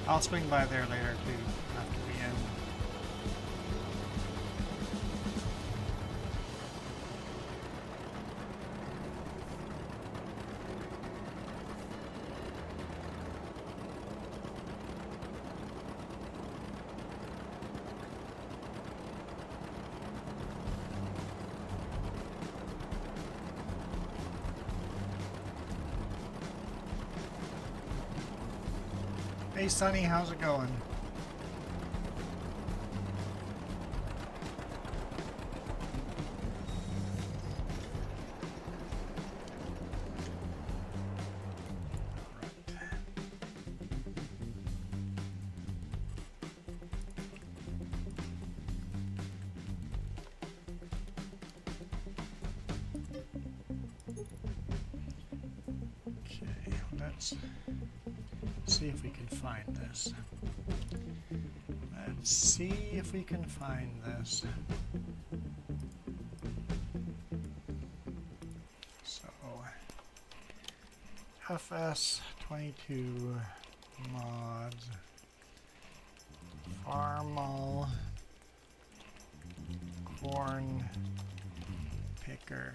I'll swing by there later too, after we end. Hey Sonny, how's it going? let's see if we can find this. Let's see if we can find this. So, FS22 mods, Farmal, corn picker.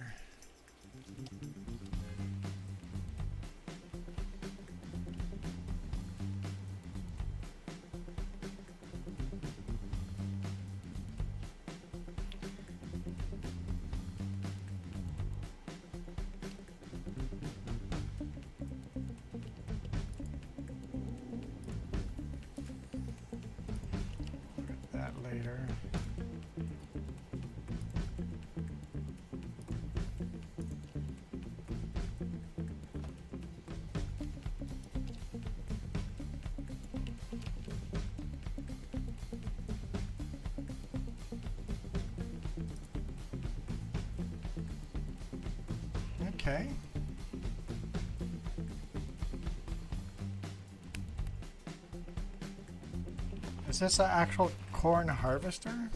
Later. Okay. Is this an actual corn harvester?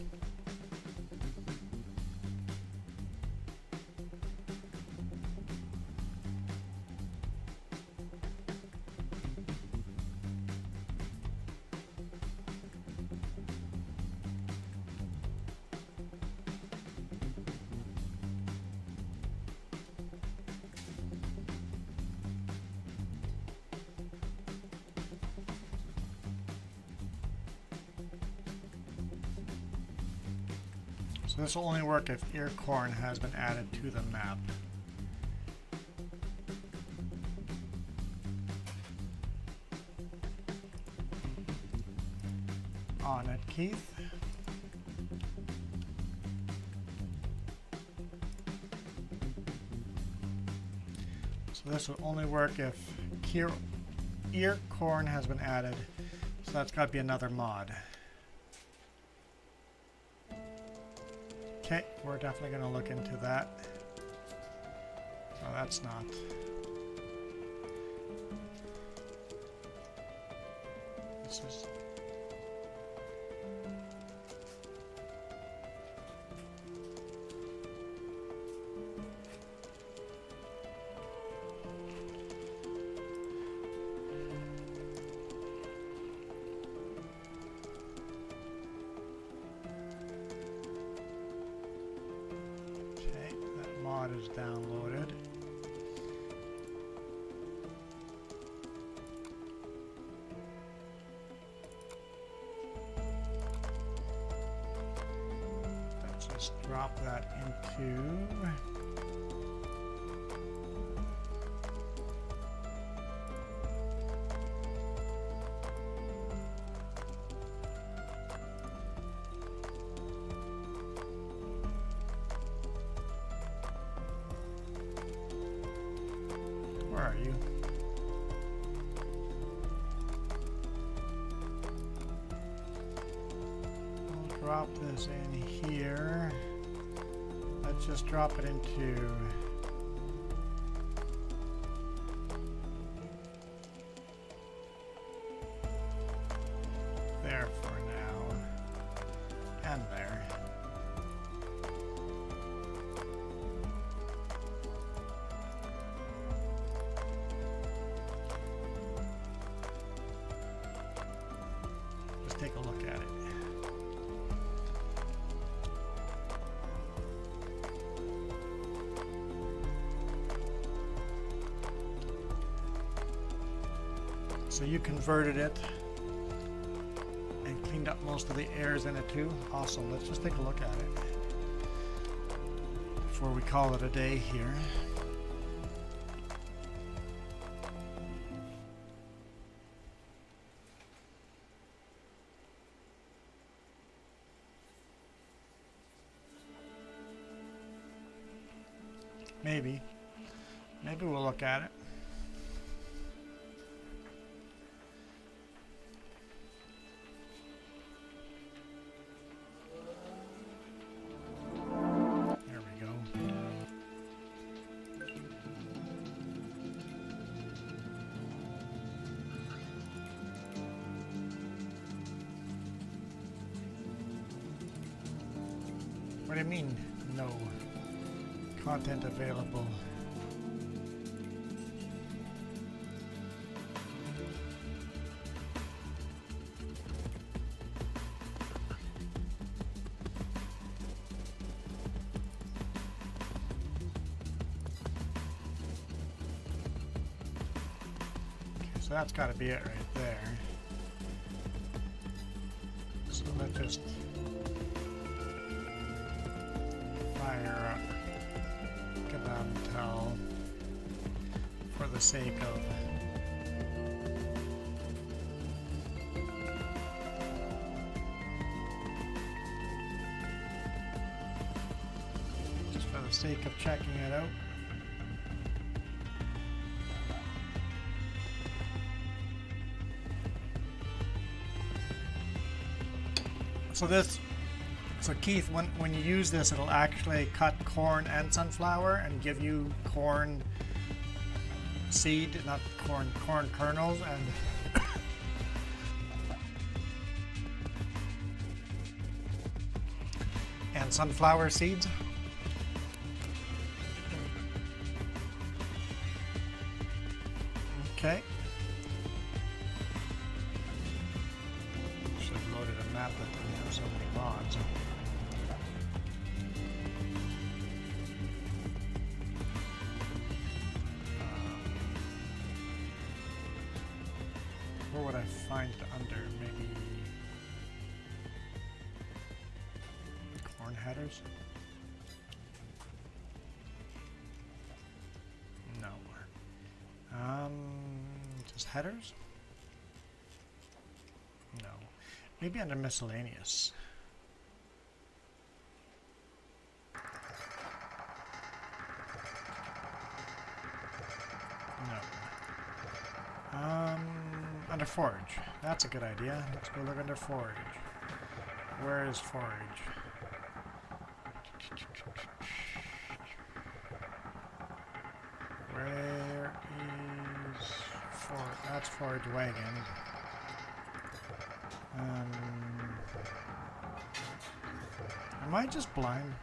So this will only work if ear corn has been added to the map. On it, Keith. So this will only work if ear corn has been added. So that's got to be another mod. Okay, we're definitely going to look into that. Oh, that's not. This is. Is downloaded. Let's just drop that into where are you? I'll drop this in here. Let's just drop it into there for now, and there. Take a look at it. So you converted it and cleaned up most of the errors in it too. Awesome. Let's just take a look at it before we call it a day here. Maybe we'll look at it. There we go. What do you mean, no content available? So that's got to be it right there. So let's just fire up Tell for the sake of checking it out. So Keith, when you use this, it'll actually cut corn and sunflower and give you corn seed, not corn kernels, and sunflower seeds. Okay. Should have loaded a map that didn't have so many mods. Where would I find it under? Maybe corn headers? No. Just headers? No. Maybe under miscellaneous. No. Under forage. That's a good idea. Let's go look under forage. Where is forage? Where is forage? That's forage wagon. Am I just blind?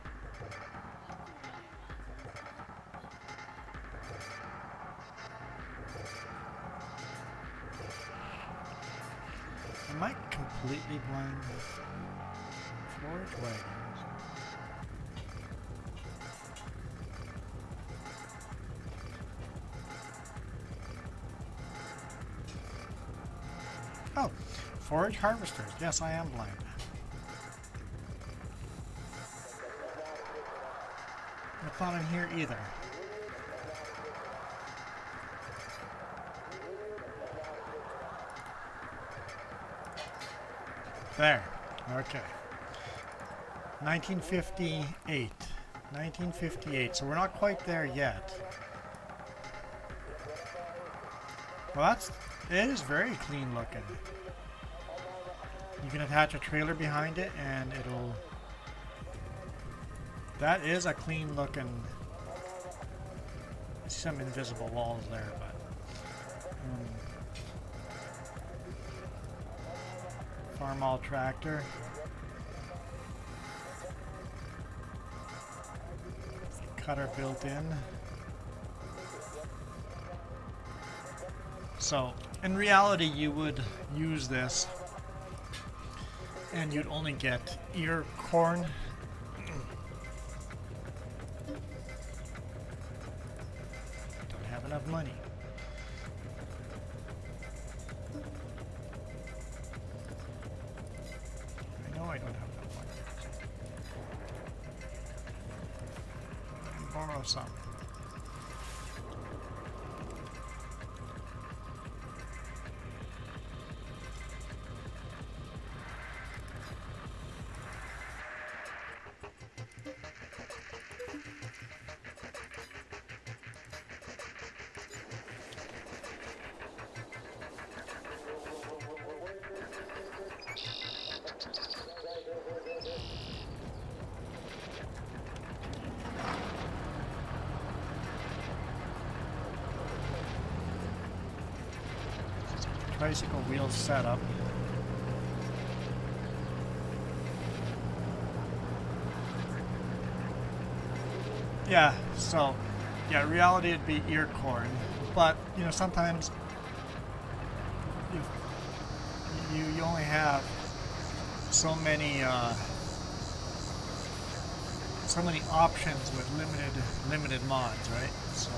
Am I completely blind? Forage wagons. Oh, forage harvesters. Yes, I am blind. It's not in here either. There. Okay. 1958. 1958. So we're not quite there yet. Well, it is very clean looking. You can attach a trailer behind it and it'll... That is a clean looking... Some invisible walls there, but... Farm all tractor. Cutter built in. So, in reality, you would use this and you'd only get ear corn. Don't have enough money. I know I don't have enough money. Borrow some. Tricycle wheel setup. Yeah, so, yeah, reality would be ear corn. But, you know, sometimes you only have so many options with limited mods, right? So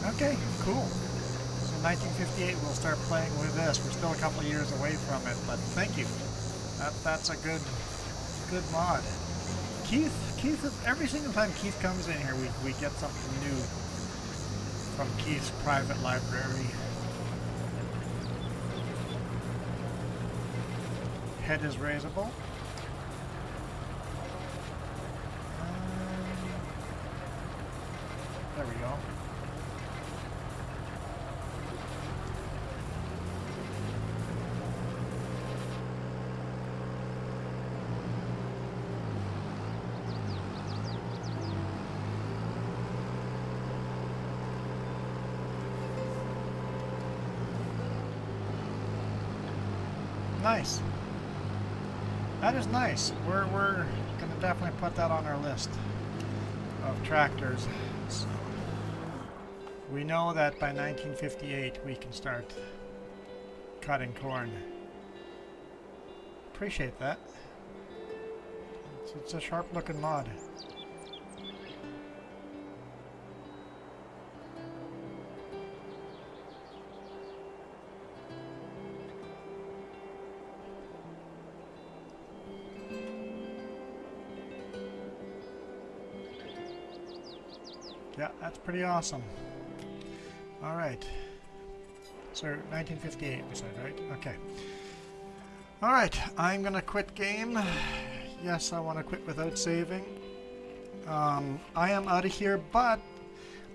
okay, cool. So 1958, we'll start playing with this. We're still a couple of years away from it, but thank you. That's a good mod. Keith, every single time Keith comes in here, we get something new from Keith's private library. Head is raisable. There we go. Nice. That is nice. We're going to definitely put that on our list of tractors. So we know that by 1958 we can start cutting corn. Appreciate that. It's a sharp looking mod. Yeah, that's pretty awesome. All right. So 1958 we said, right? Okay. All right, I'm gonna quit game. Yes, I want to quit without saving. I am out of here, but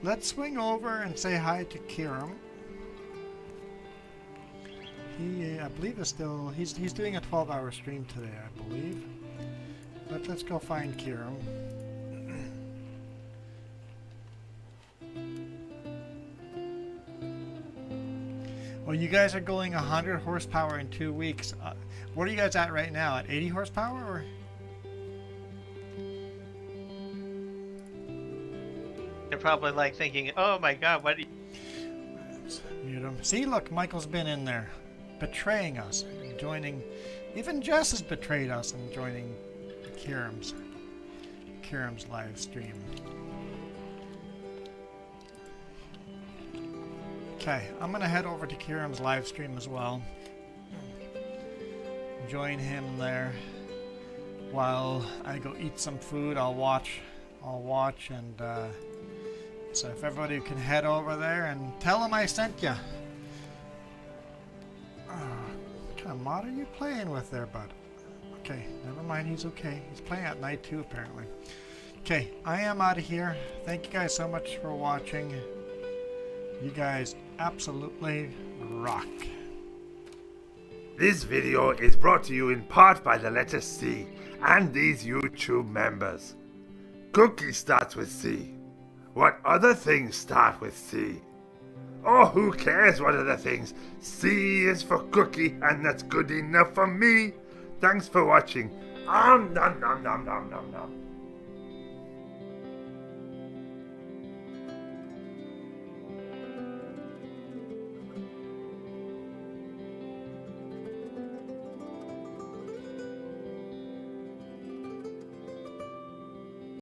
let's swing over and say hi to Kiram. He, I believe, is still he's doing a 12-hour stream today, I believe. But let's go find Kiram. Well, you guys are going 100 horsepower in 2 weeks. What are you guys at right now? At 80 horsepower? Or? They're probably like thinking, oh my god, what do you... Let's mute him. See, look, Michael's been in there betraying us and joining. Even Jess has betrayed us and joining Kiram's live stream. Okay, I'm gonna head over to Kiram's live stream as well. Join him there while I go eat some food. I'll watch, and so if everybody can head over there and tell him I sent you. What kind of mod are you playing with there, bud? Okay, never mind. He's okay. He's playing at night too, apparently. Okay, I am out of here. Thank you guys so much for watching. You guys absolutely rock. This video is brought to you in part by the letter C and these YouTube members. Cookie starts with C. What other things start with C? Oh, who cares what other things? C is for cookie, and that's good enough for me. Thanks for watching. Nom nom nom nom nom nom nom.